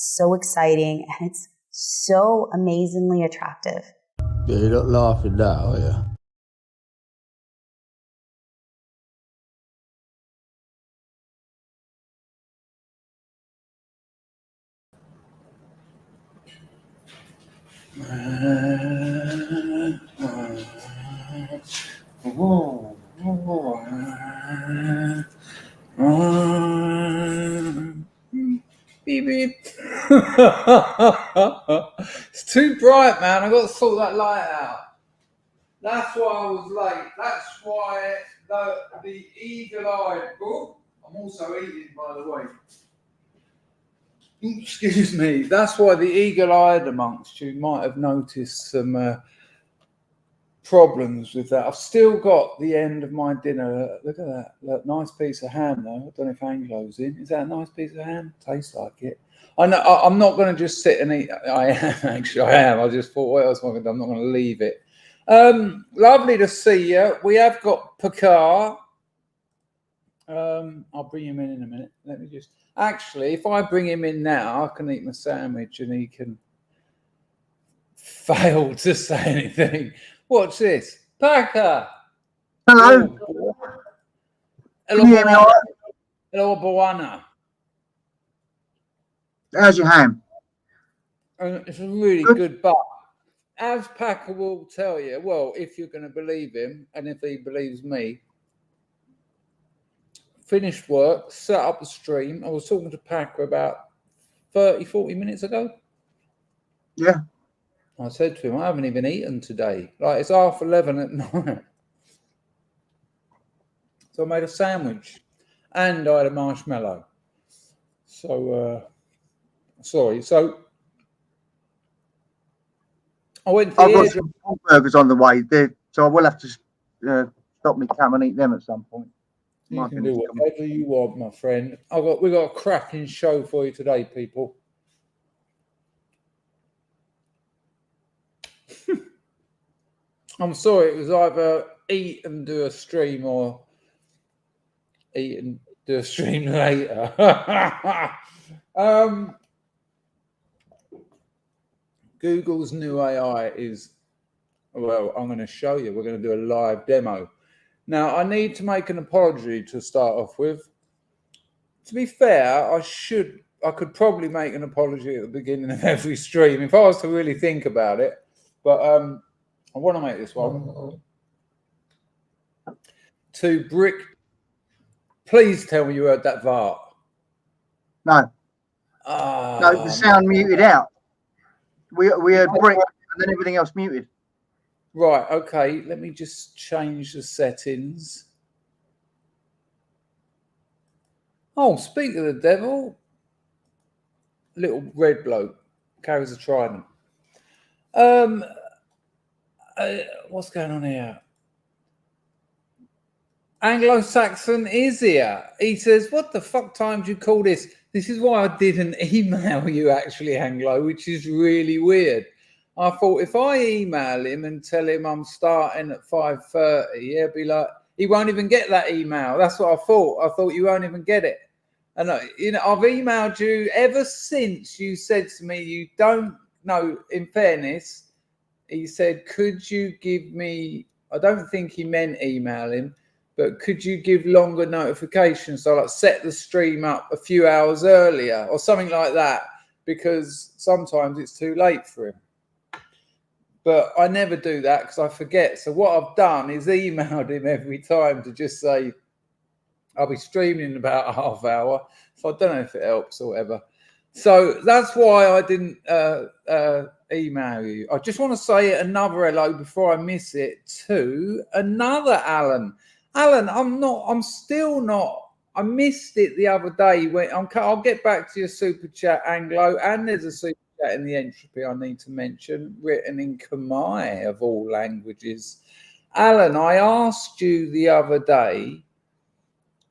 so exciting, and it's so amazingly attractive. Yeah, you're not laughing now, are you? Beep beep. It's too bright, man. I got to sort that light out. That's why I was late. That's why the eagle-eyed. Oh, I'm also eating, by the way. Excuse me. That's why the eagle-eyed amongst you might have noticed some problems with that. I've still got the end of my dinner. Look at that. Look, nice piece of ham, though. I don't know if Anglo's in. Is that a nice piece of ham? Tastes like it. I know. I'm not going to just sit and eat. I am actually. I am. I just thought, what else am I going to do? I'm not going to leave it. Lovely to see you. We have got Picard. I'll bring him in a minute. Let me just. Actually, if I bring him in now, I can eat my sandwich and he can fail to say anything. What's this? Packer. Hello. Hello, Can you hear me all right? Hello, Boana. How's your ham? It's a really good butt. As Packer will tell you, well, if you're going to believe him, and if he believes me, finished work, set up the stream. I was talking to Packer about 30, 40 minutes ago. Yeah. I said to him, I haven't even eaten today. Like, it's 11:30 at night. So I made a sandwich and I had a marshmallow. So, sorry. So I went to I've got some burgers on the way there, so I will have to stop me come and eat them at some point. You can do whatever you want, my friend. We got a cracking show for you today, people. I'm sorry, it was either eat and do a stream or eat and do a stream later. Google's new AI is, well, I'm going to show you. We're going to do a live demo. Now, I need to make an apology to start off with. To be fair, I could probably make an apology at the beginning of every stream if I was to really think about it. But I want to make this one. To Brick, please tell me you heard that Vart. No. No, the sound muted out. We heard Brick and then everything else muted. Right, okay. Let me just change the settings. Oh, speak of the devil. Little red bloke carries a trident. What's going on here? Anglo-Saxon is here. He says, what the fuck time do you call this? This is why I didn't email you, actually, Anglo, which is really weird. I thought if I email him and tell him I'm starting at 5:30, he'll be like, he won't even get that email. That's what I thought. I thought you won't even get it. And I've emailed you ever since you said to me, you don't know, in fairness, he said, could you give me, I don't think he meant email him, but could you give longer notifications? So like set the stream up a few hours earlier or something like that, because sometimes it's too late for him. But I never do that because I forget. So what I've done is emailed him every time to just say, I'll be streaming in about a half hour. So I don't know if it helps or whatever. So that's why I didn't email you. I just want to say another hello before I miss it to another Alan. Alan, I'm still not. I missed it the other day. I'll get back to your super chat, Anglo, and there's a super chat in the entropy I need to mention, written in Khmer of all languages. Alan, I asked you the other day,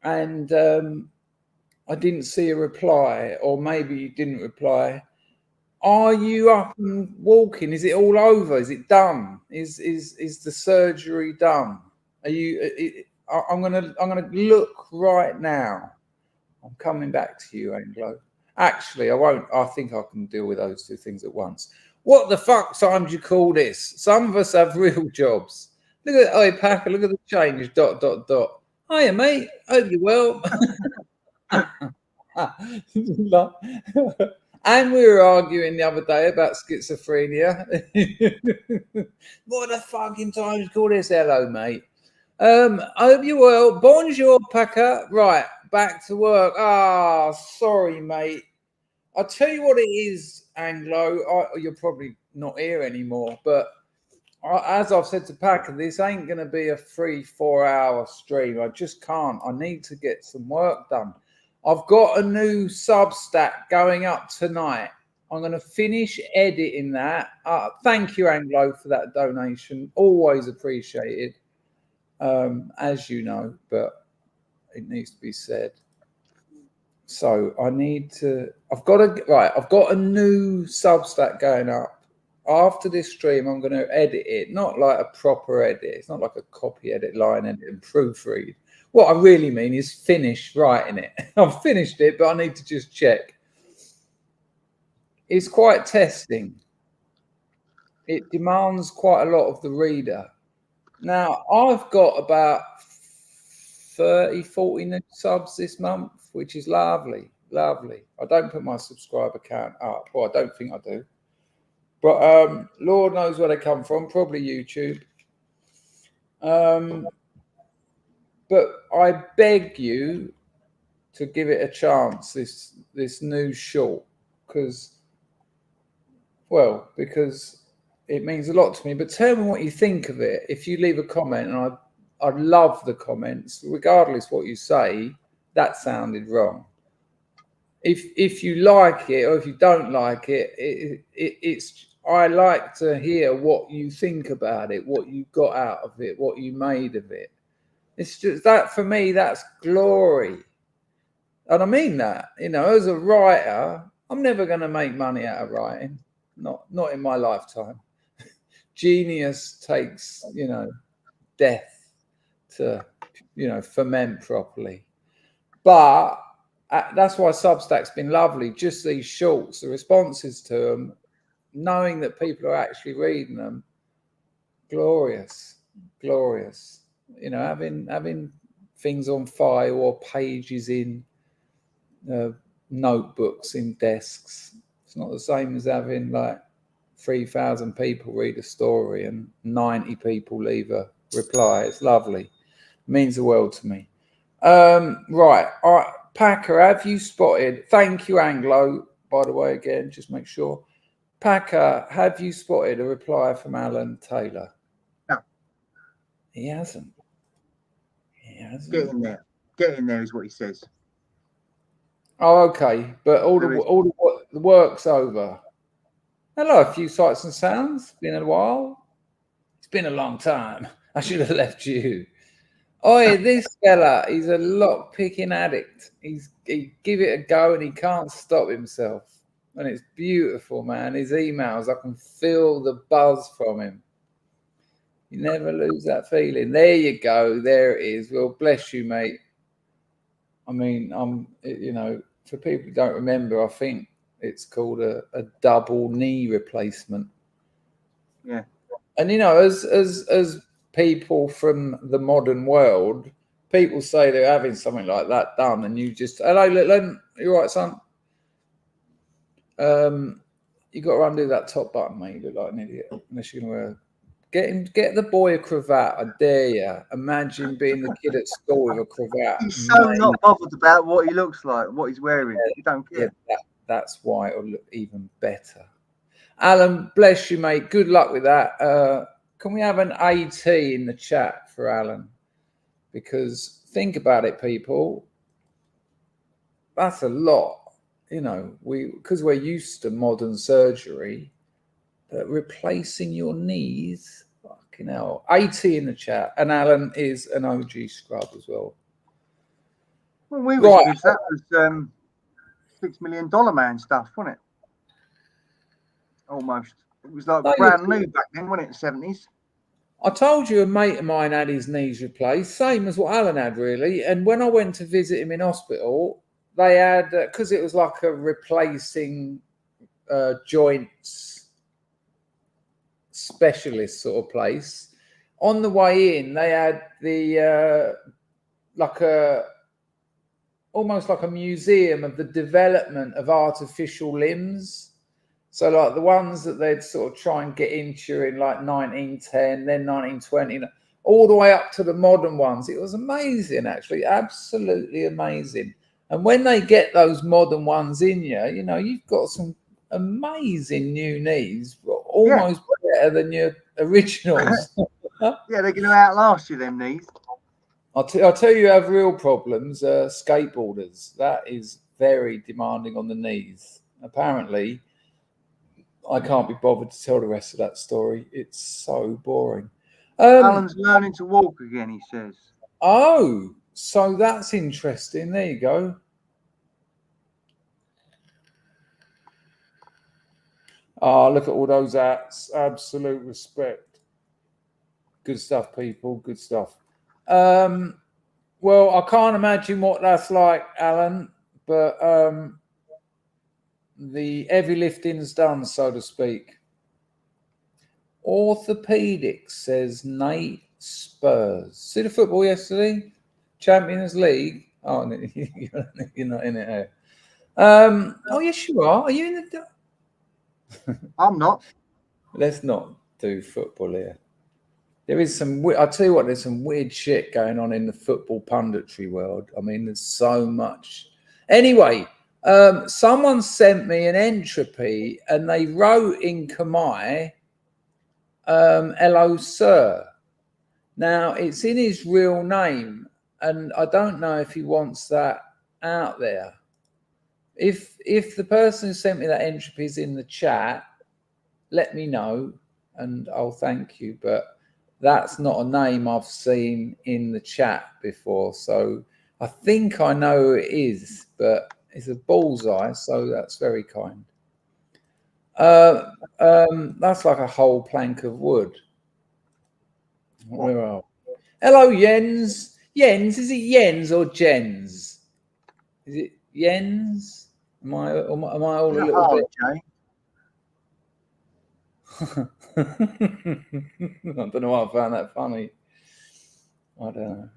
and I didn't see a reply, or maybe you didn't reply. Are you up and walking? Is it all over? Is it done? Is the surgery done? Are you? I'm gonna look right now. I'm coming back to you, Anglo. Actually, I won't. I think I can deal with those two things at once. What the fuck time do you call this? Some of us have real jobs. Look at hey Packer, look at the change. ... Hiya, mate. Hope you're well. And we were arguing the other day about schizophrenia. What the fucking time do you call this? Hello, mate. I hope you're well. Bonjour, Packer. Right, back to work. Ah, sorry, mate. I'll tell you what it is, Anglo. You're probably not here anymore, but as I've said to Packer, this ain't going to be a 3-4 hour stream. I just can't. I need to get some work done. I've got a new Substack going up tonight. I'm going to finish editing that. Thank you, Anglo, for that donation. Always appreciated, as you know, but it needs to be said. So I need to. I've got a new Substack going up. After this stream, I'm going to edit it, not like a proper edit. It's not like a copy edit, line edit, and proofread. What I really mean is finish writing it. I've finished it, but I need to just check. It's quite testing. It demands quite a lot of the reader. Now, I've got about 30, 40 new subs this month, which is lovely, lovely. I don't put my subscriber count up. Well, I don't think I do. But Lord knows where they come from, probably YouTube. But I beg you to give it a chance, this new short, because it means a lot to me. But tell me what you think of it. If you leave a comment, and I love the comments, regardless what you say, that sounded wrong. If you like it or if you don't like it, it's I like to hear what you think about it, what you got out of it, what you made of it. It's just that for me, that's glory. And I mean that, as a writer, I'm never going to make money out of writing. Not in my lifetime. Genius takes, death to, ferment properly. But that's why Substack's been lovely. Just these shorts, the responses to them, knowing that people are actually reading them, glorious. Having things on file or pages in notebooks in desks. It's not the same as having like 3,000 people read a story and 90 people leave a reply. It's lovely. It means the world to me. Right. All right. Packer, have you spotted? Thank you, Anglo, by the way, again, just make sure. Packer, have you spotted a reply from Alan Taylor? No. He hasn't. Get in there. Get in there is what he says. Oh, okay. But all the work's over. Hello, a few sights and sounds. Been a while. It's been a long time. I should have left you. Oh, this fella, he's a lock-picking addict. He give it a go and he can't stop himself. And it's beautiful, man. His emails, I can feel the buzz from him. You never lose that feeling. There you go. There it is. Well, bless you, mate. I mean, for people who don't remember, I think it's called a double knee replacement. Yeah. And, as people from the modern world, people say they're having something like that done, and you just, hello, Len, you all right, son? You got to undo that top button, mate. You look like an idiot. Unless you're going to get the boy a cravat. I dare you. Imagine being the kid at school with a cravat. He's so not bothered about what he looks like, what he's wearing. You don't care. Yeah, that's why it'll look even better. Alan, bless you, mate. Good luck with that. Can we have an AT in the chat for Alan? Because think about it, people. That's a lot. Because we're used to modern surgery, but replacing your knees, fucking hell. AT in the chat. And Alan is an OG scrub as well. Well, we was kids, that was $6 million man stuff, wasn't it? Almost. It was like brand new back then, wasn't it? The 70s. I told you a mate of mine had his knees replaced, same as what Alan had, really. And when I went to visit him in hospital, they had, because it was like a replacing joints specialist sort of place. On the way in, they had the almost like a museum of the development of artificial limbs. So like the ones that they'd sort of try and get into in like 1910, then 1920, all the way up to the modern ones. It was amazing, actually, absolutely amazing. And when they get those modern ones in you, you know, you've got some amazing new knees, almost better than your originals. Yeah, they're going to outlast you, them knees. I'll tell you who have real problems, skateboarders. That is very demanding on the knees. Apparently, I can't be bothered to tell the rest of that story. It's so boring. Alan's learning to walk again, he says. Oh, so that's interesting. There you go. Oh, look at all those acts. Absolute respect. Good stuff, people. Good stuff. Well, I can't imagine what that's like, Alan, but the heavy lifting's done, so to speak. Orthopedics, says Nate Spurs. See the football yesterday? Champions League. Oh, no, you're not in it here. Oh, yes, you are. Are you in the... I'm not. Let's not do football here. There is some... I'll tell you what, there's some weird shit going on in the football punditry world. I mean, there's so much. Anyway, someone sent me an entropy and they wrote in Khmer, hello, sir. Now, it's in his real name, and I don't know if he wants that out there. If the person who sent me that entropy is in the chat, let me know, and I'll thank you. But that's not a name I've seen in the chat before, so I think I know who it is, but it's a bullseye, so that's very kind. That's like a whole plank of wood. Where are we? Hello, Jens. Jens, is it Jens or Jens? Is it Jens? Am I all a little bit? Jay. I don't know why I found that funny. I don't know.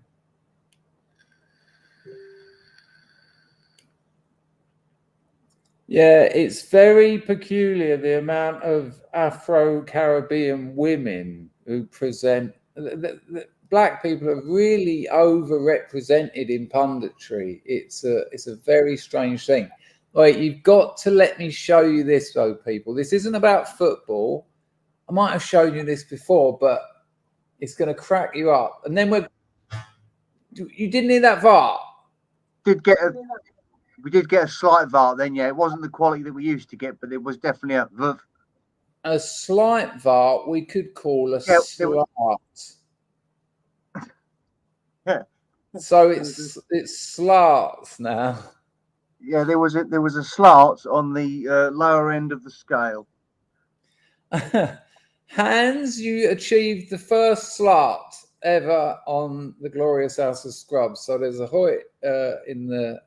Yeah, it's very peculiar, the amount of Afro-Caribbean women who present. The black people are really overrepresented in punditry. It's a very strange thing. Right, you've got to let me show you this, though, people. This isn't about football. I might have shown you this before, but it's going to crack you up. And then you didn't hear that VAR? We did get a slight VAR then, yeah. It wasn't the quality that we used to get, but it was definitely a slight VAR. We could call a slight. Yeah. So it's slarts now. Yeah, there was a slant on the lower end of the scale. Hans, you achieved the first slart ever on the Glorious House of Scrubs. So there's a Hoyt in the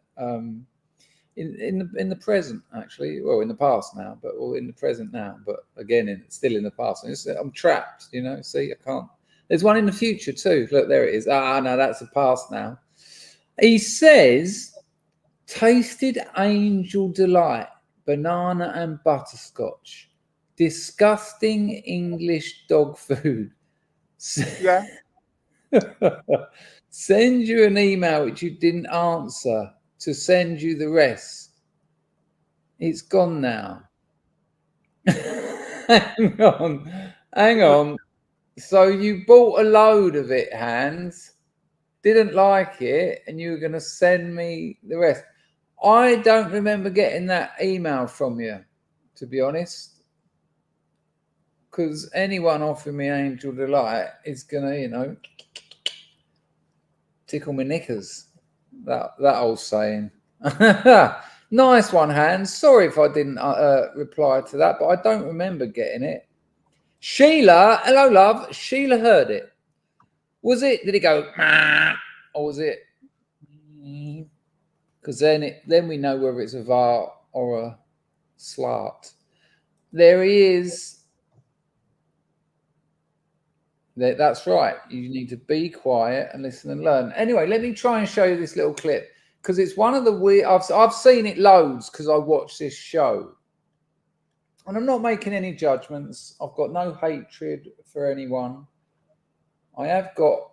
present, actually. Well, in the past now, but in the present now. But again, still in the past. I'm trapped, you know. See, I can't. There's one in the future too. Look, there it is. Ah, no, that's the past now. He says, tasted angel delight, banana and butterscotch. Disgusting English dog food. Yeah. Send you an email which you didn't answer to send you the rest. It's gone now. Hang on. So you bought a load of it, Hans, didn't like it, and you were going to send me the rest. I don't remember getting that email from you, to be honest, because anyone offering me Angel Delight is going to, you know, tickle my knickers. That old saying. Nice one, Hans. Sorry if I didn't reply to that, but I don't remember getting it. Sheila, hello, love. Sheila heard it. Did it go, or was it? because then we know whether it's a VAR or a slut. There he is. That's right. You need to be quiet and listen and learn. Anyway, let me try and show you this little clip because it's one of the weird. I've seen it loads because I watched this show, and I'm not making any judgments. I've got no hatred for anyone. I have got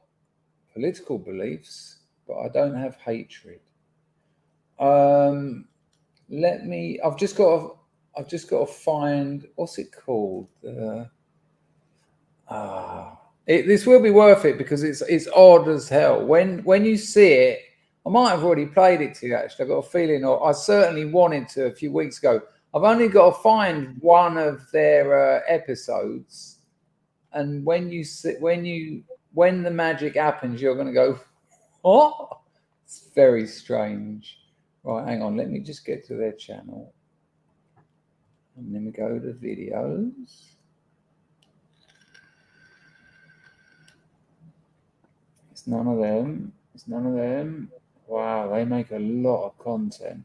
political beliefs, but I don't have hatred. I've just got to find, what's it called? This will be worth it because it's odd as hell. When you see it, I might have already played it to you actually. I've got a feeling, or I certainly wanted to a few weeks ago. I've only got to find one of their episodes, and when the magic happens, you're going to go, what? It's very strange. Right, hang on. Let me just get to their channel, and then we go to videos. It's none of them. It's none of them. Wow, they make a lot of content.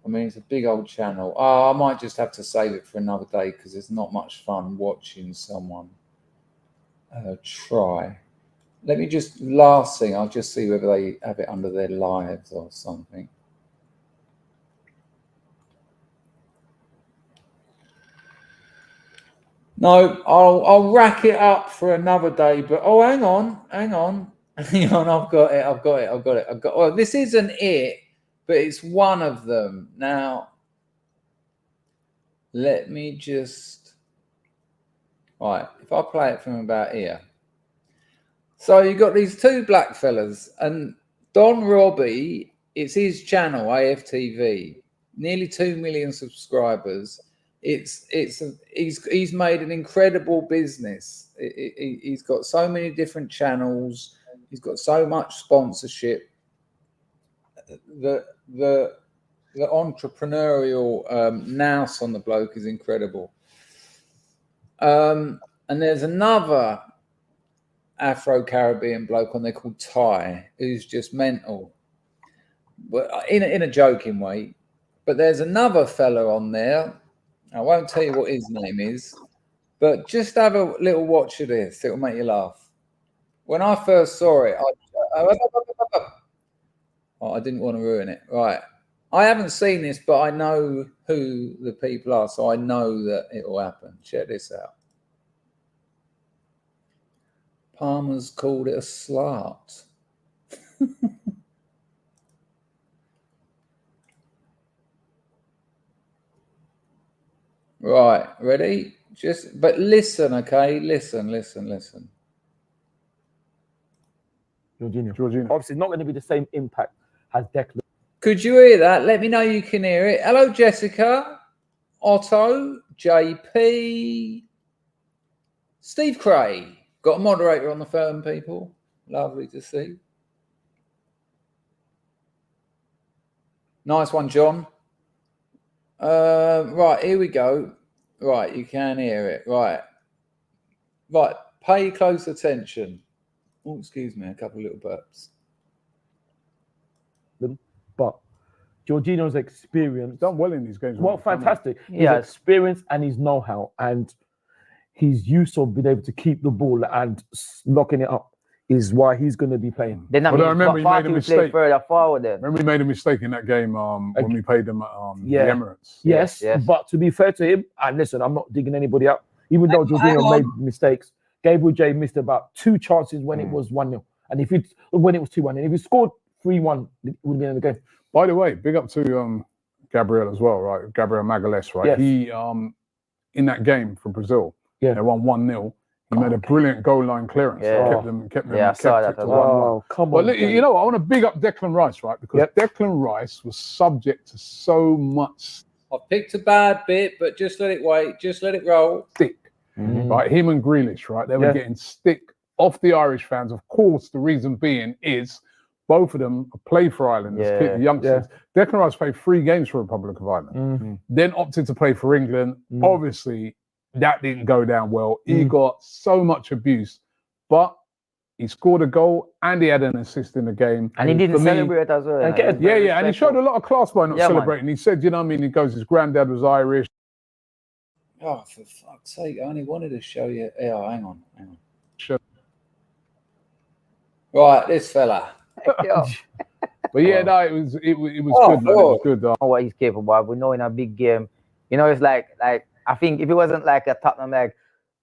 I mean, it's a big old channel. Oh, I might just have to save it for another day because it's not much fun watching someone try. Let me just, last thing, I'll just see whether they have it under their lives or something. No, I'll rack it up for another day. But oh, hang on. I've got it. Well, this isn't it, but it's one of them. Now, let me just. All right, if I play it from about here. So you've got these two black fellas, and Don Robbie, it's his channel, AFTV, nearly 2 million subscribers. He's made an incredible business. He's got so many different channels. He's got so much sponsorship. The entrepreneurial nous on the bloke is incredible. And there's another Afro-Caribbean bloke on there called Ty, who's just mental, but in a joking way. But there's another fella on there. I won't tell you what his name is, but just have a little watch of this. It'll make you laugh. When I first saw it, I didn't want to ruin it. Right. I haven't seen this, but I know who the people are, so I know that it will happen. Check this out. Palmer's called it a slut. Right, ready? But listen, okay? Listen. Jorginho. Obviously, it's not going to be the same impact as Declan. Could you hear that? Let me know you can hear it. Hello, Jessica, Otto, JP, Steve Cray. Got a moderator on the phone, people. Lovely to see. Nice one, John. Right, here we go. Right, you can hear it. Right, pay close attention. Oh, excuse me, a couple of little burps. But Jorginho's experience, done well in these games. Well, fantastic. Yeah, experience and his know-how and his use of being able to keep the ball and locking it up is why he's going to be playing. Then I remember he made a mistake. Further forward then. Remember he made a mistake in that game when we played them at the Emirates. Yes, but to be fair to him, and listen, I'm not digging anybody up. Even though Jorginho made mistakes, Gabriel J missed about 2 chances when it was 1-0, and when it was 2-1, and if he scored 3-1, it would have been in the game. By the way, big up to Gabriel as well, right? Gabriel Magalhaes, right? Yes. He in that game for Brazil, they won 1-0. He made a brilliant goal line clearance. Yeah. Kept I saw that. Oh, come on. But you know, I want to big up Declan Rice, right? Because Declan Rice was subject to so much. I picked a bad bit, but just let it wait. Just let it roll. Stick, right? Him and Grealish, right? They were getting stick off the Irish fans. Of course, the reason being is both of them play for Ireland as youngsters. Declan Rice played 3 games for Republic of Ireland, then opted to play for England. Obviously, that didn't go down well. He got so much abuse, but He scored a goal and he had an assist in the game. And he didn't celebrate as well. And he showed a lot of class by not celebrating. Man. He said, you know what I mean? He goes, his granddad was Irish. Oh, for fuck's sake, I only wanted to show you. Oh, hang on. Sure. Right, this fella. But yeah, no, it was good, man. It was good. Know what he's capable of. We know in a big game, you know, it's like I think if it wasn't like a Tottenham, like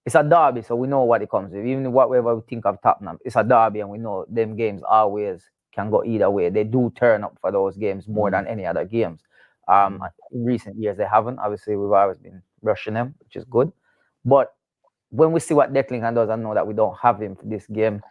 it's a derby, so we know what it comes with. Even whatever we think of Tottenham, it's a derby, and we know them games always can go either way. They do turn up for those games more than any other games. In recent years, they haven't. Obviously, we've always been rushing them, which is good. But when we see what Declan does, I know that we don't have him for this game.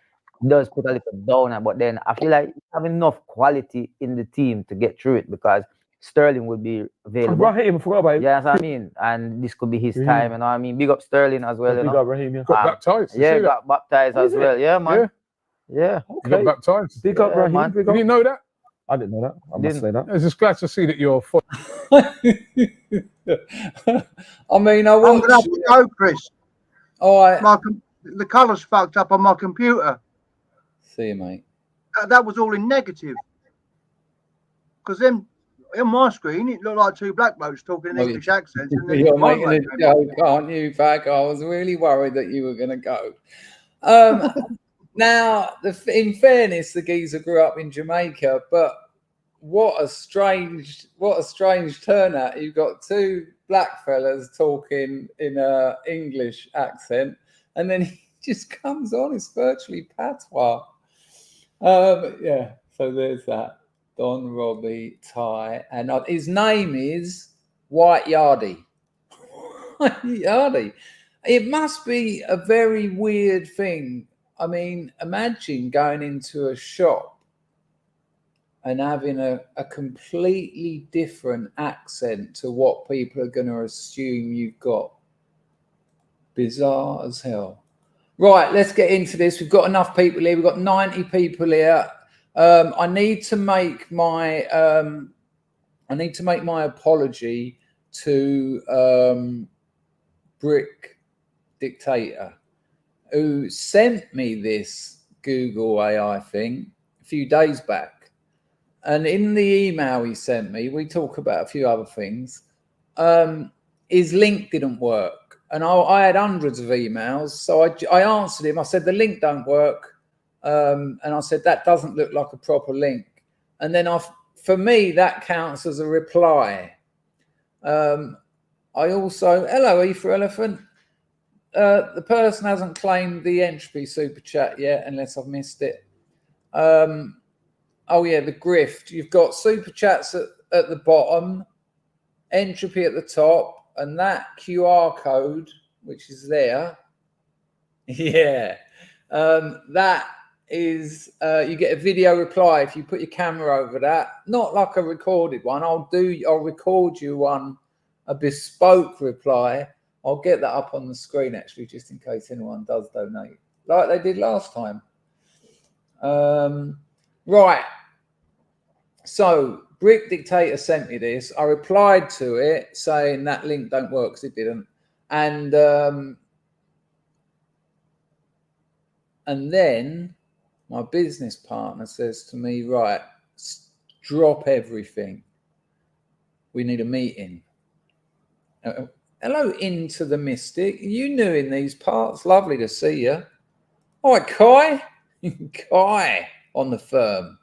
He does put a little downer, but then I feel like we have enough quality in the team to get through it because Sterling will be available. Raheem, I forgot about him. Yeah, that's what I mean. And this could be his time, you know what I mean? Big up Sterling as well, you know? Big up Raheem, yeah. Got baptized. Yeah, got baptized as well. Yeah, man. Yeah. Okay. Got baptized. Big up Raheem. Man. You didn't know that? I didn't know that. I must say that. I was just glad to see that you're I mean, I'm going to have to go, Chris. All right. The colour's fucked up on my computer. See you, mate. That was all in negative. Because then on my screen, it looked like two black blokes talking in English accents. And then you're making a joke, aren't you, Bag? I was really worried that you were going to go. Now, in fairness, the geezer grew up in Jamaica, but what a strange turnout. You've got two black fellas talking in a English accent, and then he just comes on. It's virtually patois. Yeah, so there's that. Don Robbie Ty, and his name is White Yardie. White Yardie. It must be a very weird thing. I mean, imagine going into a shop and having a completely different accent to what people are going to assume you've got. Bizarre as hell. Right, let's get into this. We've got enough people here. We've got 90 people here. I need to make my apology to Brick Dictator, who sent me this Google AI thing a few days back. And in the email he sent me, we talk about a few other things. His link didn't work. And I had hundreds of emails. So I answered him. I said, the link don't work. And I said, that doesn't look like a proper link. And then for me, that counts as a reply. I also, hello, E for Elephant. The person hasn't claimed the entropy super chat yet, unless I've missed it. Oh yeah, the grift. You've got super chats at the bottom, entropy at the top, and that QR code, which is there. Yeah. That is you get a video reply if you put your camera over that. Not like a recorded one. I'll record you one, a bespoke reply. I'll get that up on the screen actually, just in case anyone does donate, like they did last time. Right. So Brick Dictator sent me this. I replied to it saying that link don't work because it didn't. And then my business partner says to me, right, drop everything. We need a meeting. Hello, Into the Mystic. You new in these parts. Lovely to see you. All right, Kai. Kai on the firm.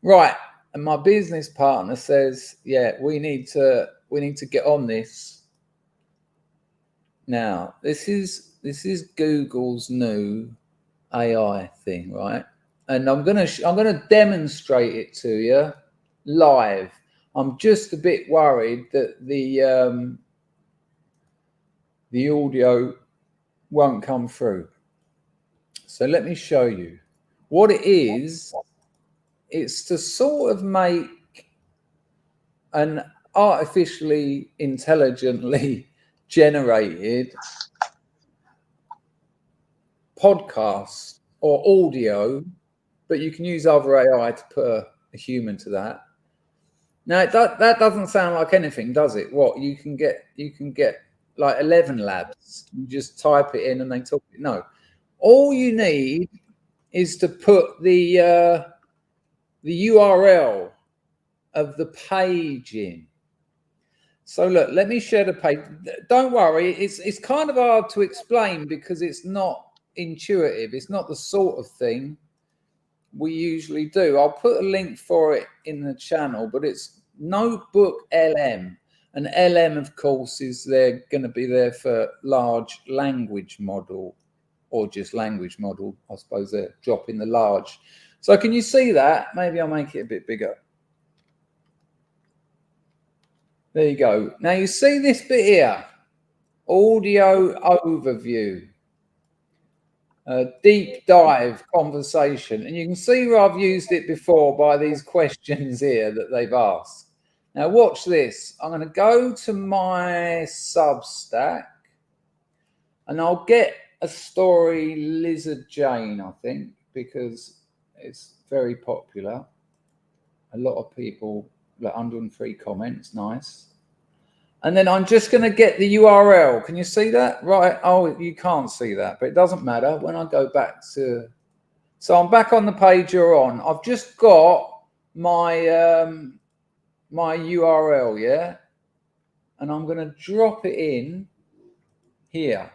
Right. And my business partner says, yeah, we need to get on this. Now, this is Google's new AI thing, right? And I'm gonna demonstrate it to you live. I'm just a bit worried that the audio won't come through. So let me show you what it is. It's to sort of make an artificially intelligently generated podcast or audio, but you can use other AI to put a human to that. Now that doesn't sound like anything, does it? What you can get like 11 labs. You just type it in and they talk. No, all you need is to put the URL of the page in. So look, let me share the page. Don't worry, it's kind of hard to explain because it's not intuitive. It's not the sort of thing we usually do. I'll put a link for it in the channel, but it's NotebookLM. And LM, of course, is going to be there for large language model, or just language model. I suppose they're dropping the large. So can you see that? Maybe I'll make it a bit bigger. There you go. Now you see this bit here, audio overview, a deep dive conversation. And you can see where I've used it before by these questions here that they've asked. Now watch this. I'm going to go to my Substack and I'll get a story Lizard Jane, I think, because it's very popular. A lot of people, like 103 comments, nice. And then I'm just going to get the URL. Can you see that? Right. Oh, you can't see that, but it doesn't matter. When I go back to, so I'm back on the page you're on. I've just got my my URL, yeah, and I'm going to drop it in here.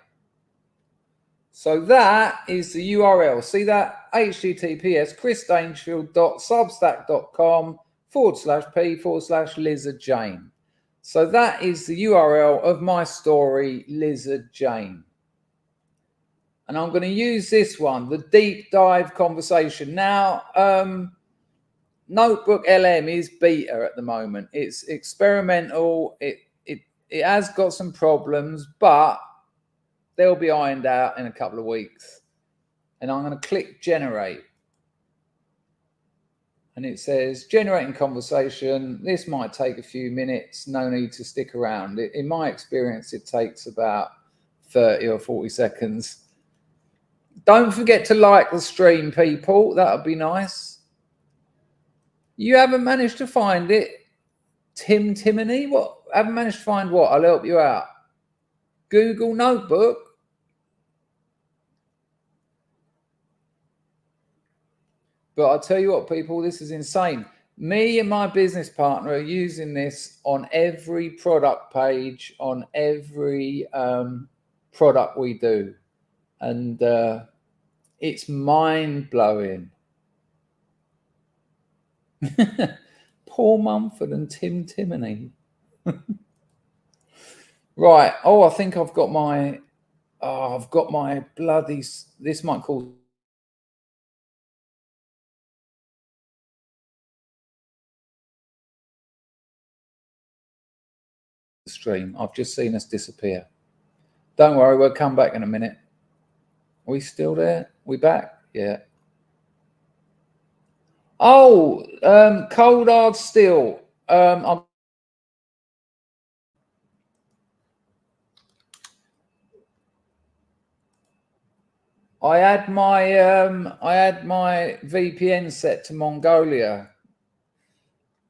So that is the URL. See that? https chrisdangefield.substack.com/p/lizardjane. So that is the URL of my story, Lizard Jane. And I'm going to use this one, the deep dive conversation. Now, NotebookLM is beta at the moment. It's experimental. It has got some problems, but they'll be ironed out in a couple of weeks. And I'm going to click generate. And it says generating conversation. This might take a few minutes. No need to stick around. In my experience, it takes about 30 or 40 seconds. Don't forget to like the stream, people. That would be nice. You haven't managed to find it, Timony? What? Haven't managed to find what? I'll help you out. Google Notebook. But I'll tell you what, people, this is insane. Me and my business partner are using this on every product page, on every product we do. And it's mind-blowing. Paul Mumford and Timony. Right. Oh, I think I've got my bloody, this might call the stream. I've just seen us disappear. Don't worry, we'll come back in a minute. Are we still there? We back? Yeah. Oh, cold hard steel. I had my VPN set to Mongolia.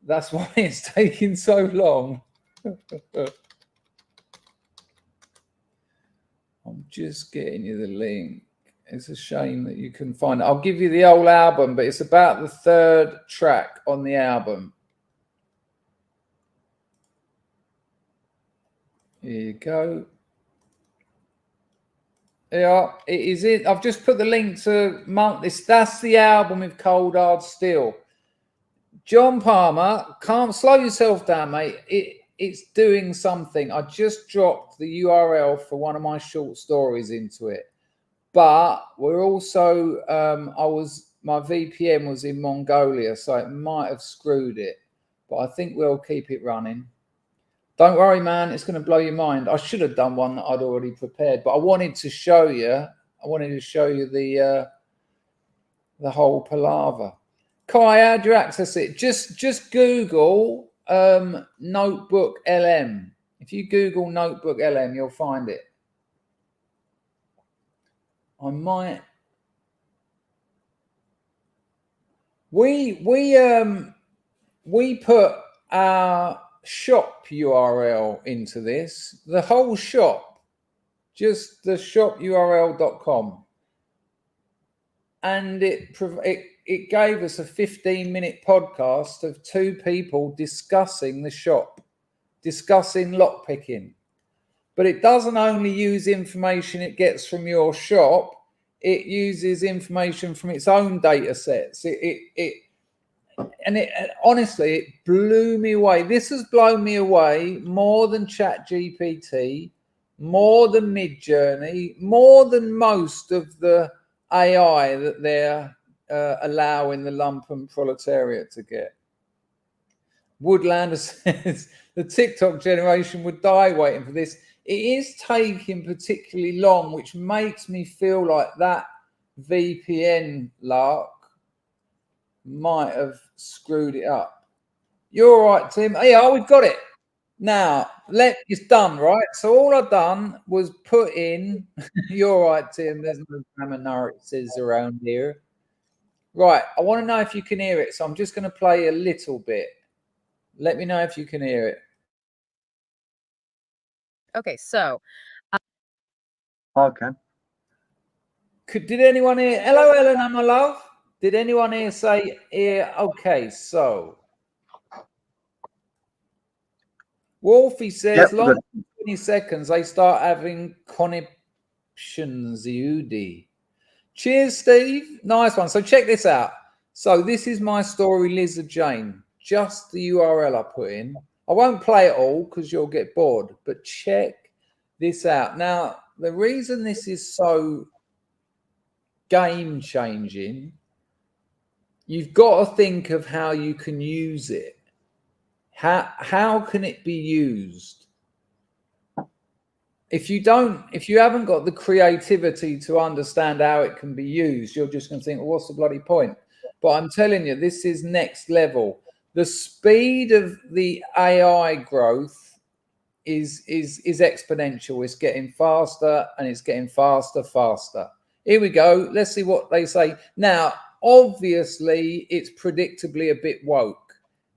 That's why it's taking so long. I'm just getting you the link. It's a shame that you couldn't find it. I'll give you the whole album, but it's about the third track on the album. Here you go. Yeah, it is it. I've just put the link to Monk. That's the album with Cold Hard Steel. John Palmer, can't slow yourself down, mate. It's doing something. I just dropped the URL for one of my short stories into it. But we're also, my VPN was in Mongolia, so it might have screwed it. But I think we'll keep it running. Don't worry, man. It's going to blow your mind. I should have done one that I'd already prepared, but I wanted to show you. I wanted to show you the whole palaver. Kai, how do you access it? Just Google NotebookLM. If you Google NotebookLM, you'll find it. I might. We put our shop URL into this. The whole shop, just the shopurl.com. and it gave us a 15-minute podcast of two people discussing the shop, discussing lockpicking. But it doesn't only use information it gets from your shop, it uses information from its own data sets. Honestly, it blew me away. This has blown me away more than ChatGPT, more than Midjourney, more than most of the AI that they're allowing the lumpen proletariat to get. Woodlander says the TikTok generation would die waiting for this. It is taking particularly long, which makes me feel like that VPN lark might have screwed it up. You're all right, Tim. Yeah, we've got it. Now, it's done, right? So all I've done was put in, you're all right, Tim, there's no grammar narratives around here. Right, I want to know if you can hear it, so I'm just going to play a little bit. Let me know if you can hear it. Okay, so. Okay. Did anyone hear? Hello, Eleanor, my love. Did anyone here say, okay, so. Wolfie says, long 20 seconds, they start having conniptions. Cheers, Steve. Nice one. So check this out. So this is my story, Lizard Jane. Just the URL I put in. I won't play it all because you'll get bored, but check this out. Now, the reason this is so game-changing, you've got to think of how you can use it. How can it be used? If you haven't got the creativity to understand how it can be used, you're just going to think, well, what's the bloody point? But I'm telling you, this is next level. The speed of the AI growth is exponential. It's getting faster and it's getting faster. Here we go. Let's see what they say. Now, obviously, it's predictably a bit woke.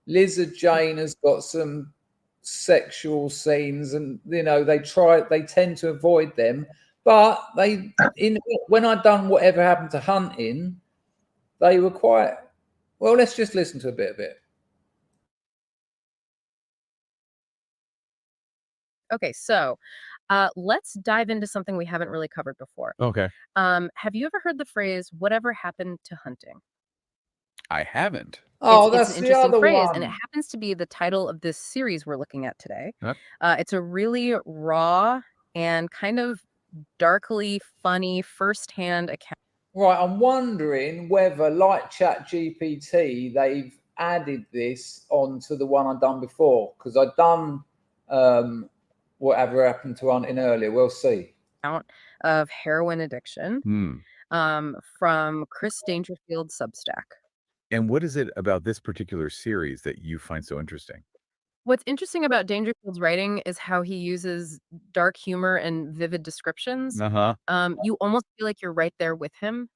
Lizard Jane has got some sexual scenes, and they tend to avoid them. But when I'd done Whatever Happened to Hunting, they were quite well. Let's just listen to a bit of it. Okay, so let's dive into something we haven't really covered before. Okay. Have you ever heard the phrase "whatever happened to hunting"? I haven't. Oh, it's that's an the interesting other phrase, one. and it happens to be the title of this series we're looking at today. Yep. It's a really raw and kind of darkly funny first-hand account. Right, I'm wondering whether, like ChatGPT, they've added this onto the one I've done before, because I've done Whatever Happened to Hunting earlier. We'll see. Of heroin addiction from Chris Dangerfield's Substack. And what is it about this particular series that you find so interesting? What's interesting about Dangerfield's writing is how he uses dark humor and vivid descriptions. You almost feel like you're right there with him,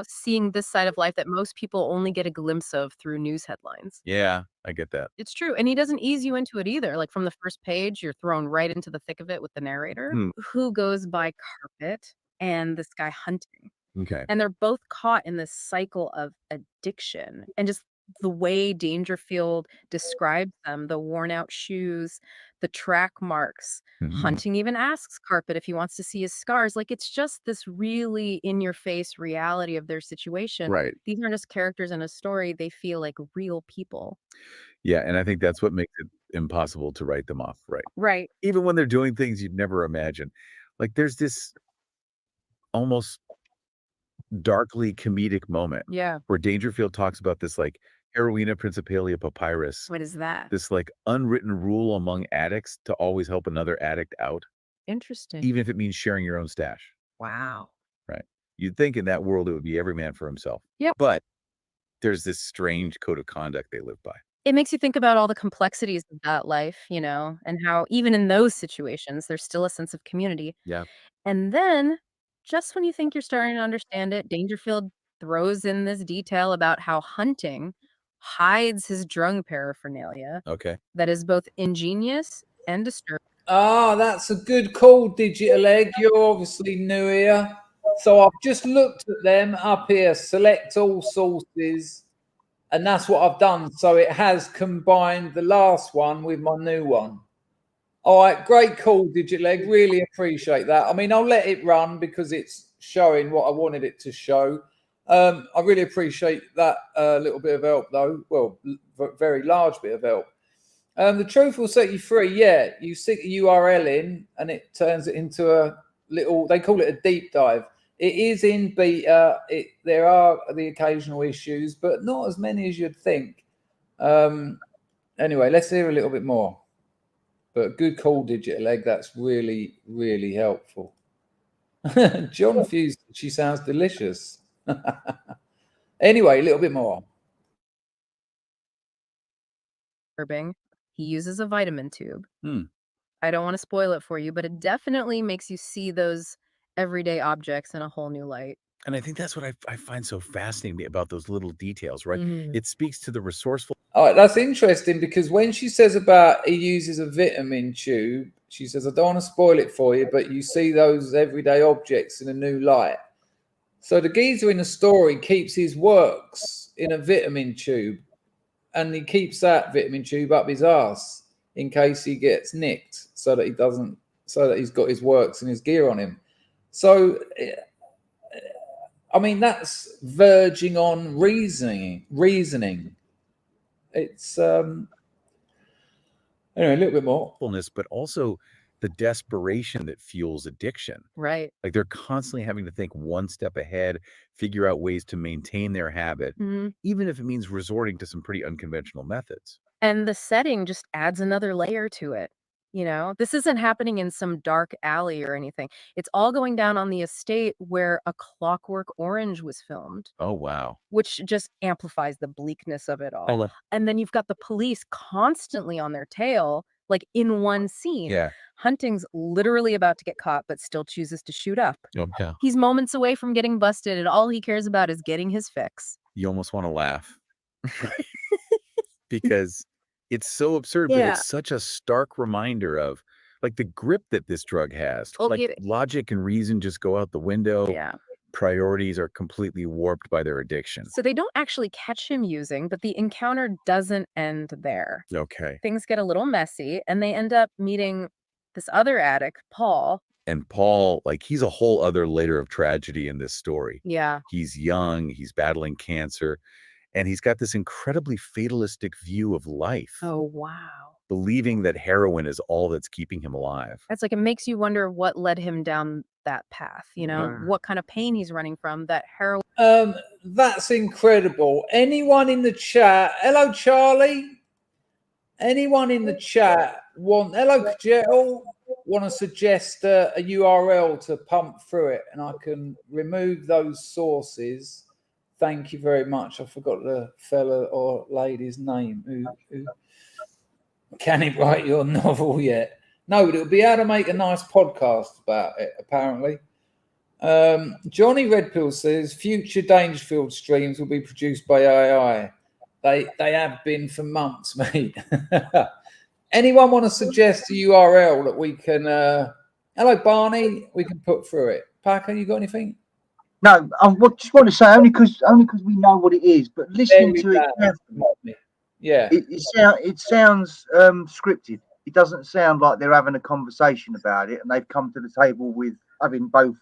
seeing this side of life that most people only get a glimpse of through news headlines. Yeah, I get that. It's true. And he doesn't ease you into it either. Like from the first page, you're thrown right into the thick of it with the narrator who goes by Carpet and this guy Hunting. Okay. And they're both caught in this cycle of addiction, and just the way Dangerfield describes them, the worn out shoes, the track marks. Hunting even asks Carpet if he wants to see his scars. Like, it's just this really in your face reality of their situation. Right. These aren't just characters in a story. They feel like real people. Yeah. And I think that's what makes it impossible to write them off. Right. Right. Even when they're doing things you'd never imagine. Like there's this almost darkly comedic moment where Dangerfield talks about this like Heroina Principalia Papyrus. What is that? This like unwritten rule among addicts to always help another addict out. Interesting. Even if it means sharing your own stash. Wow. Right. You'd think in that world it would be every man for himself. Yep. But there's this strange code of conduct they live by. It makes you think about all the complexities of that life, and how even in those situations, there's still a sense of community. Yeah. And then, just when you think you're starting to understand it, Dangerfield throws in this detail about how Hunting hides his drug paraphernalia. Okay. That is both ingenious and disturbing. Ah, that's a good call, Digital Egg. You're obviously new here. So I've just looked at them up here, select all sources, and that's what I've done. So it has combined the last one with my new one. All right, great call, DigitLeg. Really appreciate that. I mean, I'll let it run because it's showing what I wanted it to show. I really appreciate that little bit of help, though. Well, very large bit of help. The truth will set you free. Yeah, you stick a URL in and it turns it into a little, they call it a deep dive. It is in beta. There are the occasional issues, but not as many as you'd think. Anyway, let's hear a little bit more. But good call, DigitLeg. That's really, really helpful. John Fuse, she sounds delicious. Anyway, a little bit more. He uses a vitamin tube. I don't want to spoil it for you, but it definitely makes you see those everyday objects in a whole new light. And I think that's what I find so fascinating about those little details, right? It speaks to the resourceful. All right, that's interesting because when she says about he uses a vitamin tube, she says, I don't want to spoil it for you, but you see those everyday objects in a new light. So the geezer in the story keeps his works in a vitamin tube, and he keeps that vitamin tube up his arse in case he gets nicked, so that he doesn't, so that he's got his works and his gear on him. So, I mean, that's verging on reasoning. It's anyway, a little bit more, but also the desperation that fuels addiction. Right. Like they're constantly having to think one step ahead, figure out ways to maintain their habit, even if it means resorting to some pretty unconventional methods. And the setting just adds another layer to it. You know, this isn't happening in some dark alley or anything. It's all going down on the estate where A Clockwork Orange was filmed. Oh, wow. Which just amplifies the bleakness of it all. And then you've got the police constantly on their tail, like in one scene. Yeah. Hunting's literally about to get caught, but still chooses to shoot up. Oh, yeah. He's moments away from getting busted, and all he cares about is getting his fix. You almost want to laugh. Because it's so absurd, but it's such a stark reminder of like the grip that this drug has. Like logic and reason just go out the window. Yeah. Priorities are completely warped by their addiction. So they don't actually catch him using, but the encounter doesn't end there. Okay. Things get a little messy, and they end up meeting this other addict, Paul. And Paul, like, he's a whole other layer of tragedy in this story. Yeah. He's young, he's battling cancer, and he's got this incredibly fatalistic view of life. Oh, wow. Believing that heroin is all that's keeping him alive. It's like it makes you wonder what led him down that path, you know, what kind of pain he's running from, that heroin. That's incredible. Anyone in the chat? Hello, Charlie. Anyone in the chat hello, Kajel, want to suggest a URL to pump through it, and I can remove those sources. Thank you very much. I forgot the fella or lady's name. Who can he write your novel yet? No, but it'll be able to make a nice podcast about it, apparently. Johnny Redpill says future Dangerfield streams will be produced by AI. They have been for months, mate. Anyone want to suggest a URL that we can hello Barney, we can put through it? Packer, you got anything? No, I just want to say only because we know what it is, but listening to it carefully, yeah, it sounds scripted. It doesn't sound like they're having a conversation about it, and they've come to the table with having both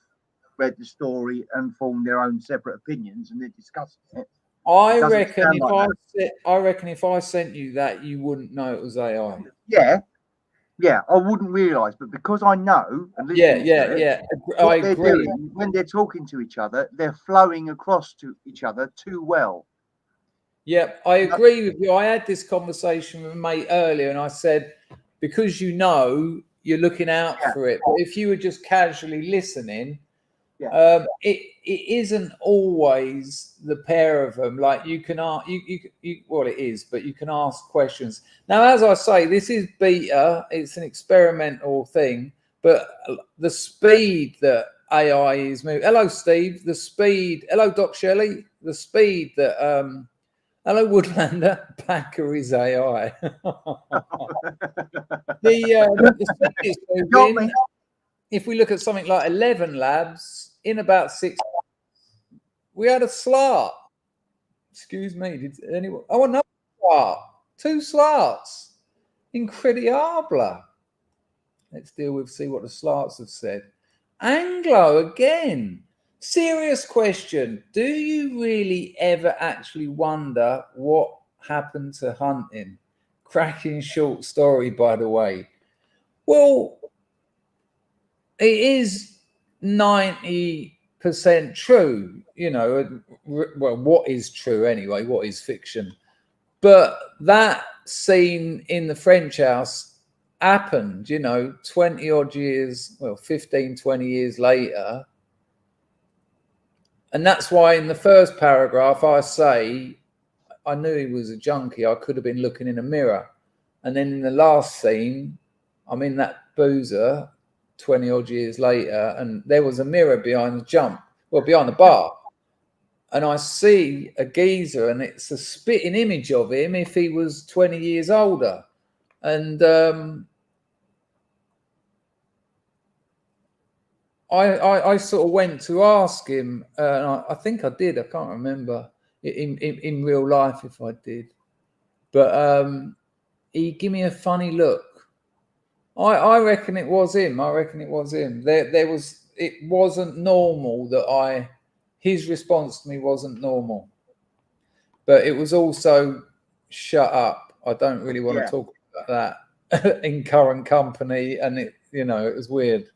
read the story and formed their own separate opinions, and they're discussing it. I reckon if I sent you that, you wouldn't know it was AI. Yeah, I wouldn't realise, but because I know, and I agree. When they're talking to each other, they're flowing across to each other too well. Yeah, I agree with you. I had this conversation with a mate earlier, and I said, because you're looking out for it. But if you were just casually listening, it isn't always the pair of them. Like you can ask, well, it is, but you can ask questions. Now, as I say, this is beta. It's an experimental thing, but the speed that AI is moving. Hello, Steve. The speed. Hello, Doc Shelley. The speed that. Hello, Woodlander. Packer is AI. the speed is moving. If we look at something like 11 Labs, in about 6 months. We had a slot. Excuse me, did anyone? Oh, another slot. 2 slots. Incredible. Let's see what the slots have said. Anglo again. Serious question. Do you really ever actually wonder what happened to hunting? Cracking short story, by the way. Well, it is 90% true, you know. Well, what is true anyway? What is fiction? But that scene in the French house happened, you know, 20 odd years, well, 15, 20 years later. And that's why in the first paragraph I say, I knew he was a junkie. I could have been looking in a mirror. And then in the last scene, I'm in that boozer 20 odd years later, and there was a mirror behind the bar. And I see a geezer, and it's a spitting image of him if he was 20 years older. And I sort of went to ask him, and I think I did. I can't remember in real life if I did. But he gave me a funny look. I reckon it was him. It wasn't normal that his response to me wasn't normal. But it was also shut up. I don't really want to talk about that in current company. And it was weird.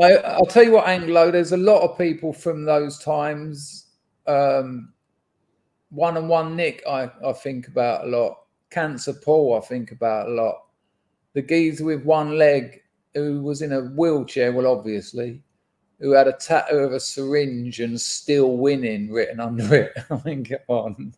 I'll tell you what, Anglo, there's a lot of people from those times. One-on-one Nick, I think about a lot. Cancer Paul, I think about a lot. The geezer with one leg who was in a wheelchair, well, obviously, who had a tattoo of a syringe and "still winning" written under it. I mean, come on.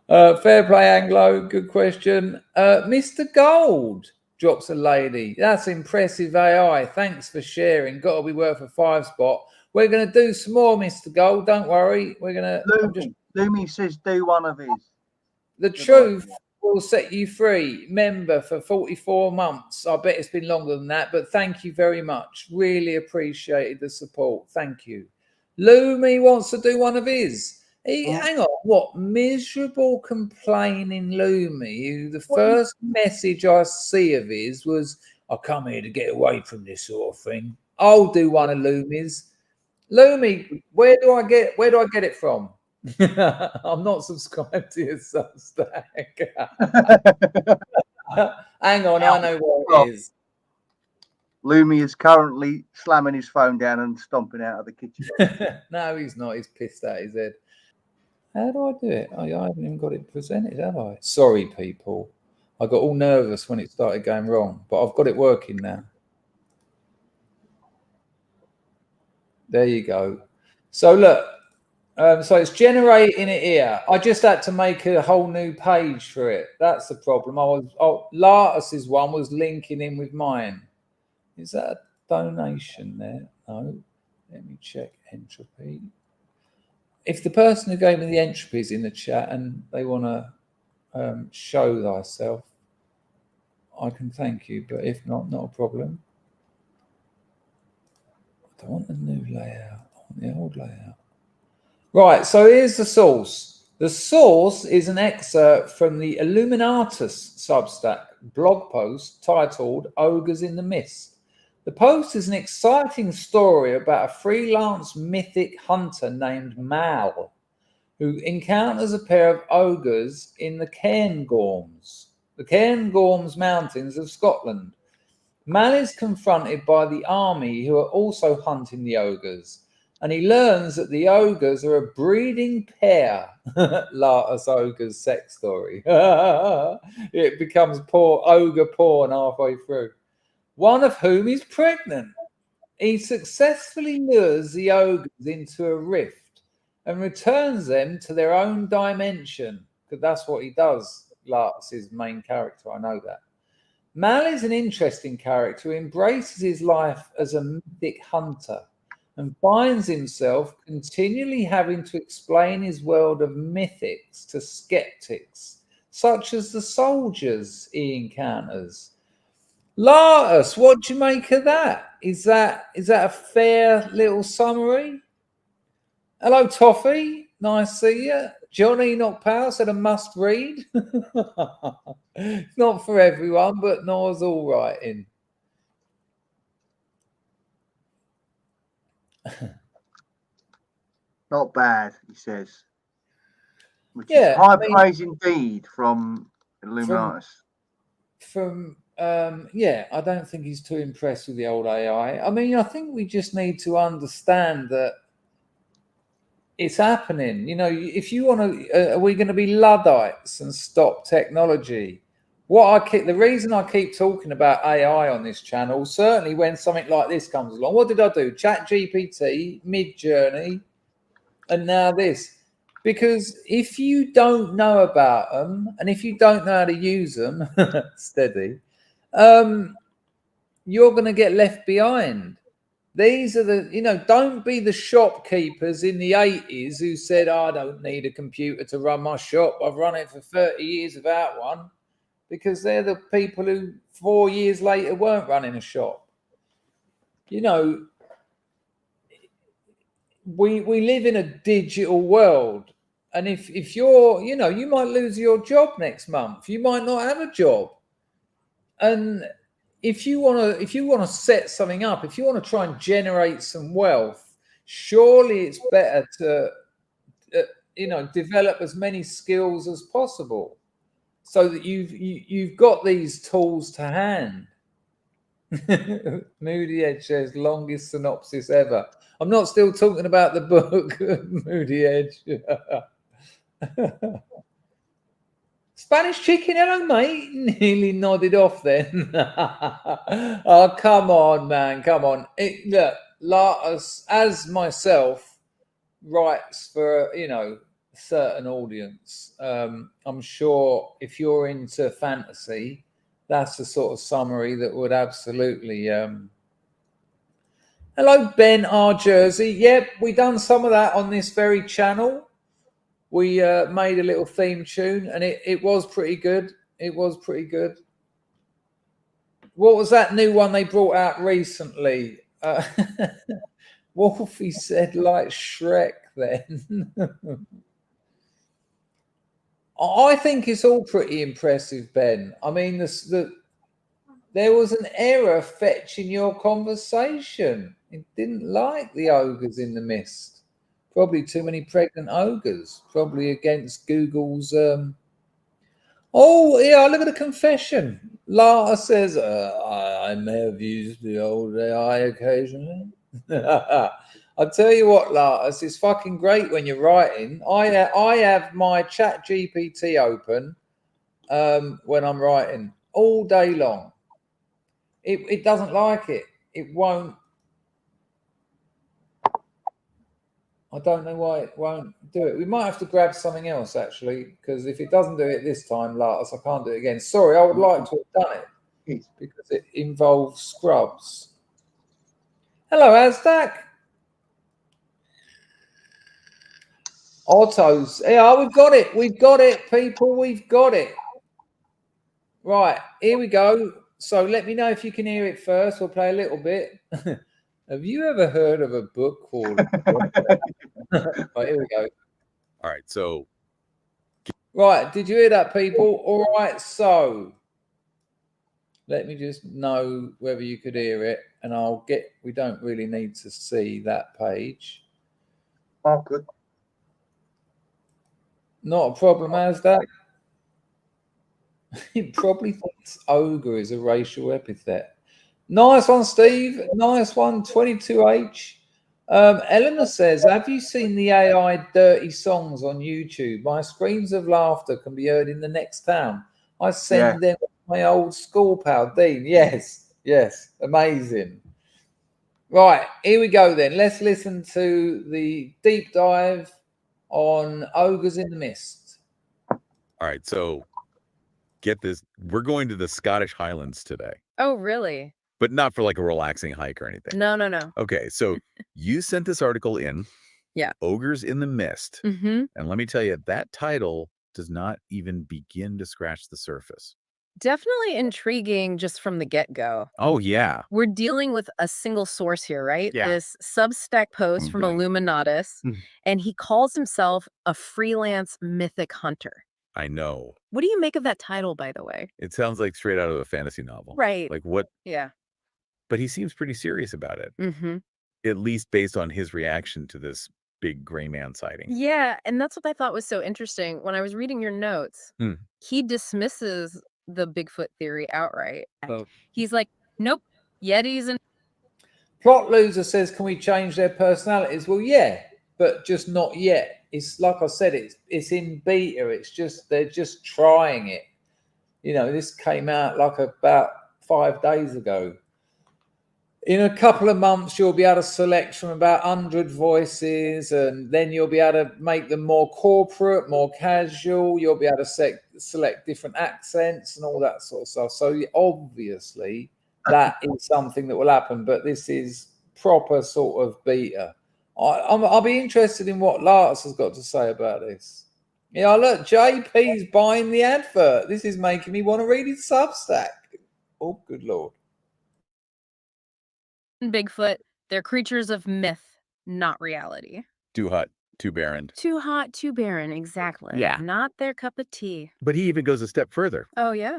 Fair play, Anglo. Good question. Mr. Gold drops a lady. That's impressive AI. Thanks for sharing. Got to be worth a 5 spot. We're going to do some more, Mr. Gold. Don't worry. We're going to... Lumi says do one of his. The truth will set you free. Member for 44 months. I bet it's been longer than that, but thank you very much. Really appreciated the support. Thank you. Lumi wants to do one of his. Hang on, what miserable complaining Lumi? The first message I see of his was, "I come here to get away from this sort of thing." I'll do one of Lumi's. Lumi, where do I get it from? I'm not subscribed to your Substack. Hang on, I know what it is. Lumi is currently slamming his phone down and stomping out of the kitchen. No, he's not. He's pissed at his head. How do I do it? I haven't even got it presented, have I? Sorry, people. I got all nervous when it started going wrong, but I've got it working now. There you go. So look. So it's generating it here. I just had to make a whole new page for it. That's the problem. Lartus's one was linking in with mine. Is that a donation there? No. Let me check entropy. If the person who gave me the entropy is in the chat and they want to show thyself, I can thank you. But if not, not a problem. I don't want the new layout. I want the old layout. Right, so here's the source. The source is an excerpt from the Illuminatus Substack blog post titled Ogres in the Mist. The post is an exciting story about a freelance mythic hunter named Mal, who encounters a pair of ogres in the Cairngorms Mountains of Scotland. Mal is confronted by the army who are also hunting the ogres, and he learns that the ogres are a breeding pair. Lartus ogres sex story. It becomes ogre porn halfway through. One of whom is pregnant. He successfully lures the ogres into a rift and returns them to their own dimension, because that's what he does. Lartus's main character, I know that. Mal is an interesting character who embraces his life as a mythic hunter and finds himself continually having to explain his world of mythics to skeptics, such as the soldiers he encounters. Lartus, what do you make of that? Is that a fair little summary? Hello, Toffee. Nice to see you. Johnny Not Power said a must read. It's not for everyone, but Noah's all right in. Not bad, he says. Which is high praise indeed from Illuminatus. Yeah, I don't think he's too impressed with the old AI. I mean, I think we just need to understand that it's happening. You know, if you want to, are we going to be Luddites and stop technology? The reason I keep talking about AI on this channel, certainly when something like this comes along, what did I do? ChatGPT, Midjourney, and now this. Because if you don't know about them, and if you don't know how to use them, steady, you're going to get left behind. These are don't be the shopkeepers in the 80s who said, I don't need a computer to run my shop. I've run it for 30 years without one. Because they're the people who 4 years later weren't running a shop. You know, we live in a digital world. And if you're, you might lose your job next month. You might not have a job. And if you want to set something up, if you want to try and generate some wealth, surely it's better to develop as many skills as possible so that you've got these tools to hand. Moody Edge says longest synopsis ever. I'm not still talking about the book, Moody Edge. Spanish chicken, hello, mate. Nearly nodded off then. Oh, come on, man. Come on. Look, Latus, as myself, writes for, a certain audience. I'm sure if you're into fantasy, that's the sort of summary that would absolutely... Hello, Ben R. Jersey. Yep, we done some of that on this very channel. We made a little theme tune, and it was pretty good. It was pretty good. What was that new one they brought out recently? Wolfie said like Shrek then. I think it's all pretty impressive, Ben. I mean, there was an error fetching your conversation. It didn't like the ogres in the mist. Probably too many pregnant ogres. Probably against Google's... Oh, yeah, look at the confession. Lara says, I may have used the old AI occasionally. I'll tell you what, Lara, it's fucking great when you're writing. I have my chat GPT open when I'm writing all day long. It doesn't like it. It won't. I don't know why it won't do it. We might have to grab something else, actually, because if it doesn't do it this time, Latus, I can't do it again. Sorry, I would like to have done it because it involves scrubs. Hello, Azdak. Otto's. Yeah, we've got it. We've got it, people. We've got it. Right, here we go. So let me know if you can hear it first. We'll play a little bit. Have you ever heard of a book called... Right, here we go. All right, so... Right, did you hear that, people? All right, so... Let me just know whether you could hear it, and I'll get... We don't really need to see that page. Oh, good. Not a problem, as that. He probably thinks ogre is a racial epithet. Nice one, Steve. Nice one, 22H. Eleanor says, have you seen the AI dirty songs on YouTube? My screams of laughter can be heard in the next town. I send them my old school pal, Dean. Yes, amazing. Right, here we go then. Let's listen to the deep dive on Ogres in the Mist. All right, so get this. We're going to the Scottish Highlands today. Oh, really? But not for like a relaxing hike or anything. No. Okay, so you sent this article in. Yeah. Ogres in the Mist. Mm-hmm. And let me tell you, that title does not even begin to scratch the surface. Definitely intriguing just from the get-go. Oh, yeah. We're dealing with a single source here, right? Yeah. This Substack post from Right. Illuminatus, and he calls himself a freelance mythic hunter. I know. What do you make of that title, by the way? It sounds like straight out of a fantasy novel. Right. Like what? Yeah. But he seems pretty serious about it, Mm-hmm. at least based on his reaction to this big gray man sighting. Yeah, and that's what I thought was so interesting. When I was reading your notes, he dismisses the Bigfoot theory outright. He's like, nope, Yetis and Plot Loser says, can we change their personalities? Well, yeah, but just not yet. It's like I said, it's in beta. They're just trying it. You know, this came out like about 5 days ago. In a couple of months, you'll be able to select from about 100 voices, and then you'll be able to make them more corporate, more casual. You'll be able to select different accents and all that sort of stuff. So obviously, that is something that will happen, but this is proper sort of beta. I'll be interested in what Lars has got to say about this. Yeah, look, JP's buying the advert. This is making me want to read his Substack. Oh, good Lord. Bigfoot, they're creatures of myth, not reality. Too hot, too barren. Too hot, too barren, exactly. Yeah. Not their cup of tea. But he even goes a step further. Oh, yeah.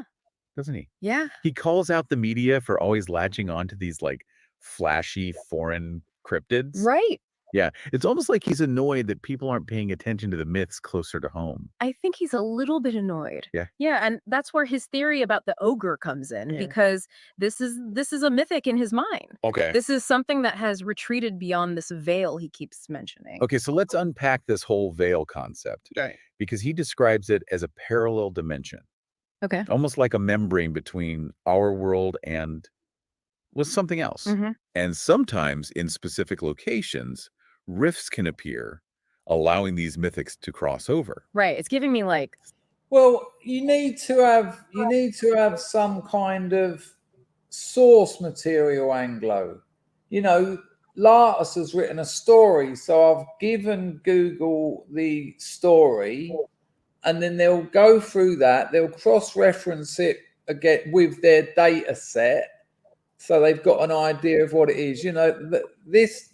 Doesn't he? Yeah. He calls out the media for always latching on to these like flashy foreign cryptids. Right. Yeah. It's almost like he's annoyed that people aren't paying attention to the myths closer to home. I think he's a little bit annoyed. Yeah. Yeah, and that's where his theory about the ogre comes in, because this is a mythic in his mind. Okay. This is something that has retreated beyond this veil he keeps mentioning. Okay, so let's unpack this whole veil concept. Right. Because he describes it as a parallel dimension. Okay. Almost like a membrane between our world and something else. And sometimes in specific locations, rifts can appear, allowing these mythics to cross over. Right. It's giving me like, well, you need to have some kind of source material, Anglo. You know, Lartus has written a story, so I've given Google the story, and then they'll go through that. They'll cross-reference it again with their data set, so they've got an idea of what it is. You know, this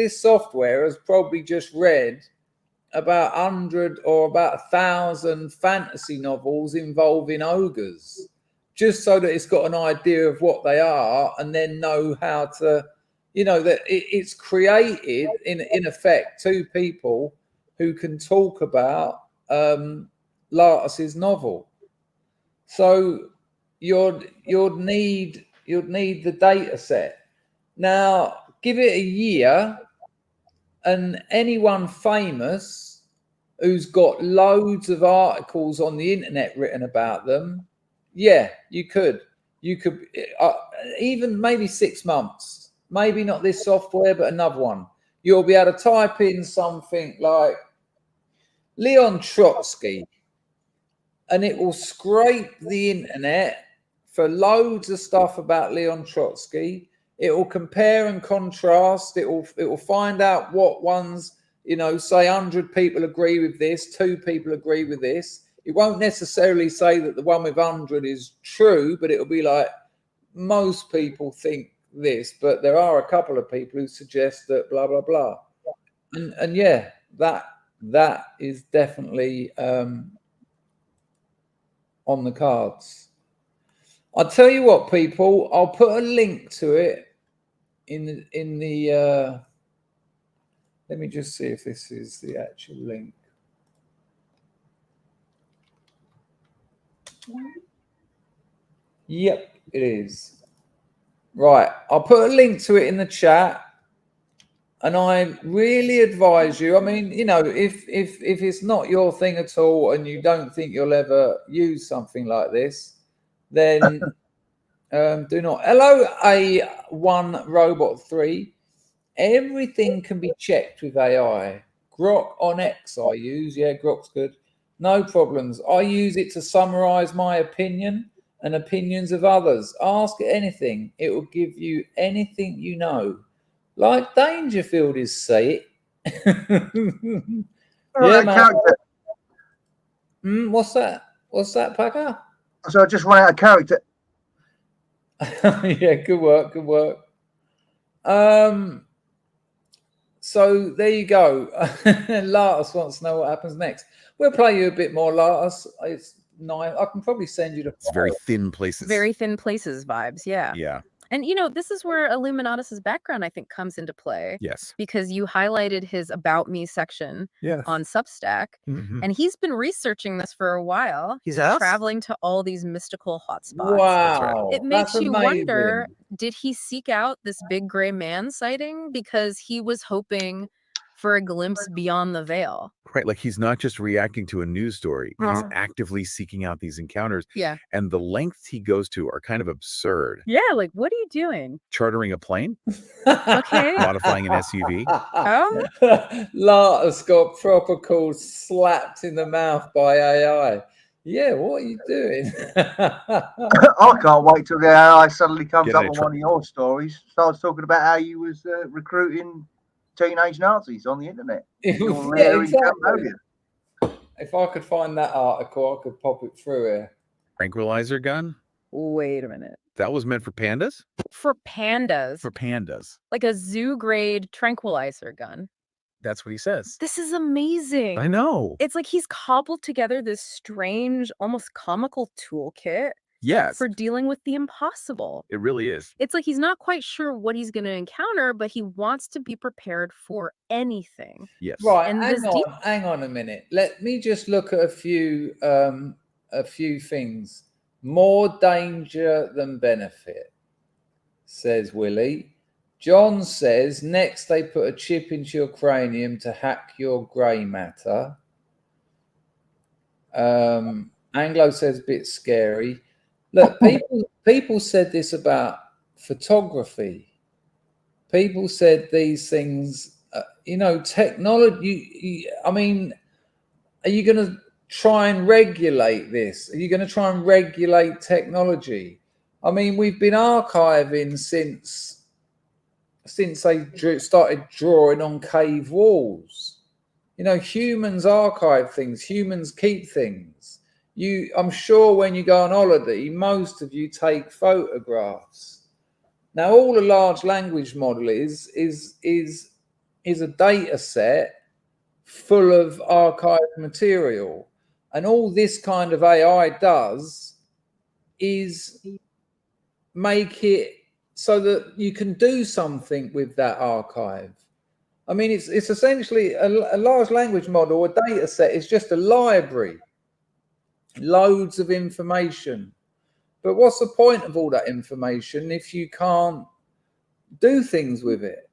software has probably just read about 100 or about 1,000 fantasy novels involving ogres, just so that it's got an idea of what they are, and then know how to, you know, that it's created in effect two people who can talk about Lartus's novel. So you'd need the data set. Now, give it a year, and anyone famous who's got loads of articles on the internet written about them, yeah, you could even maybe 6 months, maybe not this software, but another one. You'll be able to type in something like Leon Trotsky, and it will scrape the internet for loads of stuff about Leon Trotsky. It will compare and contrast. It will find out what ones, you know, say 100 people agree with this, 2 people agree with this. It won't necessarily say that the one with 100 is true, but it'll be like, most people think this, but there are a couple of people who suggest that blah, blah, blah. And yeah, that is definitely on the cards. I'll tell you what, people, I'll put a link to it in the let me just see if this is the actual link. Yep, it is. Right, I'll put a link to it in the chat, and I really advise you. I mean, you know, if it's not your thing at all, and you don't think you'll ever use something like this, then do not. Hello, A1 Robot 3. Everything can be checked with AI. Grok on X I use. Yeah, Grok's good. No problems. I use it to summarize my opinion and opinions of others. Ask it anything. It will give you anything you know. Like Dangerfield is say it. Yeah, man. What's that? What's that, Packer? So I just run out of character. Yeah, good work, good work. So there you go. Latus wants to know what happens next. We'll play you a bit more, Latus. It's nice. I can probably send you the. It's very thin places. Very thin places vibes. Yeah. Yeah. And, this is where Illuminatus's background, I think, comes into play. Yes. Because you highlighted his About Me section on Substack. And he's been researching this for a while. He's traveling to all these mystical hotspots. Wow. It makes That's you amazing. wonder, did he seek out this big gray man sighting because he was hoping for a glimpse beyond the veil? Right. Like he's not just reacting to a news story. He's actively seeking out these encounters. Yeah. And the lengths he goes to are kind of absurd. Yeah, like, what are you doing? Chartering a plane? Okay. Modifying an SUV? Oh? Latus got proper called slapped in the mouth by AI. Yeah, what are you doing? I can't wait till the AI suddenly comes up on one of your stories, starts talking about how you was recruiting teenage Nazis on the internet. Yeah, exactly. If I could find that article, I could pop it through here. Tranquilizer gun? Wait a minute. That was meant for pandas? For pandas. For pandas. Like a zoo-grade tranquilizer gun. That's what he says. This is amazing. I know. It's like he's cobbled together this strange, almost comical toolkit. Yes. For dealing with the impossible. It really is. It's like he's not quite sure what he's going to encounter, but he wants to be prepared for anything. Yes. Right. And hang on a minute. Let me just look at a few things. More danger than benefit, says Willie. John says, next they put a chip into your cranium to hack your grey matter. Anglo says, a bit scary. Look, people said this about photography. People said these things, technology. I mean, are you going to try and regulate this? Are you going to try and regulate technology? I mean, we've been archiving since they started drawing on cave walls. Humans archive things. Humans keep things. I'm sure when you go on holiday, most of you take photographs. Now, all a large language model is a data set full of archived material. And all this kind of AI does is make it so that you can do something with that archive. I mean, it's essentially a large language model, a data set is just a library. Loads of information. But what's the point of all that information if you can't do things with it?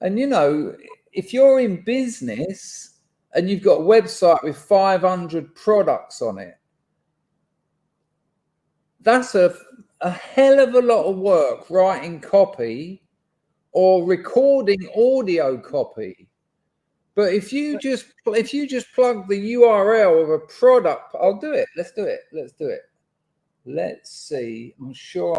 And, if you're in business and you've got a website with 500 products on it, that's a hell of a lot of work writing copy or recording audio copy. But if you just plug the URL of a product, I'll do it. Let's do it. Let's see. I'm sure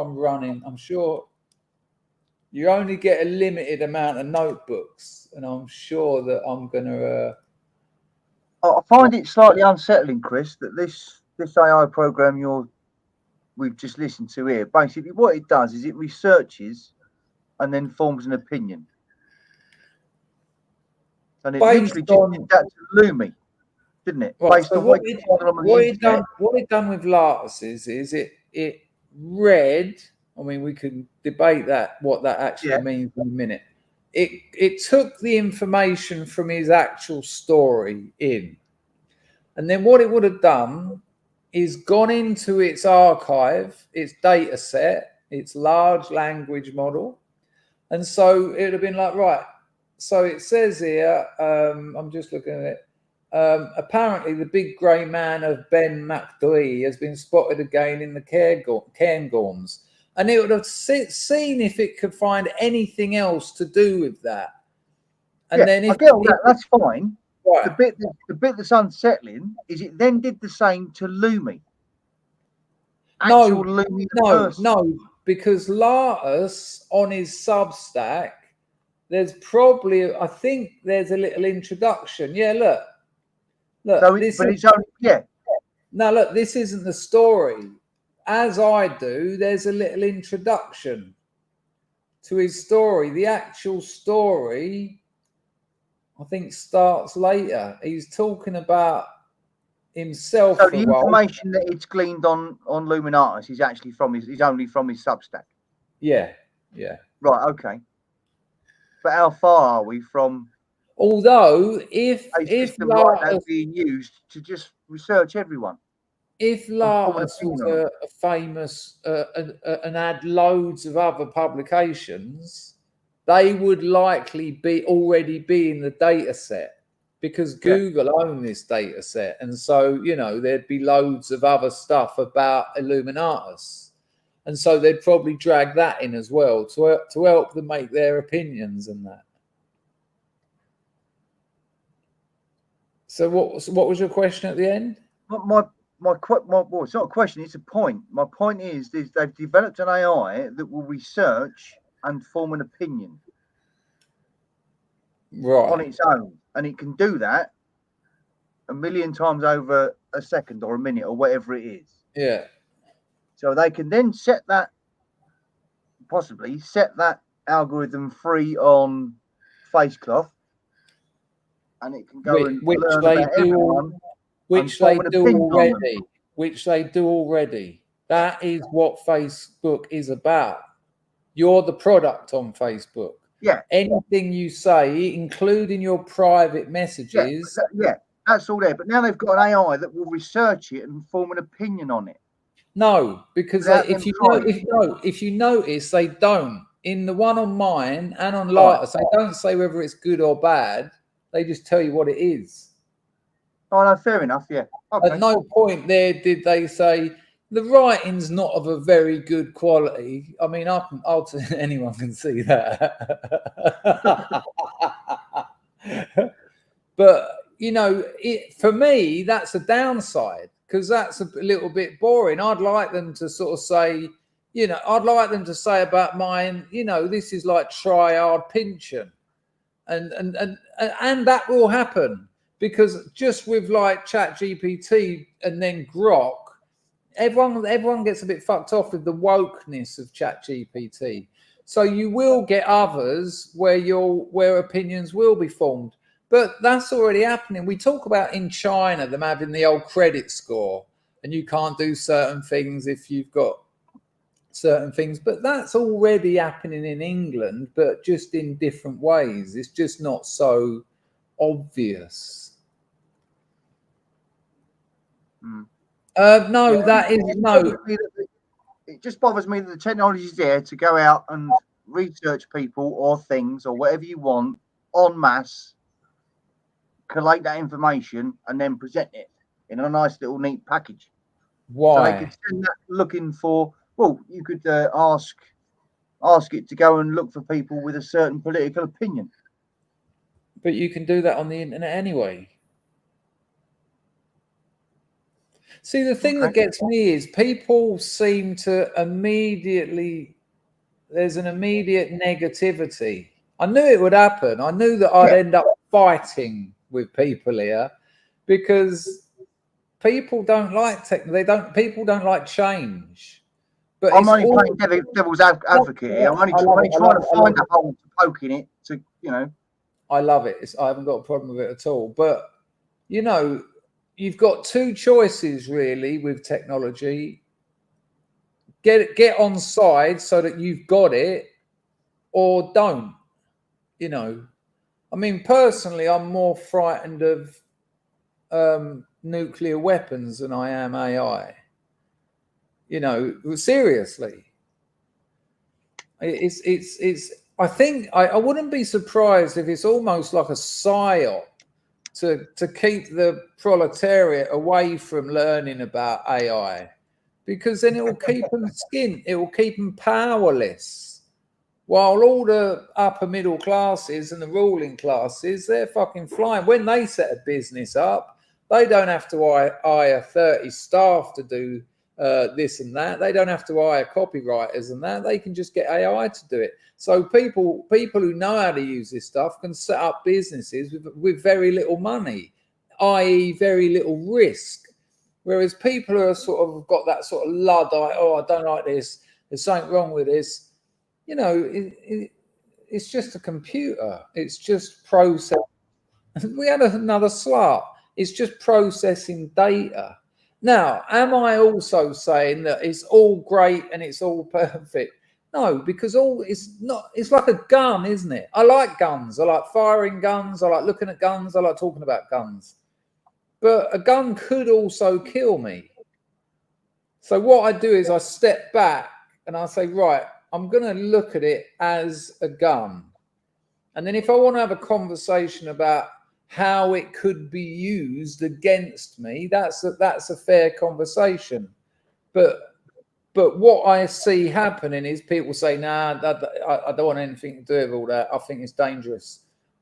you only get a limited amount of notebooks, and I'm sure that I'm gonna. I find it slightly unsettling, Chris, that this AI program we've just listened to here, basically what it does is it researches and then forms an opinion. And it literally just did that to Lumi, didn't it? Right, Based on what it done with Latus is it read. I mean, we can debate what that actually means in a minute. It took the information from his actual story in, and then what it would have done is gone into its archive, its data set, its large language model, and so it would have been like, right. So it says here, I'm just looking at it. Apparently, the big grey man of Ben McDoy has been spotted again in the Cairngorms. And it would have seen if it could find anything else to do with that. And then I get all that, that's fine. Right. The bit that's unsettling is it then did the same to Lumi. No, because Latus on his Substack, there's probably, I think there's a little introduction. Yeah, look. So it's only, No, look, this isn't the story. as I do, there's a little introduction to his story. The actual story, I think, starts later. He's talking about himself. So the information that it's gleaned on Luminatus is actually is only from his Substack. Yeah. Right. Okay. But how far are we from? Although, if system like that being used to just research everyone. If Lartus was a famous and had loads of other publications, they would likely already be in the data set, because Google own this data set. And so, there'd be loads of other stuff about Illuminatus. And so they'd probably drag that in as well to help them make their opinions and that. So what was your question at the end? Well, it's not a question, it's a point. My point is they've developed an AI that will research and form an opinion on its own. And it can do that 1,000,000 times over a second or a minute or whatever it is. Yeah. So they can then possibly set that algorithm free on FaceCloth, and it can go learn about everyone. Which they do already. That is what Facebook is about. You're the product on Facebook. Yeah. Anything you say, including your private messages. Yeah, that's all there. But now they've got an AI that will research it and form an opinion on it. No, because if you notice, they don't. In the one on mine and on Lartus, they don't say whether it's good or bad. They just tell you what it is. Oh no, fair enough. Yeah. Okay. At no point there did they say the writing's not of a very good quality. I mean, anyone can see that. But for me, that's a downside, because that's a little bit boring. I'd like them to sort of say, I'd like them to say about mine, this is like try-hard pinching, and that will happen. Because just with like ChatGPT and then Grok, everyone gets a bit fucked off with the wokeness of ChatGPT. So you will get others where opinions will be formed. But that's already happening. We talk about in China them having the old credit score, and you can't do certain things if you've got certain things. But that's already happening in England, but just in different ways. It's just not so obvious. It just bothers me that the technology is there to go out and research people or things or whatever you want en masse, collate that information, and then present it in a nice little neat package. Why? So they could send that looking for. Well, you could ask it to go and look for people with a certain political opinion. But you can do that on the internet anyway. See, the thing that gets me is people seem to there's an immediate negativity. I knew it would happen. I knew that I'd end up fighting with people here, because people don't like people don't like change. But I'm only playing devil's advocate here. I'm only trying to find a hole to poke in it to, I love it. I haven't got a problem with it at all. But, you've got two choices really with technology. Get on side so that you've got it, or don't. I mean, personally, I'm more frightened of nuclear weapons than I am AI. Seriously. It's I think I wouldn't be surprised if it's almost like a psyop to keep the proletariat away from learning about AI, because then it will keep them skint, it will keep them powerless, while all the upper middle classes and the ruling classes, they're fucking flying. When they set a business up, they don't have to hire 30 staff to do this and that. They don't have to hire copywriters and that. They can just get AI to do it. So people who know how to use this stuff can set up businesses with very little money, i.e. very little risk. Whereas people who are sort of got that sort of Luddite, oh, I don't like this, there's something wrong with this, you know, it's just a computer. It's just process. We had another slut. It's just processing data. Now, am I also saying that it's all great and it's all perfect? No, because it's like a gun, isn't it? I like guns. I like firing guns. I like looking at guns. I like talking about guns. But a gun could also kill me. So what I do is I step back and I say, right, I'm going to look at it as a gun. And then if I want to have a conversation about how it could be used against me, that's a fair conversation. But what I see happening is people say, nah, I don't want anything to do with all that. I think it's dangerous.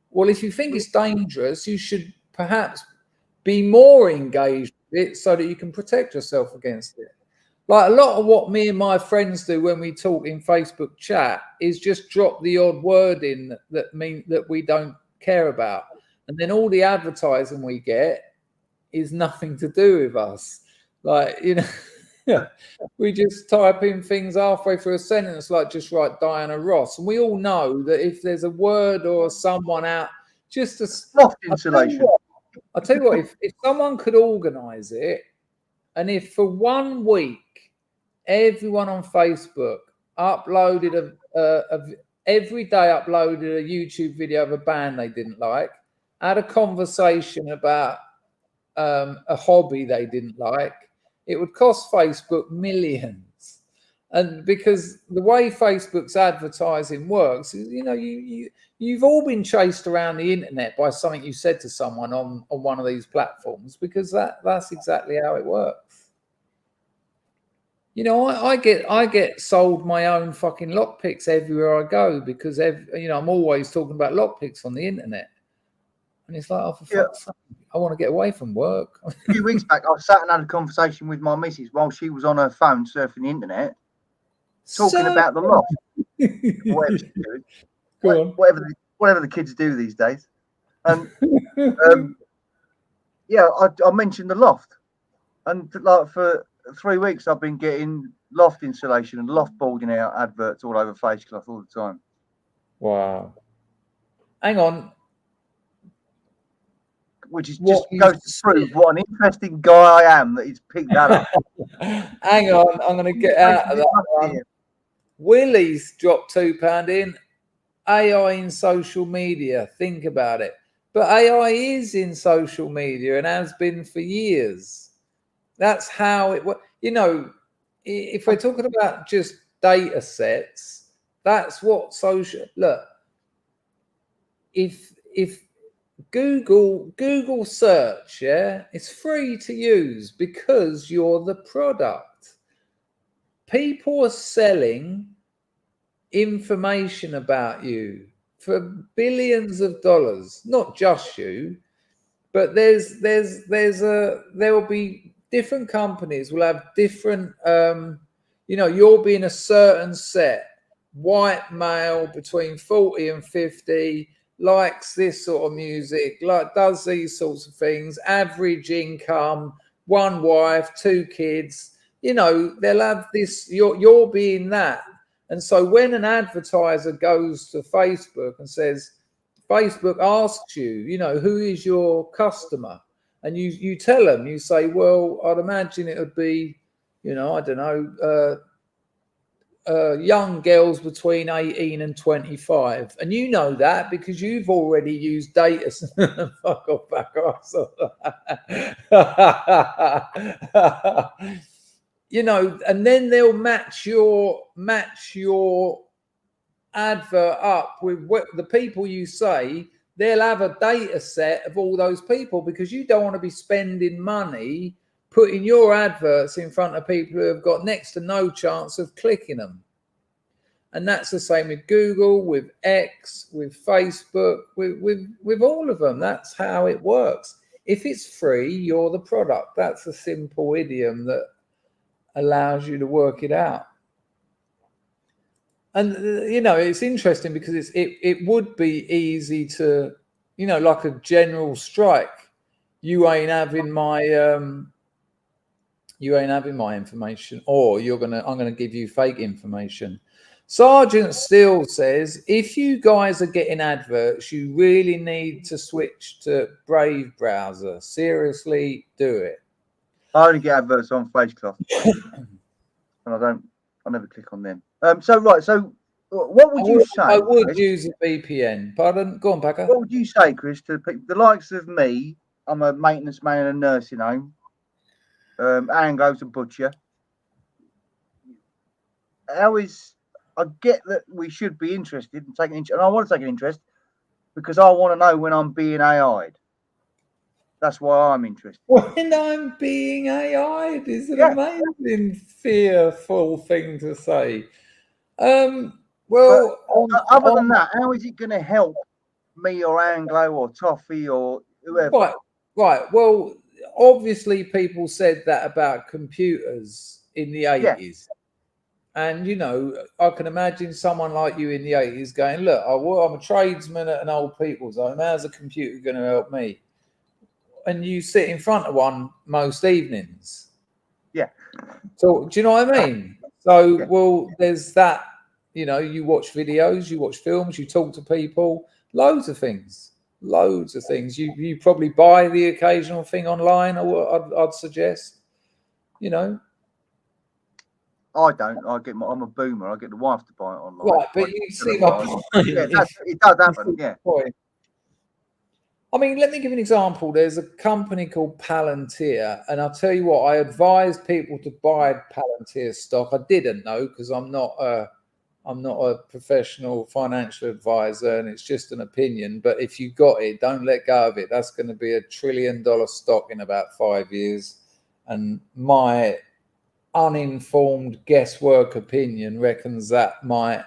Well, if you think it's dangerous, you should perhaps be more engaged with it so that you can protect yourself against it. Like a lot of what me and my friends do when we talk in Facebook chat is just drop the odd word in that mean that we don't care about. And then all the advertising we get is nothing to do with us. Like, you know, we just type in things halfway through a sentence, like just write Diana Ross. And we all know that if there's a word or someone out, just a loft insulation. I'll tell you what, if someone could organize it, and if for 1 week, everyone on Facebook uploaded every day uploaded a YouTube video of a band they didn't like, had a conversation about a hobby they didn't like, it would cost Facebook millions. And because the way Facebook's advertising works is, you know, you've all been chased around the internet by something you said to someone on one of these platforms, because that's exactly how it works. You know, I get sold my own fucking lockpicks everywhere I go because you know, I'm always talking about lockpicks on the internet, and it's like, oh, for fuck's sake, I want to get away from work. A few weeks back, I sat and had a conversation with my missus while she was on her phone surfing the internet, talking about the loft, whatever she's doing, whatever the kids do these days, and yeah, I mentioned the loft, and like for 3 weeks, I've been getting loft insulation and loft boarding out adverts all over Facecloth all the time. Wow. Hang on. Which is just goes to prove what an interesting guy I am that he's picked that up. Hang on, I'm going to get out of that one. Willie's dropped £2 in. AI in social media. Think about it. But AI is in social media and has been for years. That's how it works. You know, if we're talking about just data sets, that's what social. Look, if Google search, it's free to use because you're the product. People are selling information about you for billions of dollars, not just you, but there will be different companies will have different, you know, you'll be in a certain set, white male between 40 and 50, likes this sort of music, like does these sorts of things, average income, 1 wife, 2 kids, you know, they'll have this, you're being that. And so when an advertiser goes to Facebook and says, Facebook asks you, you know, who is your customer? And you tell them, you say, well, I'd imagine it would be, you know, I don't know, young girls between 18 and 25. And you know that because you've already used data. Fuck off, back off. You know, and then they'll match your advert up with the people you say. They'll have a data set of all those people because you don't want to be spending money putting your adverts in front of people who have got next to no chance of clicking them. And that's the same with Google, with X, with Facebook, with all of them. That's how it works. If it's free, you're the product. That's a simple idiom that allows you to work it out. And, you know, it's interesting because it would be easy to, you know, like a general strike. You ain't having my You ain't having my information, or I'm gonna give you fake information. Sergeant Steele says, if you guys are getting adverts, you really need to switch to Brave browser. Seriously, do it. I only get adverts on Flashcloth, and I never click on them. So what would you say? I would Chris? use a VPN. Pardon? Go on, Packer. What would you say, Chris, to the likes of me? I'm a maintenance man in a nursing home. Anglo's a butcher. I get that we should be interested in taking interest, and I want to take an interest because I want to know when I'm being AI'd. That's why I'm interested. When I'm being AI'd is an amazing, fearful thing to say. Well, other than that, how is it going to help me or Anglo or Toffee or whoever? Right. Well, obviously, people said that about computers in the 80s. And, you know, I can imagine someone like you in the 80s going, look, I'm a tradesman at an old people's home. How's a computer going to help me? And you sit in front of one most evenings. Yeah. So, do you know what I mean? So, well, there's that, you know, you watch videos, you watch films, you talk to people, loads of things. You probably buy the occasional thing online, or I'd suggest, you know. I don't. I'm a boomer. I get the wife to buy it online. Right, but you see my point. Yeah, it does happen. Yeah. I mean, let me give you an example. There's a company called Palantir, and I'll tell you what, I advised people to buy Palantir stock. I didn't know because I'm not a professional financial advisor, and it's just an opinion. But if you got it, don't let go of it. That's going to be $1 trillion stock in about 5 years. And my uninformed guesswork opinion reckons that might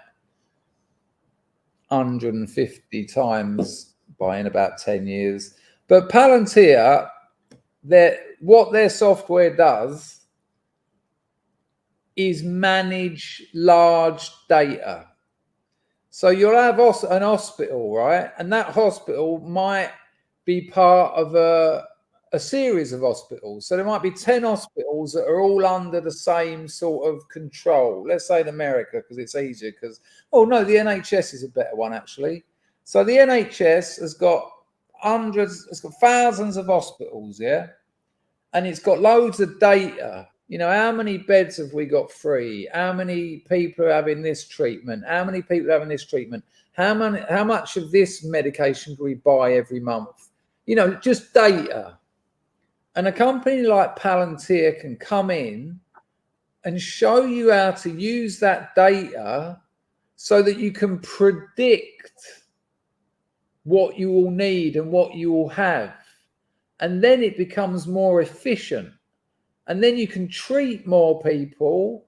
150 times by in about 10 years. But Palantir, what their software does is manage large data. So you'll have an hospital, right? And that hospital might be part of a series of hospitals. So there might be 10 hospitals that are all under the same sort of control. Let's say in America, because it's easier. The NHS is a better one, actually. So the NHS has got thousands of hospitals, yeah? And it's got loads of data. You know, how many beds have we got free? How many people are having this treatment? How many people are having this treatment? How much of this medication do we buy every month? You know, just data. And a company like Palantir can come in and show you how to use that data so that you can predict what you will need and what you will have. And then it becomes more efficient. And then you can treat more people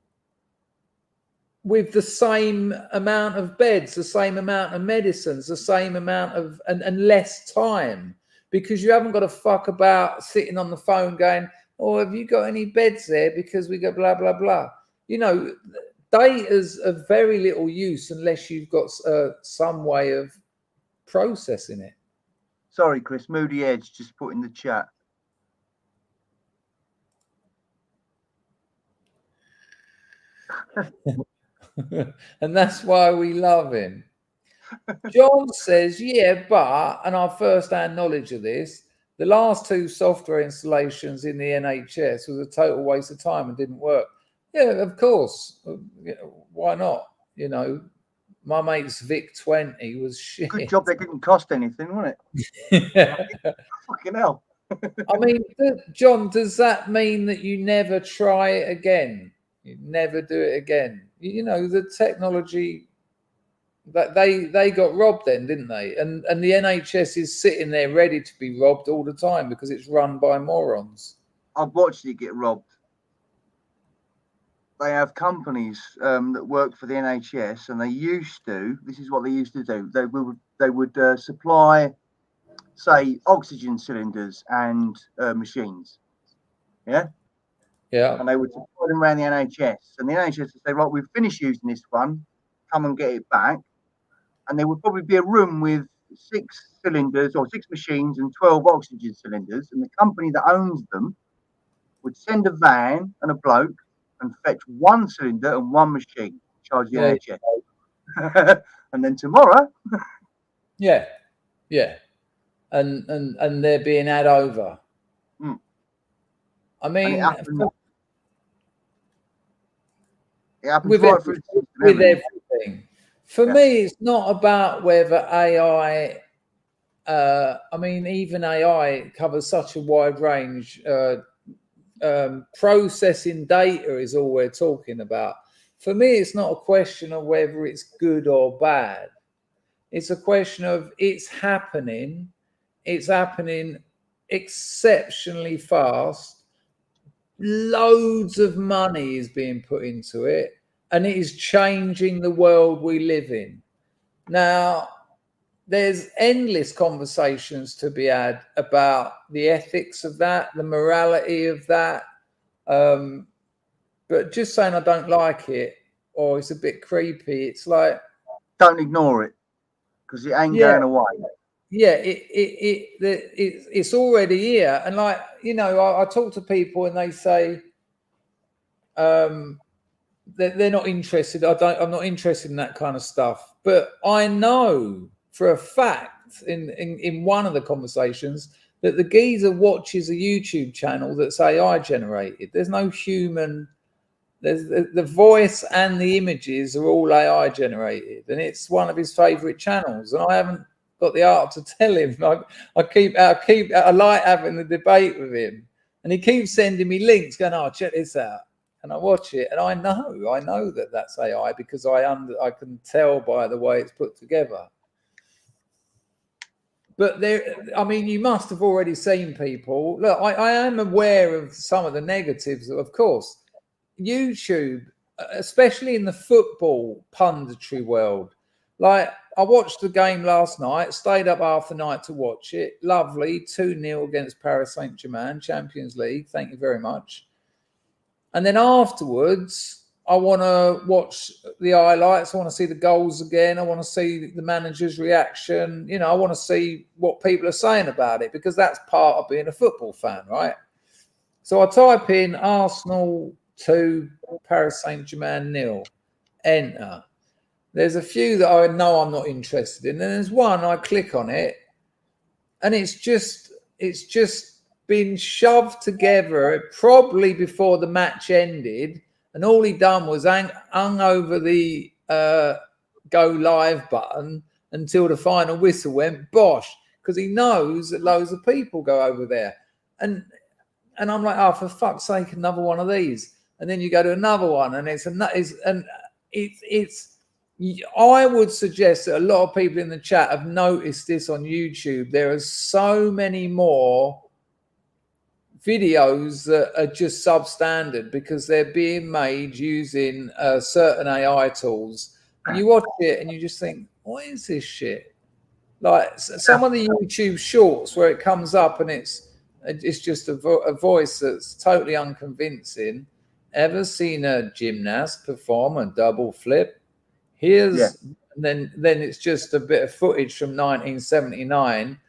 with the same amount of beds, the same amount of medicines, the same amount of, and less time, because you haven't got to fuck about sitting on the phone going, oh, have you got any beds there? Because we got blah, blah, blah. You know, data's of very little use unless you've got some way of processing it. Sorry, Chris, Moody Edge just put in the chat. And that's why we love him. John says, yeah, but, and our first-hand knowledge of this, the last 2 software installations in the NHS was a total waste of time and didn't work. Yeah, of course. Why not? You know, my mate's Vic 20 was shit. Good job they didn't cost anything, wasn't it? Fucking hell. I mean, John, does that mean that you never try it again? You never do it again? You know, the technology, that they got robbed then, didn't they? And the NHS is sitting there ready to be robbed all the time because it's run by morons. I've watched it get robbed. They have companies that work for the NHS, and this is what they used to do. They would supply, say, oxygen cylinders and machines. Yeah. Yeah. And they would supply them around the NHS. And the NHS would say, right, we've finished using this one, come and get it back. And there would probably be a room with 6 cylinders or 6 machines and 12 oxygen cylinders. And the company that owns them would send a van and a bloke and fetch one cylinder and one machine, charge the NHS. And then tomorrow. Yeah. And they're being had over. I mean, it happens with right through the system, with everything. For me, it's not about whether AI. I mean, even AI covers such a wide range. Processing data is all we're talking about. For me, it's not a question of whether it's good or bad. It's a question of it's happening. It's happening exceptionally fast. Loads of money is being put into it, and it is changing the world we live in. Now, there's endless conversations to be had about the ethics of that, the morality of that. But just saying I don't like it or it's a bit creepy, it's like, don't ignore it because it ain't going away. Yeah, it's already here. And like, you know, I talk to people and they say they're not interested. I'm not interested in that kind of stuff. But I know for a fact in one of the conversations that the geezer watches a YouTube channel that's AI generated. There's no human. There's the voice and the images are all AI generated, and it's one of his favorite channels. And I haven't got the art to tell him. I like having the debate with him, and he keeps sending me links, going, "Oh, check this out," and I watch it, and I know that that's AI because I can tell by the way it's put together. But I mean, you must have already seen people. Look, I am aware of some of the negatives, of course. YouTube, especially in the football punditry world. Like, I watched the game last night, stayed up half the night to watch it. Lovely, 2-0 against Paris Saint-Germain, Champions League. Thank you very much. And then afterwards, I want to watch the highlights. I want to see the goals again. I want to see the manager's reaction. You know, I want to see what people are saying about it because that's part of being a football fan, right? So I type in Arsenal 2, Paris Saint-Germain 0, enter. There's a few that I know I'm not interested in. And there's one, I click on it, and it's just been shoved together probably before the match ended. And all he done was hung over the go live button until the final whistle went, bosh, because he knows that loads of people go over there. And I'm like, oh, for fuck's sake, another one of these. And then you go to another one, and I would suggest that a lot of people in the chat have noticed this on YouTube. There are so many more videos that are just substandard because they're being made using certain AI tools. And you watch it and you just think, what is this shit? Like some of the YouTube shorts where it comes up and it's just a voice that's totally unconvincing. Ever seen a gymnast perform a double flip? And then it's just a bit of footage from 1979.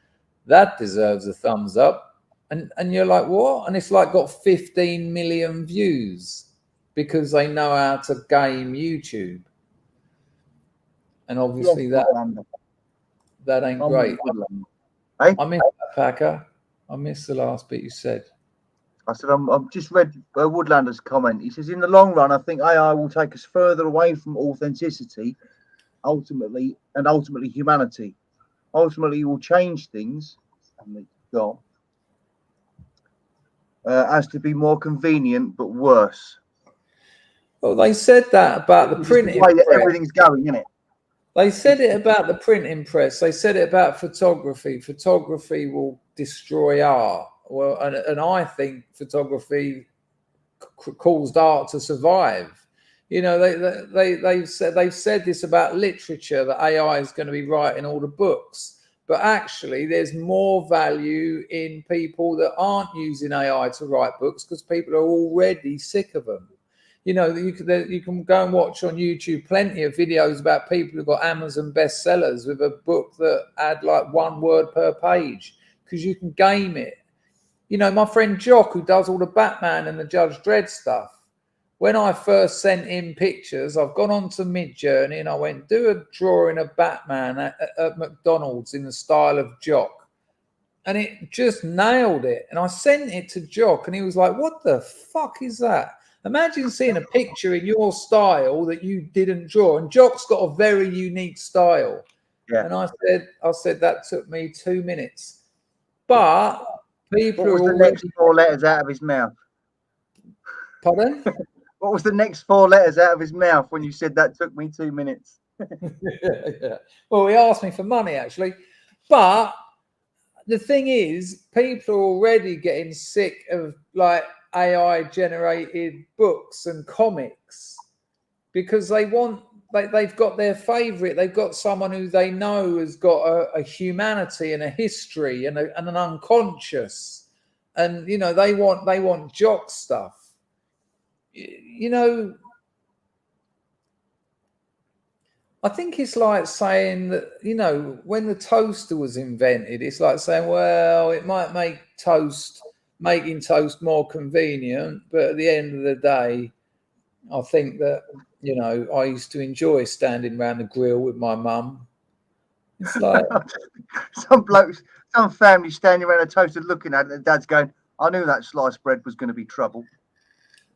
That deserves a thumbs up. And you're like, what? And it's like got 15 million views because they know how to game YouTube. And obviously that ain't great. I missed that, Packer. I missed the last bit you said. I said, I've just read Woodlander's comment. He says, in the long run, I think AI will take us further away from authenticity, ultimately humanity. Ultimately, it will change things. As to be more convenient, but worse. Well, they said that about the printing press. Everything's going, isn't it? They said it about the printing press. They said it about photography. Photography will destroy art. Well, and I think photography caused art to survive. You know, they've said this about literature, that AI is going to be writing all the books. But actually, there's more value in people that aren't using AI to write books because people are already sick of them. You know, you can go and watch on YouTube plenty of videos about people who've got Amazon bestsellers with a book that had like one word per page because you can game it. you know, my friend Jock, who does all the Batman and the Judge Dredd stuff, when I first sent him pictures, I've gone on to Midjourney and I went, do a drawing of Batman at McDonald's in the style of Jock. And it just nailed it. And I sent it to Jock and he was like, what the fuck is that? Imagine seeing a picture in your style that you didn't draw. And Jock's got a very unique style. Yeah. And I said that took me 2 minutes. But people what was the next 4 letters out of his mouth? Pardon? What was the next 4 letters out of his mouth when you said that took me 2 minutes? Yeah. Well, he asked me for money, actually. But the thing is, people are already getting sick of like AI generated books and comics because they've got their favorite. They've got someone who they know has got a humanity and a history and an unconscious, and you know they want jock stuff. You know, I think it's like saying that, you know, when the toaster was invented, it's like saying, well, it might make making toast more convenient, but at the end of the day, I think that, you know, I used to enjoy standing around the grill with my mum. It's like some blokes, some family standing around a toaster looking at it, and dad's going, I knew that sliced bread was going to be trouble.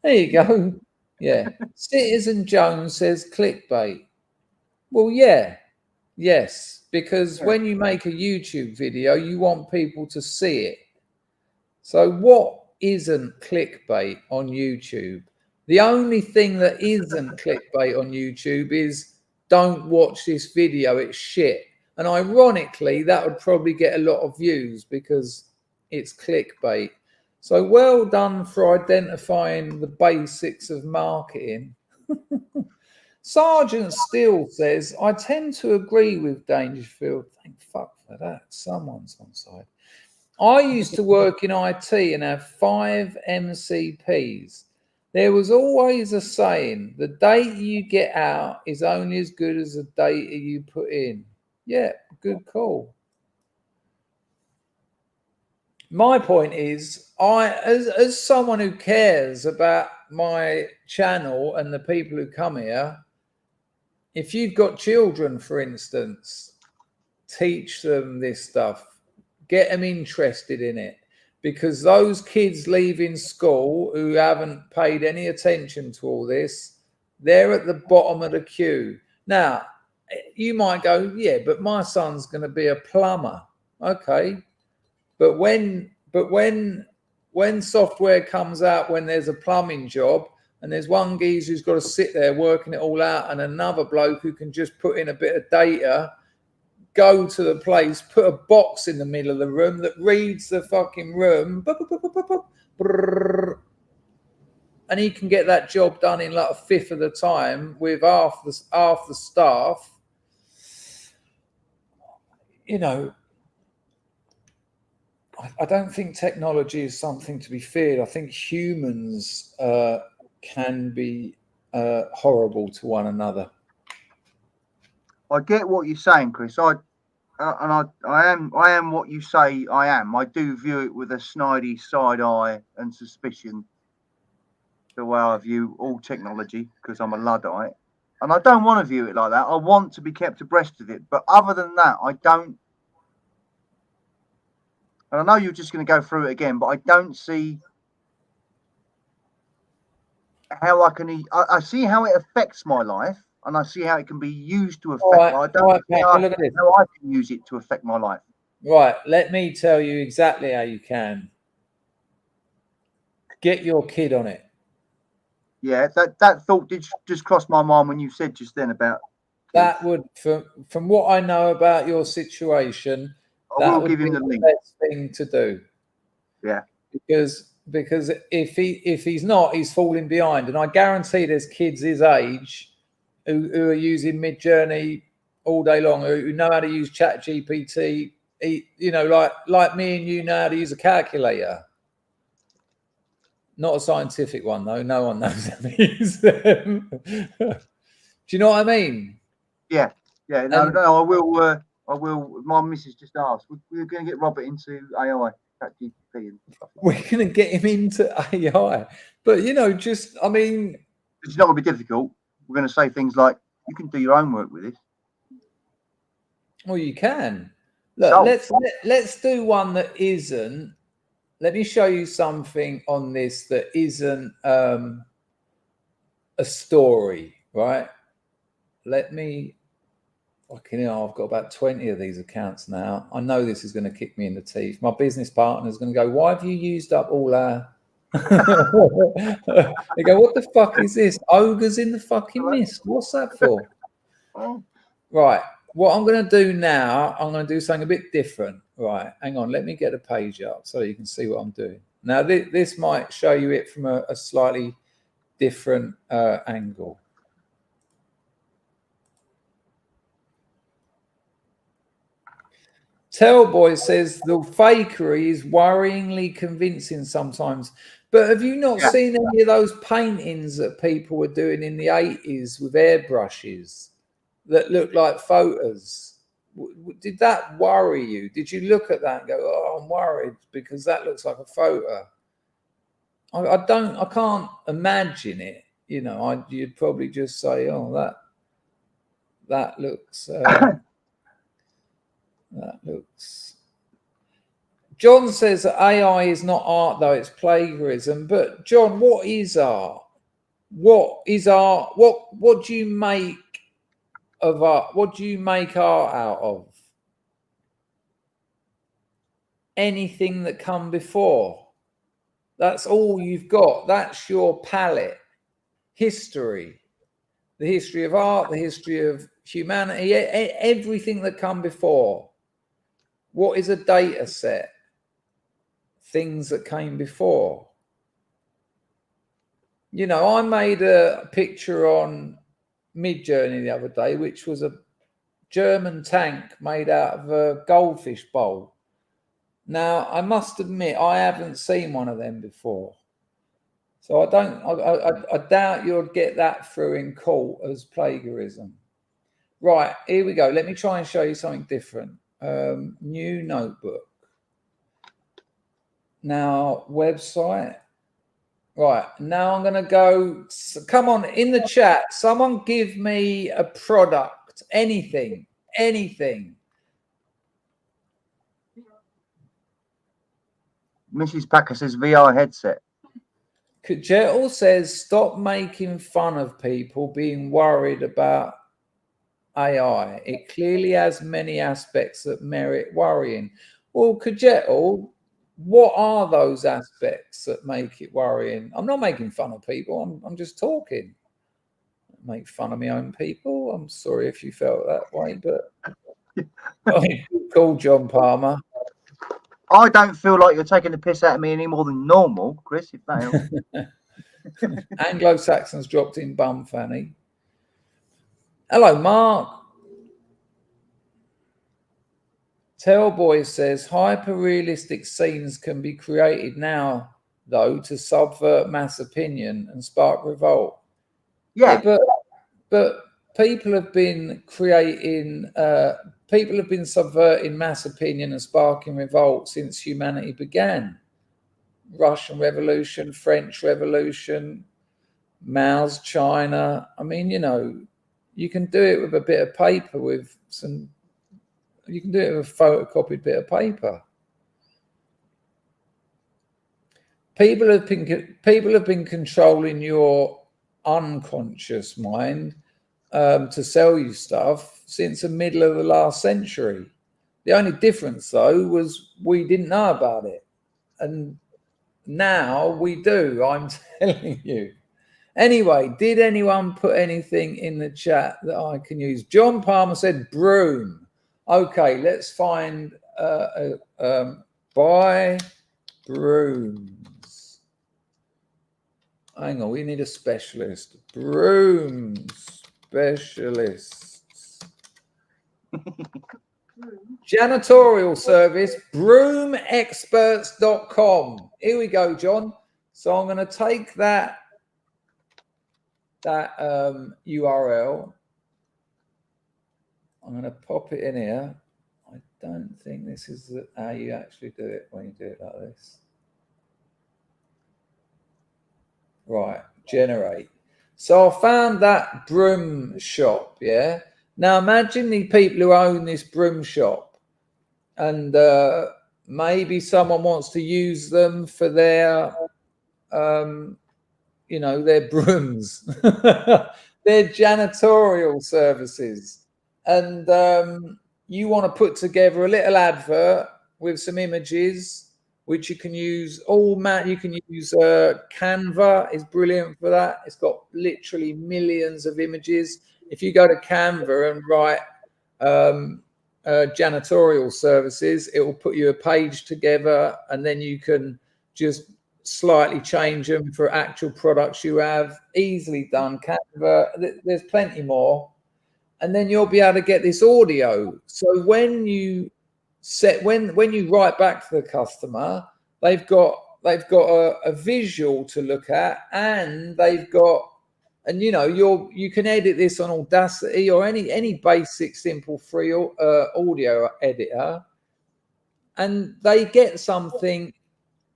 There you go. Yeah. Citizen Jones says clickbait. Well, yeah. Yes. Because when you make a YouTube video, you want people to see it. So what isn't clickbait on YouTube? The only thing that isn't clickbait on YouTube is don't watch this video, it's shit. And ironically, that would probably get a lot of views because it's clickbait. So well done for identifying the basics of marketing. Sergeant Steele says, I tend to agree with Dangerfield. Thank fuck for that. Someone's on side. I used to work in IT and have 5 MCPs. There was always a saying, the data you get out is only as good as the data you put in. Yeah, good call. My point is, as someone who cares about my channel and the people who come here, if you've got children, for instance, teach them this stuff, get them interested in it, because those kids leaving school who haven't paid any attention to all this, they're at the bottom of the queue. Now, you might go, yeah, but my son's going to be a plumber. Okay. But when software comes out, when there's a plumbing job and there's one geezer who's got to sit there working it all out and another bloke who can just put in a bit of data, go to the place, put a box in the middle of the room that reads the fucking room, and he can get that job done in like a fifth of the time with half the staff. You know, I don't think technology is something to be feared. I think humans can be horrible to one another. I get what you're saying, Chris. I am what you say I am. I do view it with a snidey side eye and suspicion, the way I view all technology, because I'm a Luddite. And I don't want to view it like that. I want to be kept abreast of it. But other than that, I don't. And I know you're just going to go through it again, but I don't see how I can. I see how it affects my life, and I see how it can be used to affect. I don't see how I can use it to affect my life. Right. Let me tell you exactly how you can. Get your kid on it. Yeah, that thought did just cross my mind when you said just then about that. Would, from what I know about your situation, I will give him the link. Best thing to do. Yeah, because if he's not, he's falling behind, and I guarantee there's kids his age who are using Midjourney all day long, who know how to use ChatGPT. You know, like me and you know how to use a calculator. Not a scientific one though. No one knows how to use them. Do you know what I mean? Yeah. No, I will. My missus just asked, we're going to get Robert into AI. We're going to get him into AI. But, you know, just, I mean... It's not going to be difficult. We're going to say things like, you can do your own work with this. Well, you can. Look, let's do one that isn't. Let me show you something on this that isn't a story, right? Let me... Fucking hell, I've got about 20 of these accounts now. I know this is going to kick me in the teeth. My business partner is going to go, why have you used up all our... They go, what the fuck is this? Ogres in the fucking mist. What's that for? Right. What I'm going to do now, I'm going to do something a bit different. Right. Hang on. Let me get a page up so you can see what I'm doing. Now, this might show you it from a slightly different angle. Tellboy says the fakery is worryingly convincing sometimes. But have you not seen any of those paintings that people were doing in the 80s with airbrushes that look like photos? Did that worry you? Did you look at that and go, oh, I'm worried because that looks like a photo? I can't imagine it. You know, you'd probably just say, oh, that looks... That looks... John says that AI is not art, though it's plagiarism. But John, what is art? What is art? What do you make of art? What do you make art out of? Anything that come before. That's all you've got. That's your palette. History. The history of art, the history of humanity, everything that come before. What is a data set? Things that came before. You know, I made a picture on Midjourney the other day, which was a German tank made out of a goldfish bowl. Now, I must admit, I haven't seen one of them before. So I doubt you'll get that through in court as plagiarism. Right, here we go. Let me try and show you something different. New notebook. Now, website. Right, now I'm going to go. Come on, in the chat, someone give me a product, anything. Mrs. Packer says VR headset. Kajetal says, stop making fun of people being worried about AI. It clearly has many aspects that merit worrying. Well, Kajetal, what are those aspects that make it worrying? I'm not making fun of people. I'm just talking. I make fun of my own people. I'm sorry if you felt that way, but cool, John Palmer. I don't feel like you're taking the piss out of me any more than normal, Chris, if that helps. Anglo-Saxons dropped in bum fanny. Hello, Mark. Tellboy says hyper-realistic scenes can be created now, though, to subvert mass opinion and spark revolt. Yeah, but people have been creating, people have been subverting mass opinion and sparking revolt since humanity began. Russian Revolution, French Revolution, Mao's China. I mean, you know, you can do it with a bit of paper, with some. You can do it with a photocopied bit of paper. People have been controlling your unconscious mind to sell you stuff since the middle of the last century. The only difference, though, was we didn't know about it, and now we do. I'm telling you. Anyway, did anyone put anything in the chat that I can use? John Palmer said broom. Okay, let's find buy brooms. Hang on, we need a specialist. Broom specialists. Janitorial service, broomexperts.com. Here we go, John. So I'm going to take that URL. I'm going to pop it in here. I don't think this is how you actually do it when you do it like this. Right, generate. So I found that broom shop, yeah? Now imagine the people who own this broom shop, and maybe someone wants to use them for their, you know, their brooms, their janitorial services. And you want to put together a little advert with some images, which you can use. You can use Canva is brilliant for that. It's got literally millions of images. If you go to Canva and write janitorial services, it will put you a page together, and then you can just slightly change them for actual products you have. Easily done. Canva. There's plenty more. And then you'll be able to get this audio. So when you when you write back to the customer, they've got a visual to look at, and you know, you can edit this on Audacity or any basic simple free audio editor, and they get something.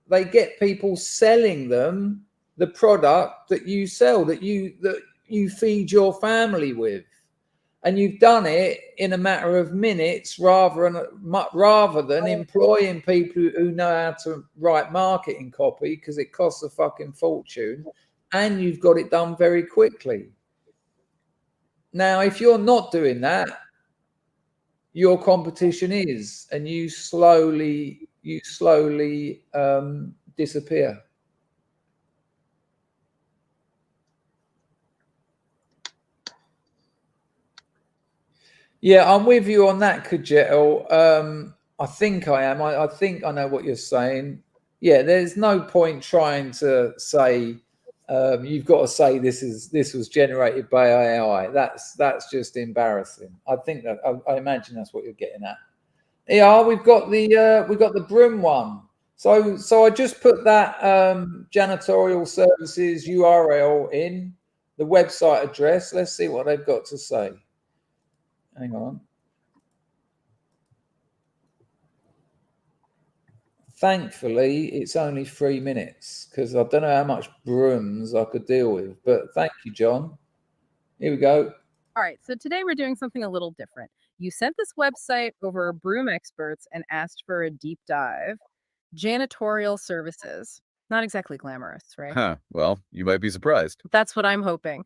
They get people selling them the product that you sell, that you feed your family with. And you've done it in a matter of minutes rather than employing people who know how to write marketing copy, because it costs a fucking fortune, and you've got it done very quickly. Now, if you're not doing that, your competition is, and you slowly disappear. Yeah, I'm with you on that, Kajetel. I think I am. I think I know what you're saying. Yeah, there's no point trying to say you've got to say this was generated by AI. That's just embarrassing. I think that I imagine that's what you're getting at. Yeah, we've got the broom one. So I just put that janitorial services URL in, the website address. Let's see what they've got to say. Hang on. Thankfully, it's only 3 minutes, because I don't know how much brooms I could deal with. But thank you, John. Here we go. All right, so today we're doing something a little different. You sent this website over broom experts and asked for a deep dive. Janitorial services. Not exactly glamorous, right? Huh. Well, you might be surprised. That's what I'm hoping.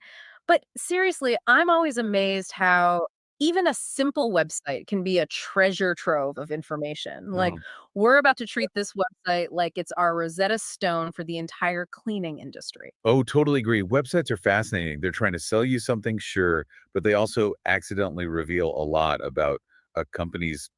But seriously, I'm always amazed how even a simple website can be a treasure trove of information. Like, we're about to treat this website like it's our Rosetta Stone for the entire cleaning industry. Oh, totally agree. Websites are fascinating. They're trying to sell you something, sure, but they also accidentally reveal a lot about a company's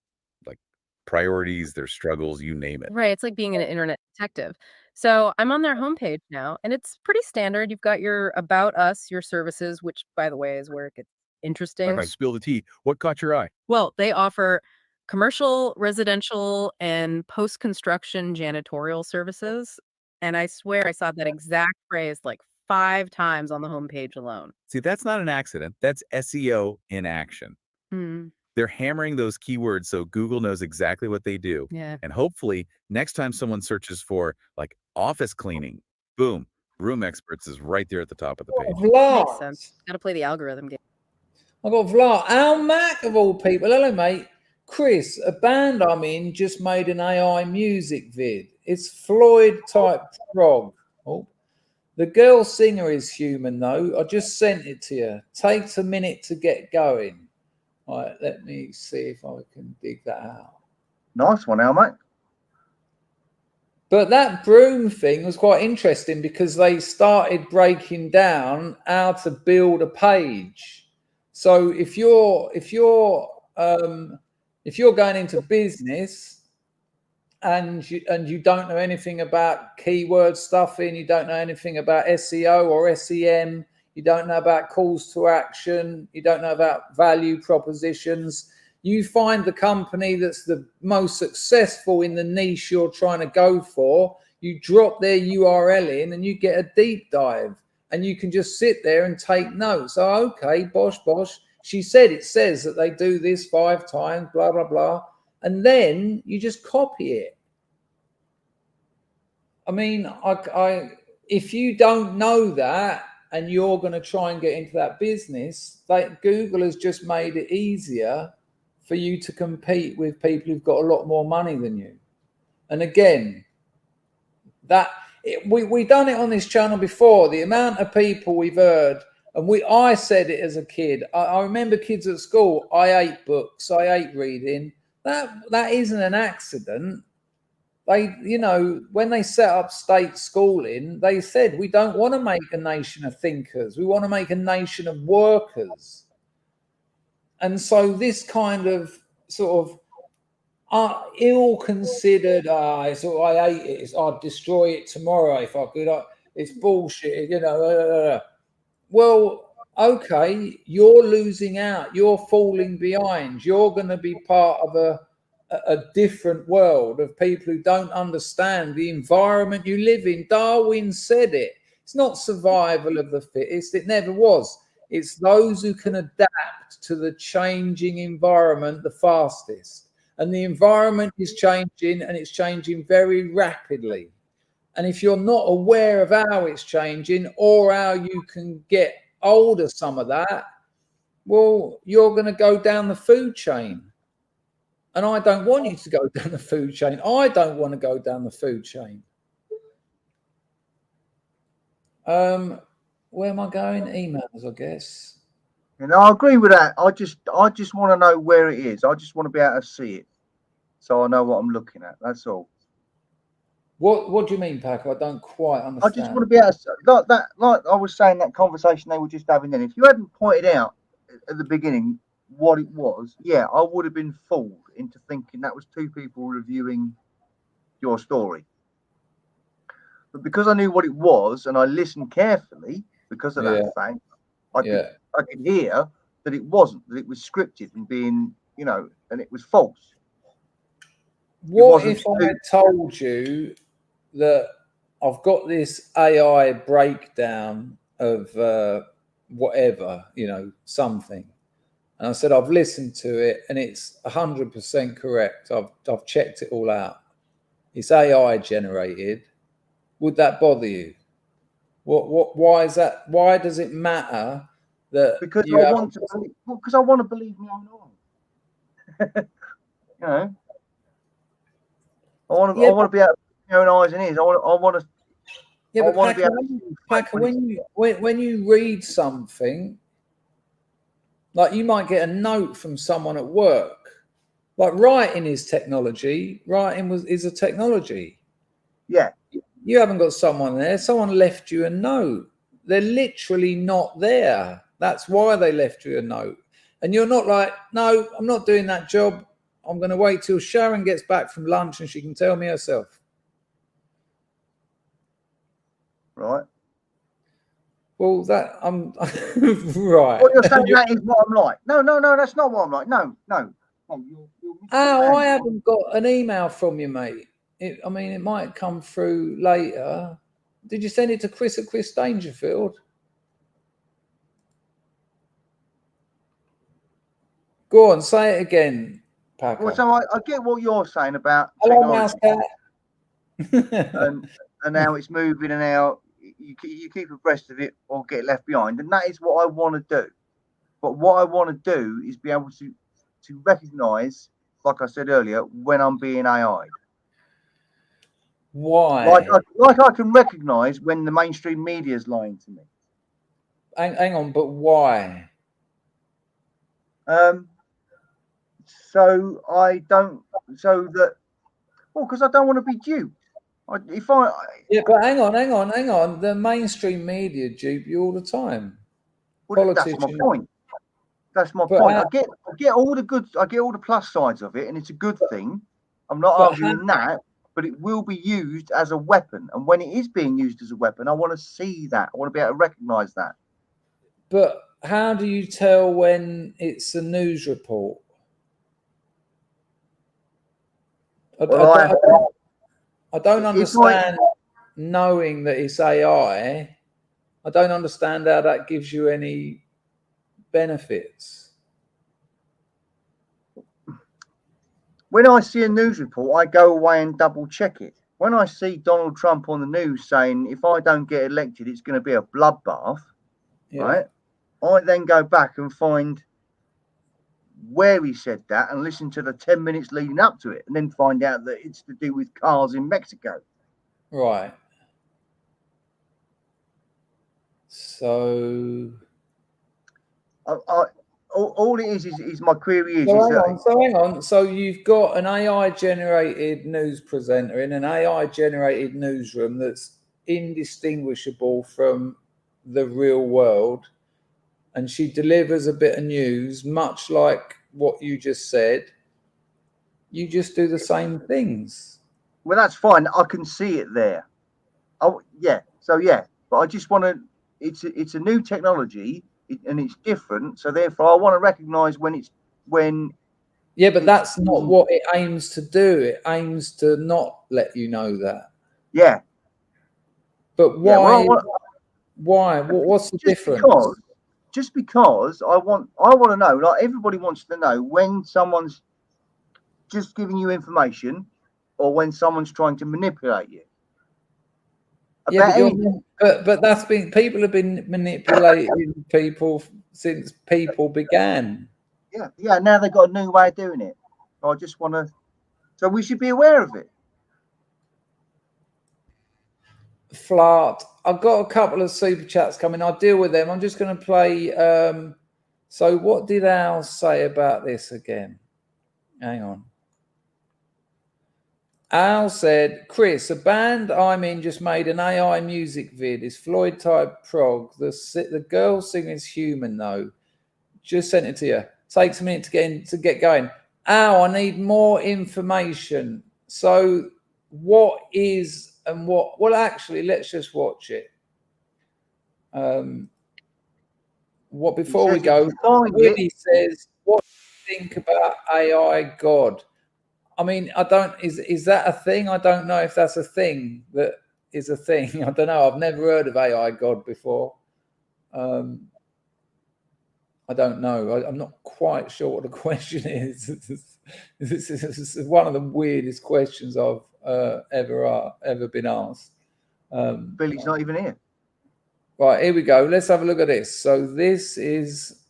like priorities, their struggles, you name it. Right, it's like being an internet detective. So I'm on their homepage now, and it's pretty standard. You've got your About Us, your services, which, by the way, is where it gets interesting. All right, spill the tea. What caught your eye? Well, they offer commercial, residential, and post-construction janitorial services. And I swear I saw that exact phrase like 5 times on the homepage alone. See, that's not an accident. That's SEO in action. Hmm. They're hammering those keywords so Google knows exactly what they do. Yeah. And hopefully, next time someone searches for like office cleaning, boom, Room Experts is right there at the top of the page. Makes sense. Gotta play the algorithm game. I got Vlad. Al Mac of all people. Hello, mate. Chris, a band I'm in just made an AI music vid. It's Floyd type prog. Oh. The girl singer is human, though. I just sent it to you. Takes a minute to get going. All right, let me see if I can dig that out. Nice one, Al, mate. But that broom thing was quite interesting, because they started breaking down how to build a page. So if you're going into business and you don't know anything about keyword stuffing, you don't know anything about SEO or SEM, you don't know about calls to action, you don't know about value propositions, you find the company that's the most successful in the niche you're trying to go for, you drop their URL in and you get a deep dive, and you can just sit there and take notes. Oh, okay, bosh. She said it says that they do this 5 times, blah, blah, blah. and then you just copy it. I mean, if you don't know that and you're going to try and get into that business, like Google has just made it easier for you to compete with people who've got a lot more money than you. And again, we done it on this channel before. The amount of people we've heard, and I said it as a kid. I remember kids at school. I hate books. I hate reading. That isn't an accident. They, you know, when they set up state schooling, they said we don't want to make a nation of thinkers. We want to make a nation of workers. And so this kind of sort of ill-considered, I hate it. I'd destroy it tomorrow if I could. It's bullshit, you know. Well, okay, you're losing out. You're falling behind. You're going to be part of a different world of people who don't understand the environment you live in. Darwin said it. It's not survival of the fittest. It never was. It's those who can adapt to the changing environment the fastest. And the environment is changing, and it's changing very rapidly. And if you're not aware of how it's changing or how you can get hold of some of that, well, you're going to go down the food chain. And I don't want you to go down the food chain. I don't want to go down the food chain. Where am I going? Emails, I guess. And I agree with that. I just want to know where it is. I just want to be able to see it, so I know what I'm looking at. That's all. What do you mean, Paco? I don't quite understand. I just want to be able to, like I was saying, that conversation they were just having then. If you hadn't pointed out at the beginning what it was, yeah, I would have been fooled into thinking that was two people reviewing your story. But because I knew what it was and I listened carefully because of that fact, I could hear that it wasn't, that it was scripted and being, you know, and it was false. What if I told you that I've got this AI breakdown of whatever, you know, something, and I said I've listened to it and it's 100% correct. I've checked it all out. It's AI generated. Would that bother you? Why is that? Why does it matter that? Because I want to believe. Well, because I want to believe my own eyes. You know, I want to be able to put my own eyes and ears. I want to. Yeah, but Paco, when you read something, like you might get a note from someone at work. Like writing is technology. Writing is a technology. Yeah. You haven't got someone there. Someone left you a note. They're literally not there. That's why they left you a note. And you're not like, no, I'm not doing that job. I'm going to wait till Sharon gets back from lunch and she can tell me herself. Right. Well, that I'm right. What you're saying that is what I'm like. No, that's not what I'm like. No. I haven't got an email from you, mate. I mean, it might come through later. Did you send it to Chris at Chris Dangerfield? Go on, say it again, Paco. Well, so I get what you're saying about technology and how it's moving and how you keep abreast of it or get left behind, and that is what I want to do. But what I want to do is be able to recognise, like I said earlier, when I'm being AI'd. Why? Like I can recognise when the mainstream media is lying to me. Hang on, but why? So I don't. So that. Well, because I don't want to be duped. Yeah, but hang on. The mainstream media dupe you all the time. Well, that's my point. That's my point. I get all the good. I get all the plus sides of it, and it's a good thing. I'm not arguing that, but it will be used as a weapon. And when it is being used as a weapon, I want to see that. I want to be able to recognise that. But how do you tell when it's a news report? I don't understand knowing that it's AI. I don't understand how that gives you any benefits. when I see a news report, I go away and double check it. When I see Donald Trump on the news saying, if I don't get elected, it's going to be a bloodbath, right? I then go back and find where he said that and listen to the 10 minutes leading up to it, and then find out that it's to do with cars in Mexico. Right. So all it is my query is. Hang on. So you've got an AI generated news presenter in an AI generated newsroom that's indistinguishable from the real world, and she delivers a bit of news, much like what you just said. You just do the same things. Well, that's fine. I can see it there. Oh, yeah. So yeah, but I just want to. It's a new technology and it's different. So therefore, I want to recognise when. Yeah, but that's not what it aims to do. It aims to not let you know that. Yeah. But why? Yeah, why? What's the difference? Just because I want to know. Like everybody wants to know when someone's just giving you information, or when someone's trying to manipulate you. Yeah, but that's been, people have been manipulating people since people began. Yeah. Now they've got a new way of doing it. I just want to. So we should be aware of it. Flart. I've got a couple of super chats coming. I'll deal with them. I'm just going to play. So what did Al say about this again? Hang on. Al said, Chris, a band I'm in just made an AI music vid. It's Floyd type prog. The girl singer is human though. Just sent it to you. Takes a minute to get going. Al, I need more information. So what is and what? Well, actually, let's just watch it. What before we go? Willie says, what do you think about AI God? I mean, I don't. Is that a thing? I don't know if that's a thing that is a thing. I don't know. I've never heard of AI God before. I don't know. I'm not quite sure what the question is. This is one of the weirdest questions I've ever been asked. Billy's not even here. Right, here we go. Let's have a look at this. So this is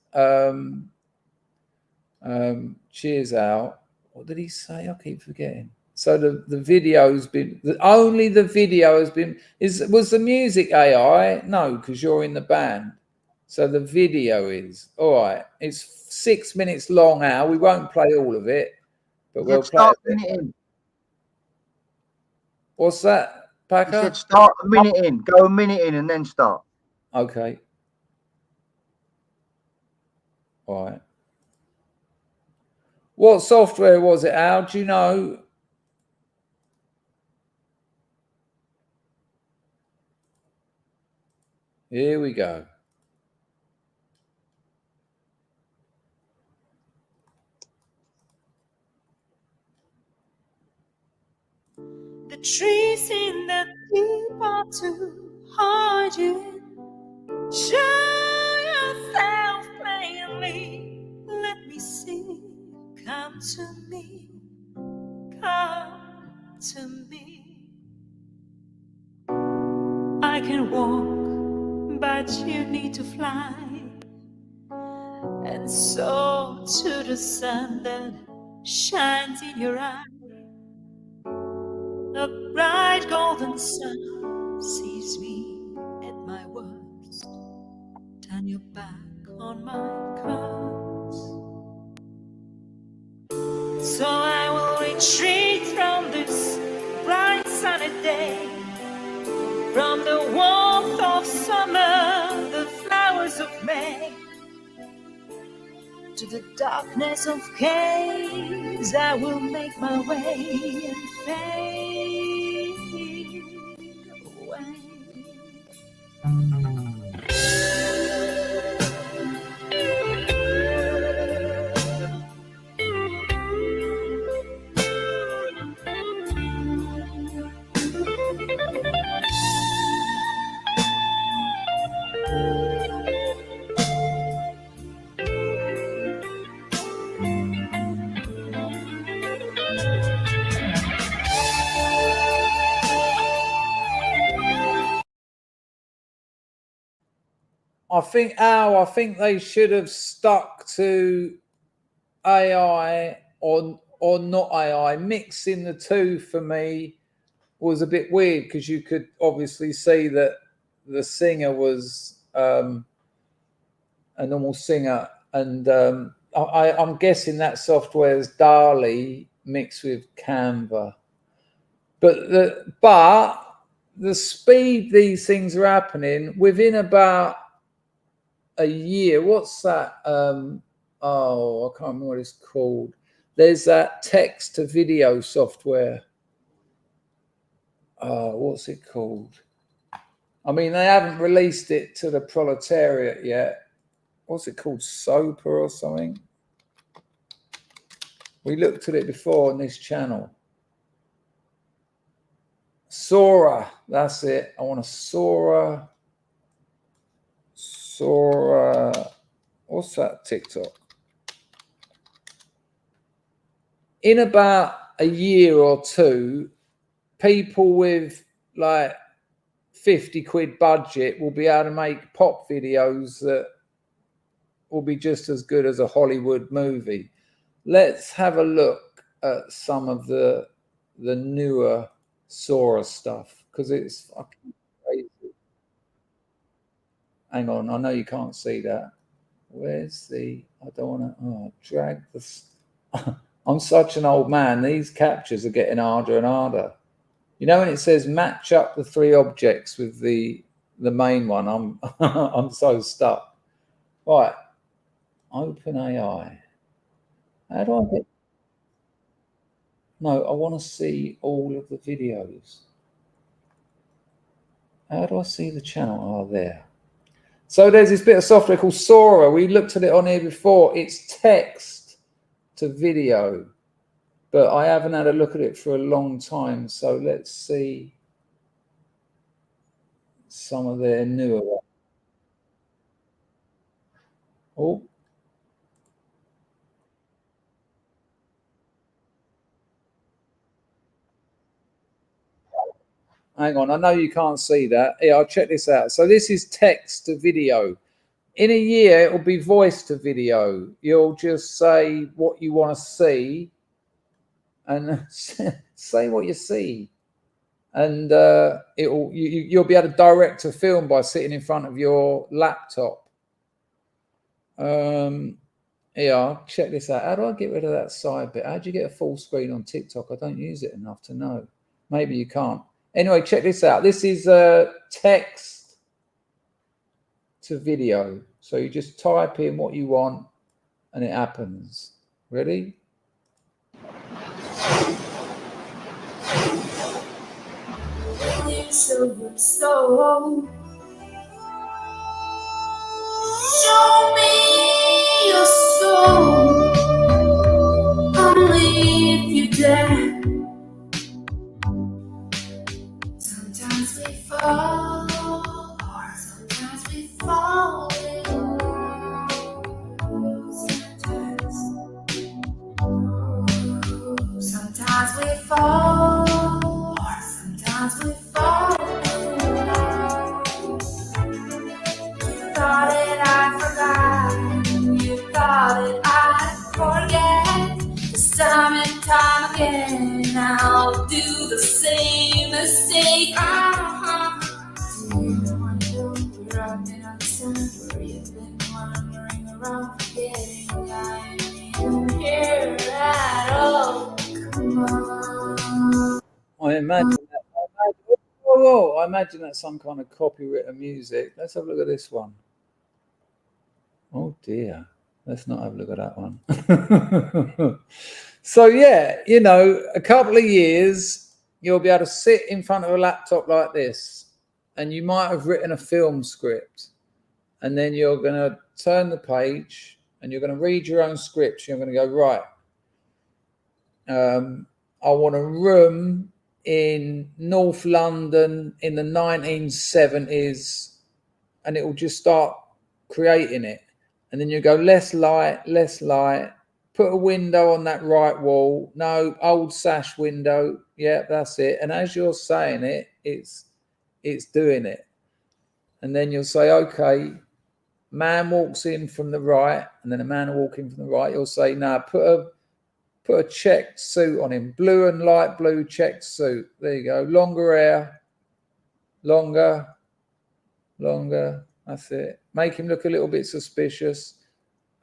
cheers out. What did he say? I keep forgetting. So the video's been only the video has been was the music AI? No, because you're in the band. So the video is all right. It's 6 minutes long now. We won't play all of it, but we'll play a minute. What's that, Packer? He said start a minute in, go a minute in, and then start. Okay. All right. What software was it, Al? Do you know? Here we go. The trees in the deep are too hard in. Show yourself plainly. Let me see. Come to me. Come to me. I can walk, but you need to fly. And so to the sun that shines in your eye. A bright golden sun sees me at my worst. Turn your back on my curse. So I will retreat from this bright sunny day, from the warmth of summer, the flowers of May, to the darkness of caves. I will make my way and fade away. I think they should have stuck to AI or not AI. Mixing the two for me was a bit weird because you could obviously see that the singer was a normal singer, and I'm guessing that software is DALL-E mixed with Canva. But the speed these things are happening within about a year. What's that? I can't remember what it's called. There's that text to video software. What's it called? I mean, they haven't released it to the proletariat yet. What's it called? Sopa or something? We looked at it before on this channel. Sora, that's it. I want a Sora. What's that TikTok? In about a year or two, people with like 50 quid budget will be able to make pop videos that will be just as good as a Hollywood movie. Let's have a look at some of the newer Sora stuff because it's fucking crazy. Hang on, I know you can't see that. Where's the? I don't want to. Drag this. I'm such an old man. These captures are getting harder and harder. You know when it says match up the three objects with the main one, I'm I'm so stuck. Right. Open AI. How do I get? No, I want to see all of the videos. How do I see the channel? Oh, there. So there's this bit of software called Sora. We looked at it on here before. It's text to video, but I haven't had a look at it for a long time. So let's see some of their newer ones. Oh. Hang on, I know you can't see that. Yeah, I'll check this out. So this is text to video. In a year, it will be voice to video. You'll just say what you want to see and say what you see. And you'll be able to direct a film by sitting in front of your laptop. Yeah, check this out. How do I get rid of that side bit? How do you get a full screen on TikTok? I don't use it enough to know. Maybe you can't. Anyway, check this out. This is text to video. So you just type in what you want and it happens. Ready? Show your soul. Show me your soul. Only if you dare. Sometimes we fall, sometimes we fall in love. Sometimes we fall, sometimes we fall in love. You thought that I forgot, you thought that I'd forget. This time and time again, I'll do the same mistake. Do you wonder where I've been on this time? Where you've been wandering around, forgetting I ain't even here at all. Come on. I imagine that. Whoa, I imagine that's some kind of copywritten music. Let's have a look at this one. Oh dear. Let's not have a look at that one. So yeah, you know, a couple of years, you'll be able to sit in front of a laptop like this, and you might have written a film script, and then you're going to turn the page, and you're going to read your own script. You're going to go, right, I want a room in North London in the 1970s, and it will just start creating it. And then you go less light, put a window on that right wall. No, old sash window. Yeah, that's it. And as you're saying it, it's doing it. And then you'll say, okay, man walks in from the right, and then a man will walk in from the right, you'll say, no, put a checked suit on him, blue and light blue checked suit. There you go. Longer hair, longer. That's it. Make him look a little bit suspicious.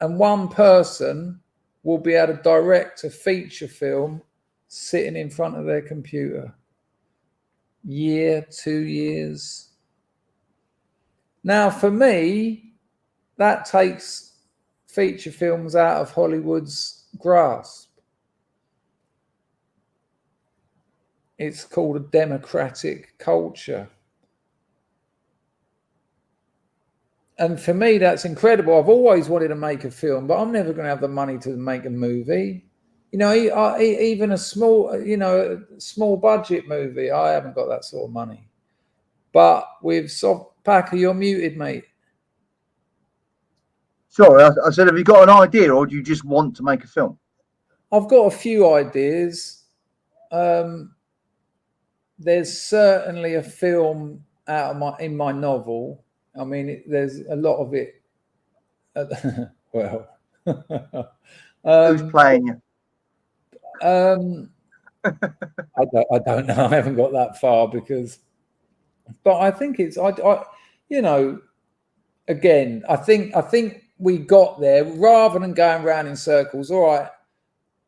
And one person will be able to direct a feature film sitting in front of their computer. Year, 2 years. Now, for me, that takes feature films out of Hollywood's grasp. It's called a democratic culture. And for me, that's incredible. I've always wanted to make a film, but I'm never going to have the money to make a movie. You know, even a small budget movie, I haven't got that sort of money. But with Packer, you're muted, mate. Sorry, I said, have you got an idea, or do you just want to make a film? I've got a few ideas. There's certainly a film in my novel. I mean, there's a lot of it. Well, who's playing you? I don't know. I haven't got that far but I think it's again, I think we got there rather than going around in circles. All right,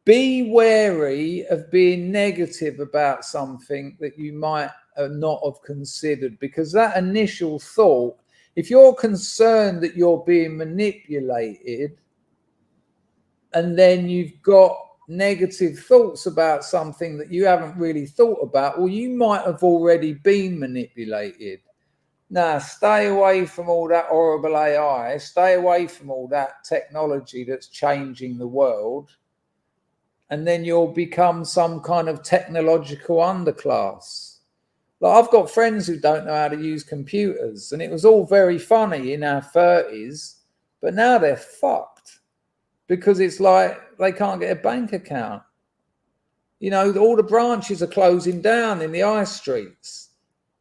be wary of being negative about something that you might not have considered, because that initial thought, if you're concerned that you're being manipulated and then you've got negative thoughts about something that you haven't really thought about, well, you might have already been manipulated. Now, stay away from all that horrible AI. Stay away from all that technology that's changing the world. And then you'll become some kind of technological underclass. Like, I've got friends who don't know how to use computers, and it was all very funny in our 30s, but now they're fucked because it's like they can't get a bank account. You know, all the branches are closing down in the high streets.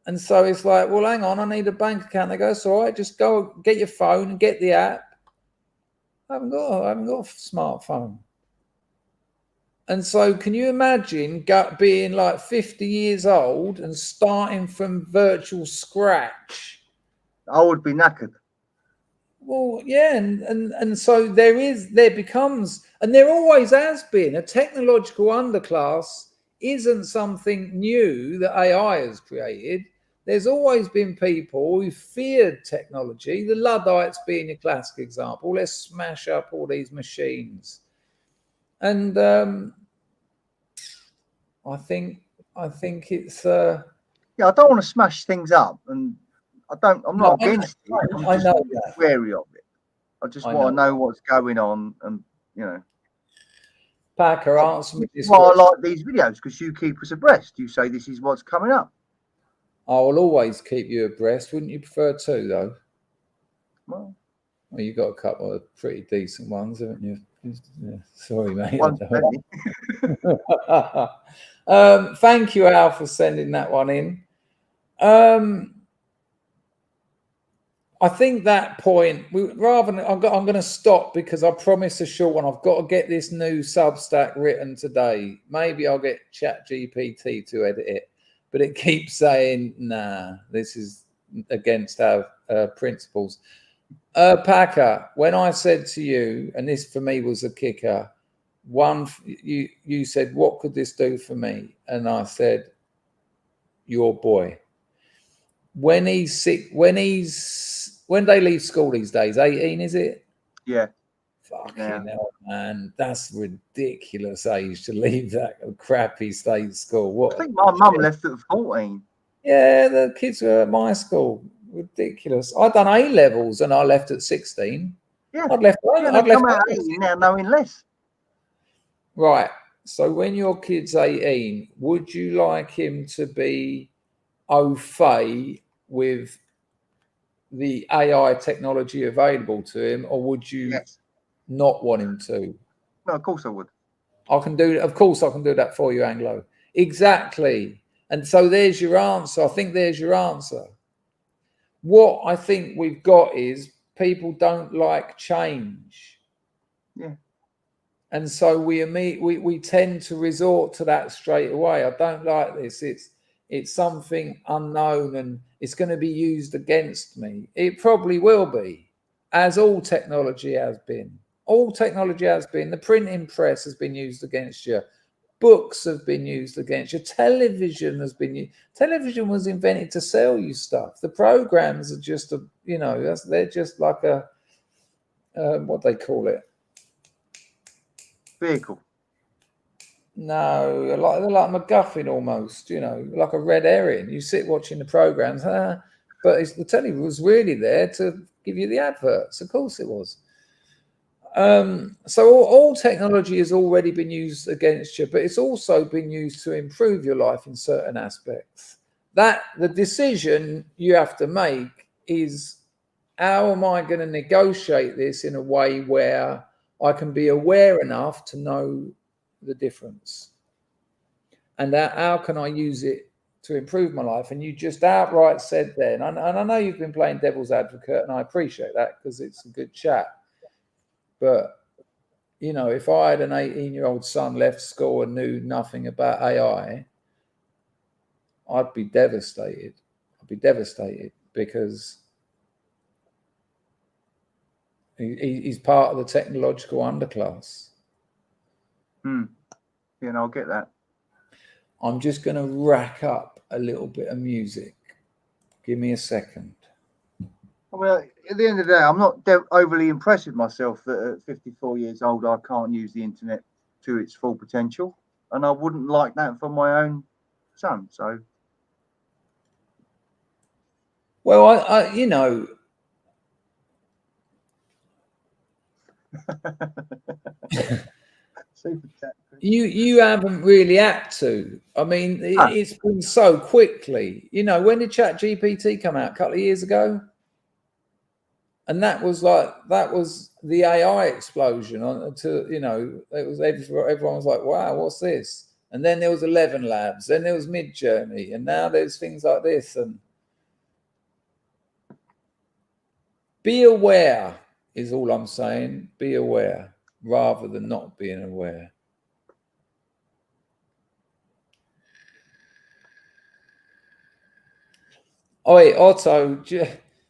And so it's like, well, hang on, I need a bank account. They go, it's all right, just go get your phone and get the app. I haven't got a smartphone. And so can you imagine being like 50 years old and starting from virtual scratch? I would be knackered. Well, yeah, and so there becomes, and there always has been, a technological underclass isn't something new that AI has created. There's always been people who feared technology, the Luddites being a classic example. Let's smash up all these machines. And I think it's yeah, I don't want to smash things up, and I'm not against it. I'm just wary of it. I just want to know what's going on, and Packer, answer me this. Well, I like these videos because you keep us abreast. You say this is what's coming up. I will always keep you abreast. Wouldn't you prefer to, though? Well, you've got a couple of pretty decent ones, haven't you? Yeah, sorry, mate. Thank you, Al, for sending that one in. I think that point, I'm going to stop because I promised a short one. I've got to get this new Substack written today. Maybe I'll get ChatGPT to edit it, but it keeps saying, nah, this is against our principles. Packer, when I said to you, and this for me was a kicker, you said, what could this do for me? And I said, your boy. When he's sick, when they leave school these days, 18, is it? Yeah. Fucking hell, man. That's ridiculous age to leave that crappy state school. I think my mum left at 14. Yeah, the kids were at my school. Ridiculous. I'd done A levels and I left at 16. Yeah. I'd left out 18 now knowing less. Right. So when your kid's 18, would you like him to be au fait with the AI technology available to him, or would you not want him to? No, of course I would. Of course I can do that for you, Anglo. Exactly. And so there's your answer. I think there's your answer. What I think we've got is people don't like change. Yeah. And so we tend to resort to that straight away. I don't like this. It's something unknown and it's going to be used against me. It probably will be, as all technology has been. All technology has been. The printing press has been used against you. Books have been used against you. Television has been used. Television was invented to sell you stuff. The programs are just they're just like a what they call it. Vehicle. No, they're like MacGuffin almost, like a red herring. You sit watching the programs, but the telly was really there to give you the adverts. Of course it was. So all technology has already been used against you, but it's also been used to improve your life in certain aspects. That the decision you have to make is, how am I going to negotiate this in a way where I can be aware enough to know the difference? And how can I use it to improve my life? And you just outright said then, and I know you've been playing devil's advocate, and I appreciate that because it's a good chat. But, if I had an 18-year-old son, left school and knew nothing about AI, I'd be devastated. I'd be devastated because he's part of the technological underclass. Yeah, I'll get that. I'm just going to rack up a little bit of music. Give me a second. Well, at the end of the day, I'm not overly impressed with myself that at 54 years old, I can't use the internet to its full potential. And I wouldn't like that for my own son. So. Well, you haven't really had to. I mean, it's been so quickly. When did ChatGPT come out? A couple of years ago? And that was the AI explosion. Everyone was like, wow, what's this? And then there was 11 Labs, then there was Midjourney, and now there's things like this. And be aware is all I'm saying. Be aware rather than not being aware. Oi, Otto,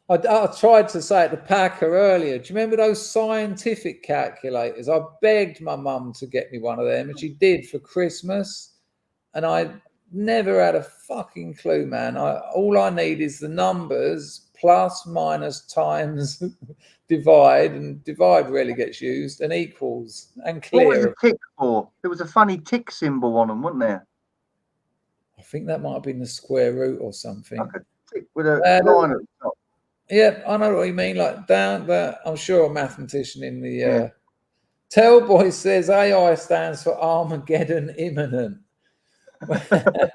I tried to say it to Packer earlier. Do you remember those scientific calculators? I begged my mum to get me one of them, and she did for Christmas. And I never had a fucking clue, man. All I need is the numbers, plus, minus, times, divide, and divide rarely gets used, and equals, and clear. What was the tick for? There was a funny tick symbol on them, wasn't there? I think that might have been the square root or something. Like a tick with a line at the top. Yeah, I know what you mean. Like down there, I'm sure a mathematician in the Tellboy says AI stands for Armageddon imminent. That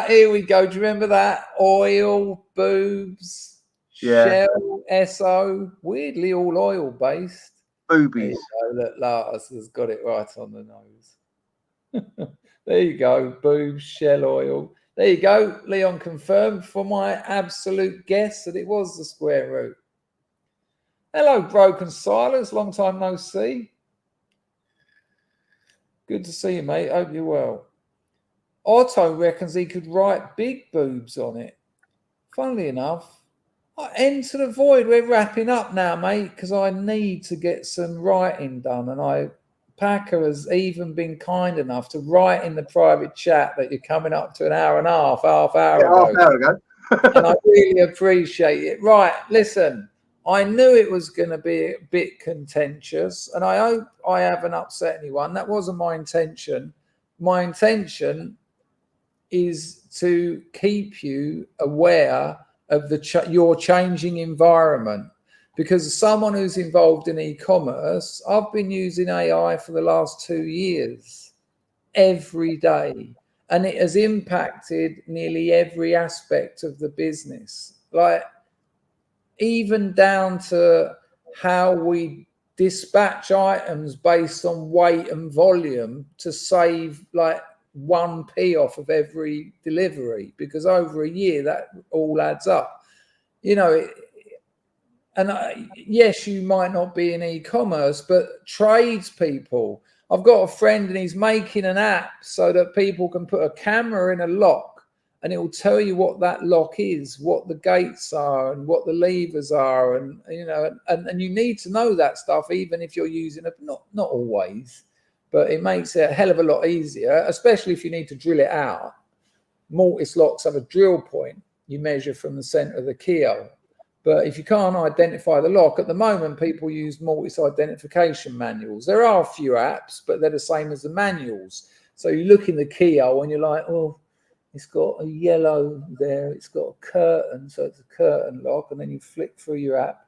here we go. Do you remember that? Oil, boobs, shell, SO. Weirdly, all oil based. Boobies. Look, Latus has got it right on the nose. There you go. Boobs, shell oil. There you go. Leon confirmed for my absolute guess that it was the square root. Hello, Broken Silence. Long time no see. Good to see you, mate. Hope you're well. Otto reckons he could write big boobs on it. Funnily enough, Enter the Void. We're wrapping up now, mate, because I need to get some writing done. And Packer has even been kind enough to write in the private chat that you're coming up to an hour and a half, half hour ago. And I really appreciate it. Right, listen, I knew it was going to be a bit contentious, and I hope I haven't upset anyone. That wasn't my intention. My intention is to keep you aware of your changing environment. Because as someone who's involved in e-commerce, I've been using AI for the last 2 years, every day. And it has impacted nearly every aspect of the business. Like, even down to how we dispatch items based on weight and volume to save like 1p off of every delivery. Because over a year, that all adds up. yes, you might not be in e-commerce, but tradespeople. I've got a friend and he's making an app so that people can put a camera in a lock and it will tell you what that lock is, what the gates are and what the levers are. And, you know, and you need to know that stuff, even if you're using it, not always, but it makes it a hell of a lot easier, especially if you need to drill it out. Mortise locks have a drill point. You measure from the center of the keyhole. But if you can't identify the lock, at the moment, people use mortise identification manuals. There are a few apps, but they're the same as the manuals. So you look in the keyhole and you're like, oh, it's got a yellow there. It's got a curtain, so it's a curtain lock. And then you flick through your app.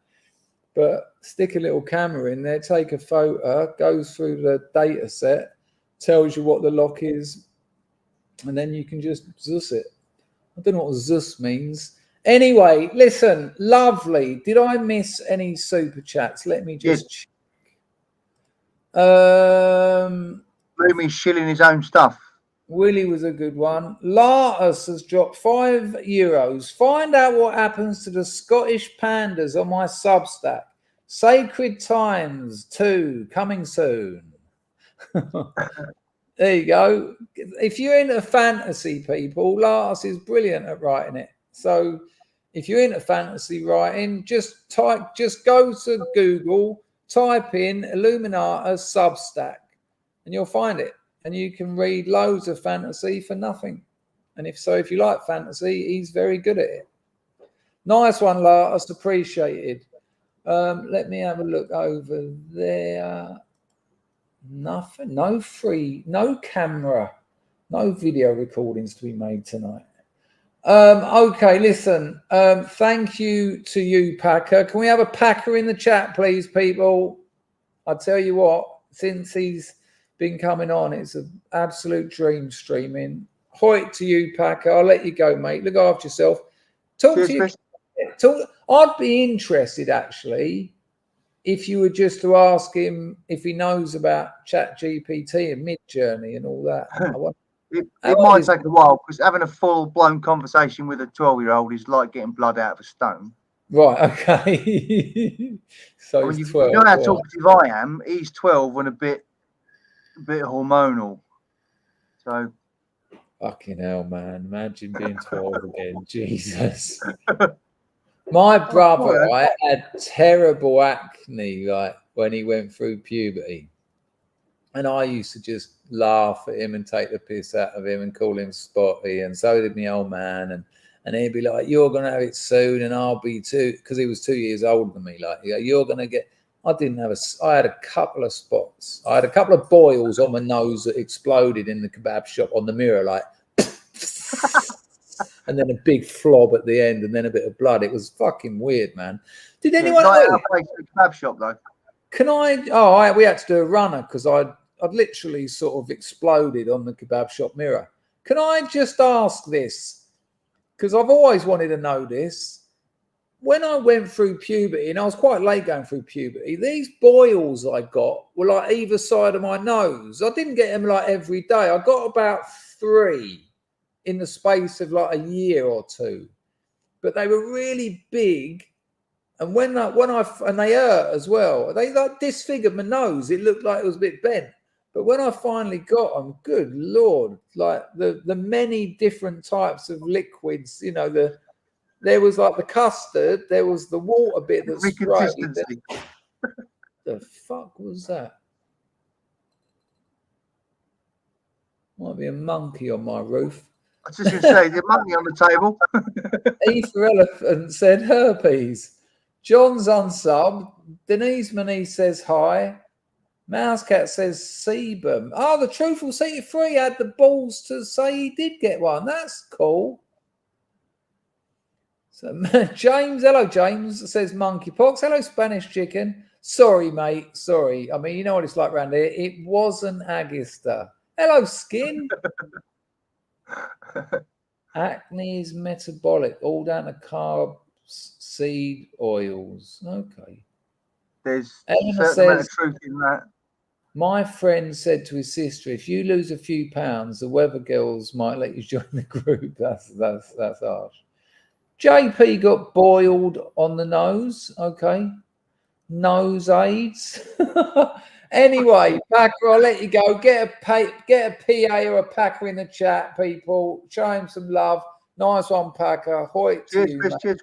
But stick a little camera in there, take a photo, goes through the data set, tells you what the lock is, and then you can just zus it. I don't know what zus means. Anyway, listen, lovely. Did I miss any super chats? Let me just check. Loomy's shilling his own stuff. Willie was a good one. Lartus has dropped €5. Find out what happens to the Scottish pandas on my Substack. Sacred Times 2 coming soon. There you go. If you're into fantasy, people, Lars is brilliant at writing it. So if you're into fantasy writing, just go to Google, type in Illuminatus Substack, and you'll find it. And you can read loads of fantasy for nothing. And if you like fantasy, he's very good at it. Nice one, Lars. Appreciated. Let me have a look over there. Nothing. No camera. No video recordings to be made tonight. Okay, listen. Thank you to you, Packer. Can we have a Packer in the chat, please, people? I'll tell you what, since he's been coming on, it's an absolute dream streaming. Hoyt to you, Packer. I'll let you go, mate. Look after yourself. I'd be interested, actually, if you were just to ask him if he knows about ChatGPT and Midjourney and all that. It might take a while, because having a full-blown conversation with a 12-year-old is like getting blood out of a stone. Right, okay. So I mean, you know how talkative I am. He's 12 and a bit hormonal. So fucking hell, man. Imagine being 12 again. Jesus. My brother, I had terrible acne like when he went through puberty. And I used to just laugh at him and take the piss out of him and call him Spotty. And so did my old man. And he'd be like, you're going to have it soon. And I'll be too, because he was 2 years older than me. Like, you're going to get, I had a couple of spots. I had a couple of boils on my nose that exploded in the kebab shop on the mirror, like, and then a big flob at the end and then a bit of blood. It was fucking weird, man. Did anyone know? Kebab shop, though. Can I? We had to do a runner because I'd literally sort of exploded on the kebab shop mirror. Can I just ask this? Because I've always wanted to know this. When I went through puberty, and I was quite late going through puberty, these boils I got were like either side of my nose. I didn't get them like every day. I got about 3 in the space of like a year or 2, but they were really big. And when they hurt as well. They like disfigured my nose. It looked like it was a bit bent. But when I finally got them, good Lord, like the many different types of liquids, you know, there was like the custard, there was the water bit that sprayed. The fuck was that? Might be a monkey on my roof. I was just going to say, the monkey on the table. E for elephant said herpes. John's unsub. Denise Manise says hi. Mousecat says sebum. Oh, the Truthful Seeker 3 had the balls to say he did get one. That's cool. So James, hello James, says monkeypox. Hello Spanish chicken. Sorry, mate. Sorry. I mean, you know what it's like around here. It wasn't Agista. Hello, skin. Acne is metabolic, all down to carbs, seed oils. Okay. There's a certain amount of truth in that. My friend said to his sister, if you lose a few pounds, the weather girls might let you join the group. That's harsh. JP got boiled on the nose. Okay. Nose aids. Anyway, Packer, I'll let you go. Get a PA or a Packer in the chat, people. Show him some love. Nice one, Packer. Hoyt to you, Cheers,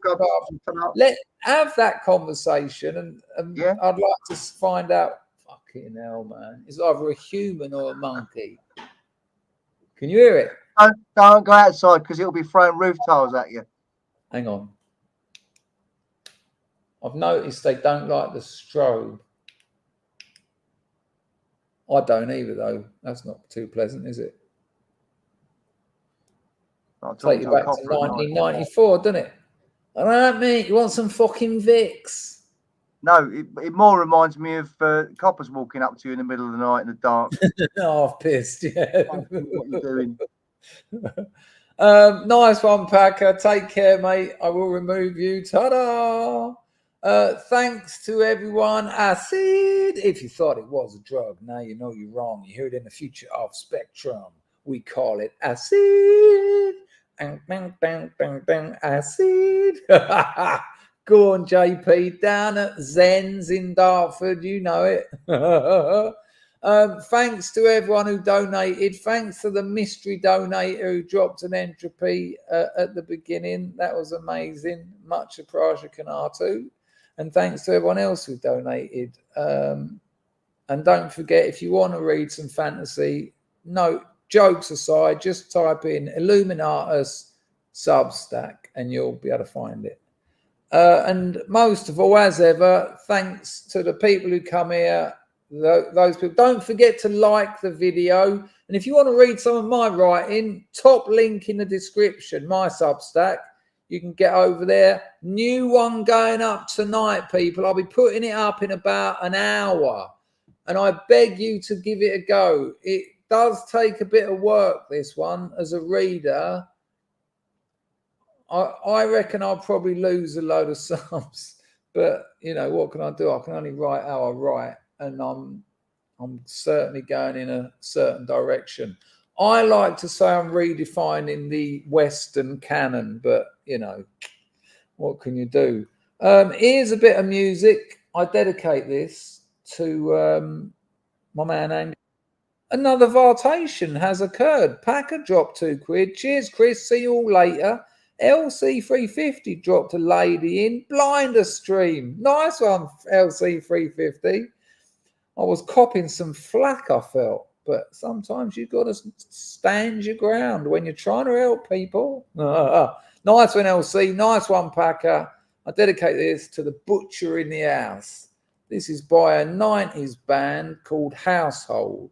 have that conversation, and yeah. I'd like to find out. Fucking hell, man! It's either a human or a monkey. Can you hear it? Don't go outside because it'll be throwing roof tiles at you. Hang on. I've noticed they don't like the strobe. I don't either, though. That's not too pleasant, is it? Take you back to 1994, doesn't it? All right, mate. You want some fucking Vicks? No, it more reminds me of coppers walking up to you in the middle of the night in the dark. Half pissed, yeah. What you doing? Nice one, Packer. Take care, mate. I will remove you. Ta-da! Thanks to everyone. Acid. If you thought it was a drug, now you know you're wrong. You hear it in the future of Spectrum. We call it acid. Bang, bang, bang, bang, bang, acid. Go on, JP. Down at Zen's in Dartford. You know it. Thanks to everyone who donated. Thanks to the mystery donator who dropped an entropy at the beginning. That was amazing. Much appreciated, Kanatu. And thanks to everyone else who donated. And don't forget, if you want to read some fantasy, no, jokes aside, just type in Illuminatus Substack and you'll be able to find it. And most of all, as ever, thanks to the people who come here, those people. Don't forget to like the video. And if you want to read some of my writing, top link in the description, my Substack. You can get over there. New one going up tonight, people. I'll be putting it up in about an hour. And I beg you to give it a go. It does take a bit of work, this one, as a reader. I reckon I'll probably lose a load of subs. But, you know, what can I do? I can only write how I write. And I'm certainly going in a certain direction. I like to say I'm redefining the Western canon, but, you know, what can you do? Here's a bit of music. I dedicate this to my man Andy. Another vartation has occurred. Packer dropped £2. Cheers, Chris. See you all later. LC350 dropped a lady in. Blinder stream. Nice one, LC350. I was copping some flack, I felt. But sometimes you've got to stand your ground when you're trying to help people. Nice one, LC. Nice one, Packer. I dedicate this to the butcher in the house. This is by a 90s band called Household.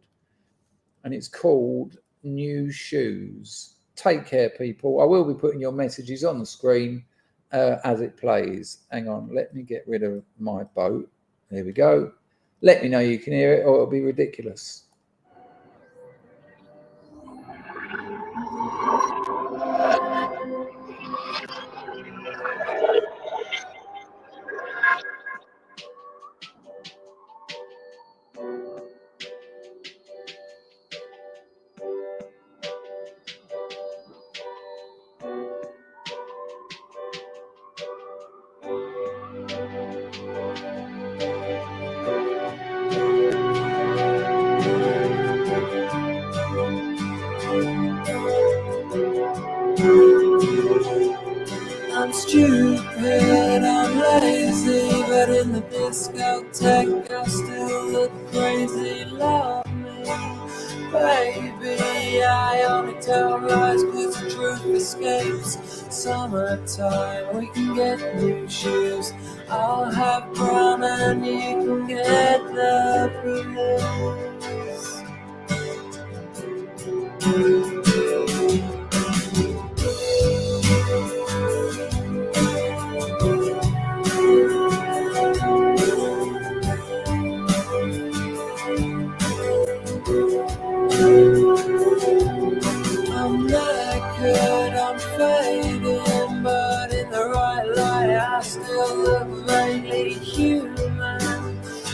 And it's called New Shoes. Take care, people. I will be putting your messages on the screen as it plays. Hang on. Let me get rid of my boat. There we go. Let me know you can hear it or it'll be ridiculous. I'm stupid, I'm lazy, but in the discotheque I still look crazy. Love me, baby. I only tell lies cause the truth escapes. Summertime, we can get new shoes. I'll have brown and you can get the blues. I'm knackered, I'm fading, but in the right light I still look vaguely human.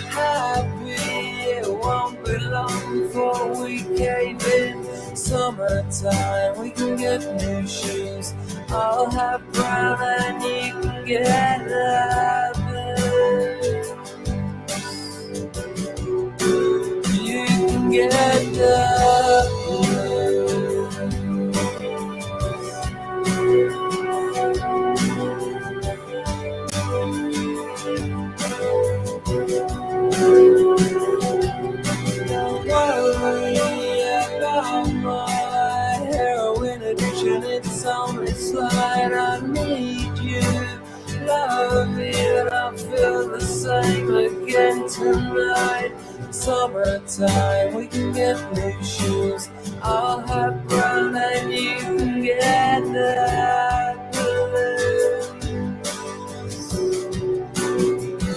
Happy, it won't be long before we cave in. Summertime, we can get new shoes. I'll have brown and you can get that blues. You can get the Don't worry about my heroin addiction, it's only slight. I need you, love you, and I feel the same again tonight. Summertime, we can get new shoes. I'll have brown and you can get that blue.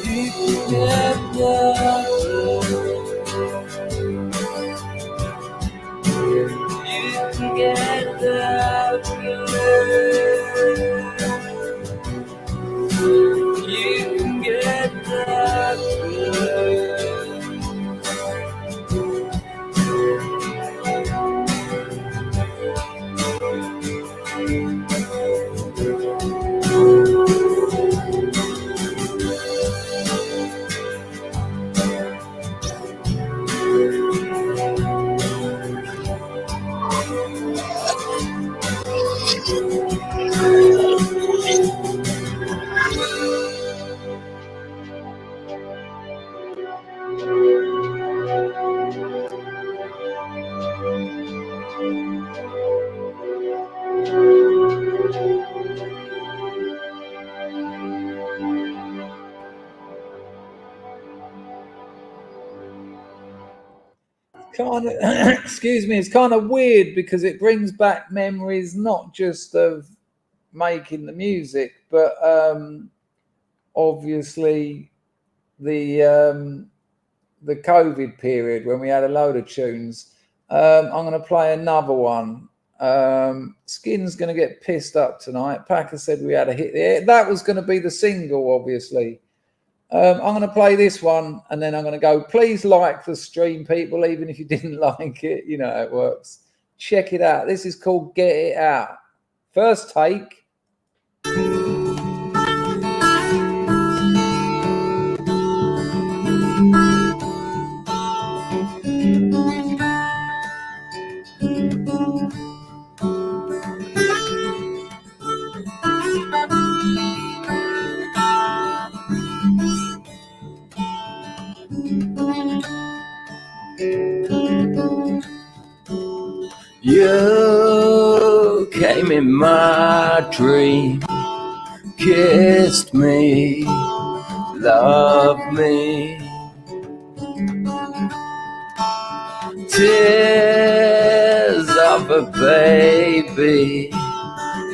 You can get that blue. You can get that blue. You can get that blue. Kind of, excuse me, it's kind of weird because it brings back memories not just of making the music, but obviously the COVID period when we had a load of tunes. I'm going to play another one. Skin's going to get pissed up tonight. Packer said we had a hit there. That was going to be the single, obviously. I'm going to play this one and then I'm going to go, please like the stream, people, even if you didn't like it. You know how it works. Check it out. This is called Get It Out. First take. You came in my dream, kissed me, loved me. Tears of a baby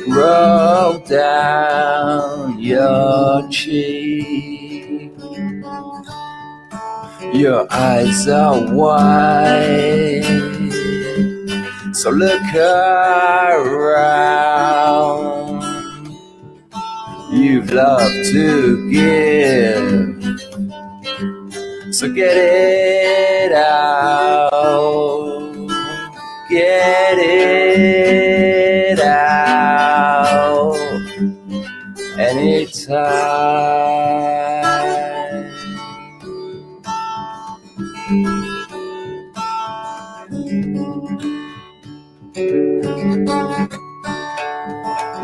roll down your cheek. Your eyes are wide, so look around. You've love to give, so get it out. Get it out anytime.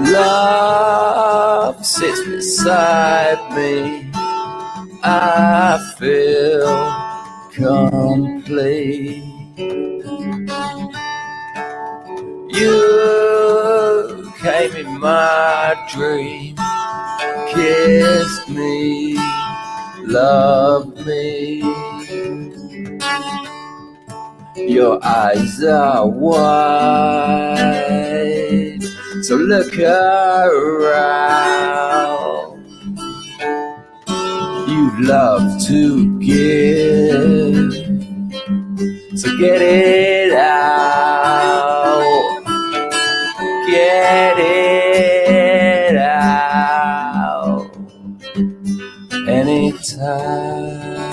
Love sits beside me, I feel complete. You came in my dream, kissed me, loved me. Your eyes are wide, so look around. You've love to give, so get it out. Get it out anytime.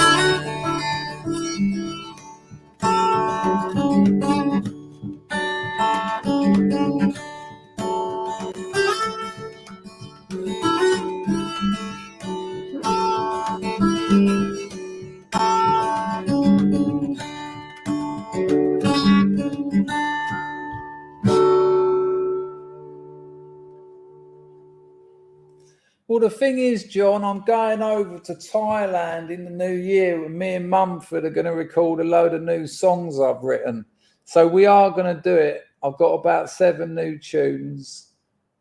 the thing is, John, I'm going over to Thailand in the new year, and me and Mumford are going to record a load of new songs I've written. So we are going to do it. I've got about 7 new tunes.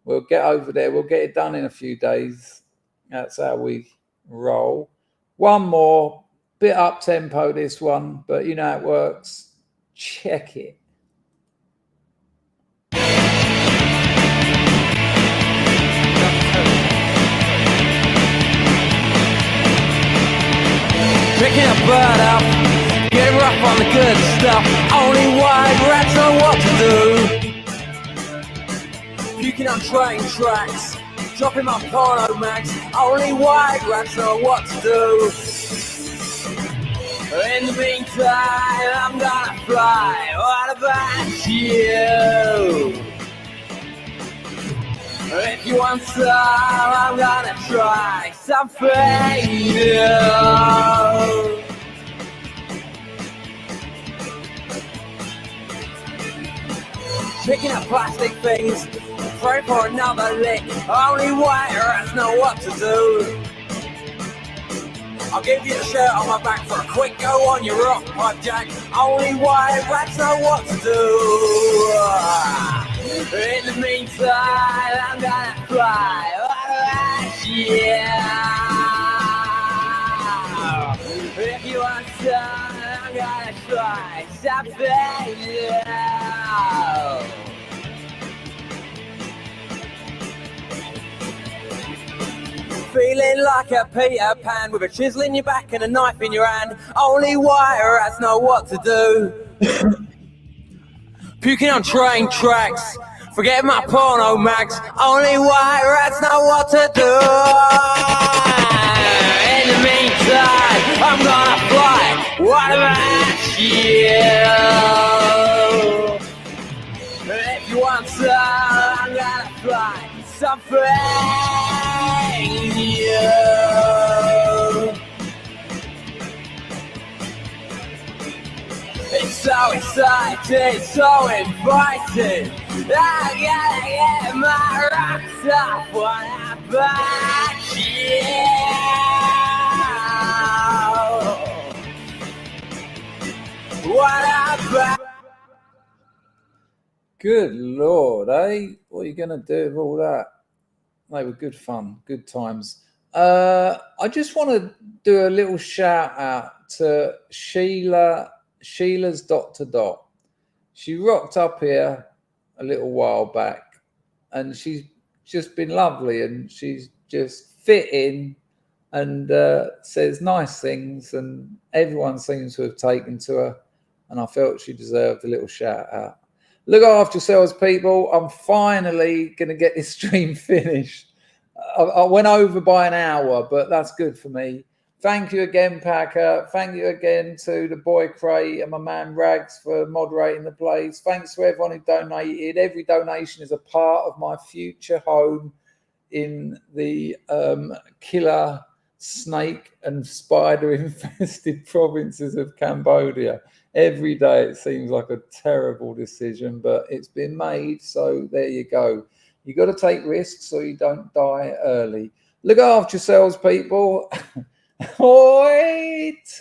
We'll get over there. We'll get it done in a few days. That's how we roll. One more, bit up tempo this one, but you know how it works. Check it. Picking a bird up, getting rough on the good stuff. Only white rats know what to do. Puking on train tracks, dropping my porno mags. Only white rats know what to do. In the meantime, I'm gonna fly. What about you? If you want some, I'm gonna try something new. Picking up plastic things, praying for another lick. Only white rats know what to do. I'll give you the shirt on my back for a quick go on your rock pipe, Jack. Only white rats know what to do. In the meantime, I'm gonna fly. Yeah. If you want some, I'm gonna try something new. Feeling like a Peter Pan with a chisel in your back and a knife in your hand. Only white rats know what to do. Puking on train tracks, forget my porno mags. Only white rats know what to do. In the meantime, I'm gonna fly. What about you? If you want some, I'm gonna fly. Something new. It's so exciting, so inviting. I gotta get my rocks off. What about you? What about? Good Lord, eh? What are you going to do with all that? They were good fun, good times. I just want to do a little shout out to Sheila's Dot to Dot. She rocked up here a little while back, and she's just been lovely, and she's just fit in and says nice things, and everyone seems to have taken to her, and I felt she deserved a little shout out. Look after yourselves, people. I'm finally going to get this stream finished. I went over by an hour, but that's good for me. Thank you again, Packer. Thank you again to the boy Cray and my man Rags for moderating the place. Thanks to everyone who donated. Every donation is a part of my future home in the killer snake and spider infested provinces of Cambodia. Every day it seems like a terrible decision, but it's been made, so there you go. You got to take risks so you don't die early. Look after yourselves, people. Hoita!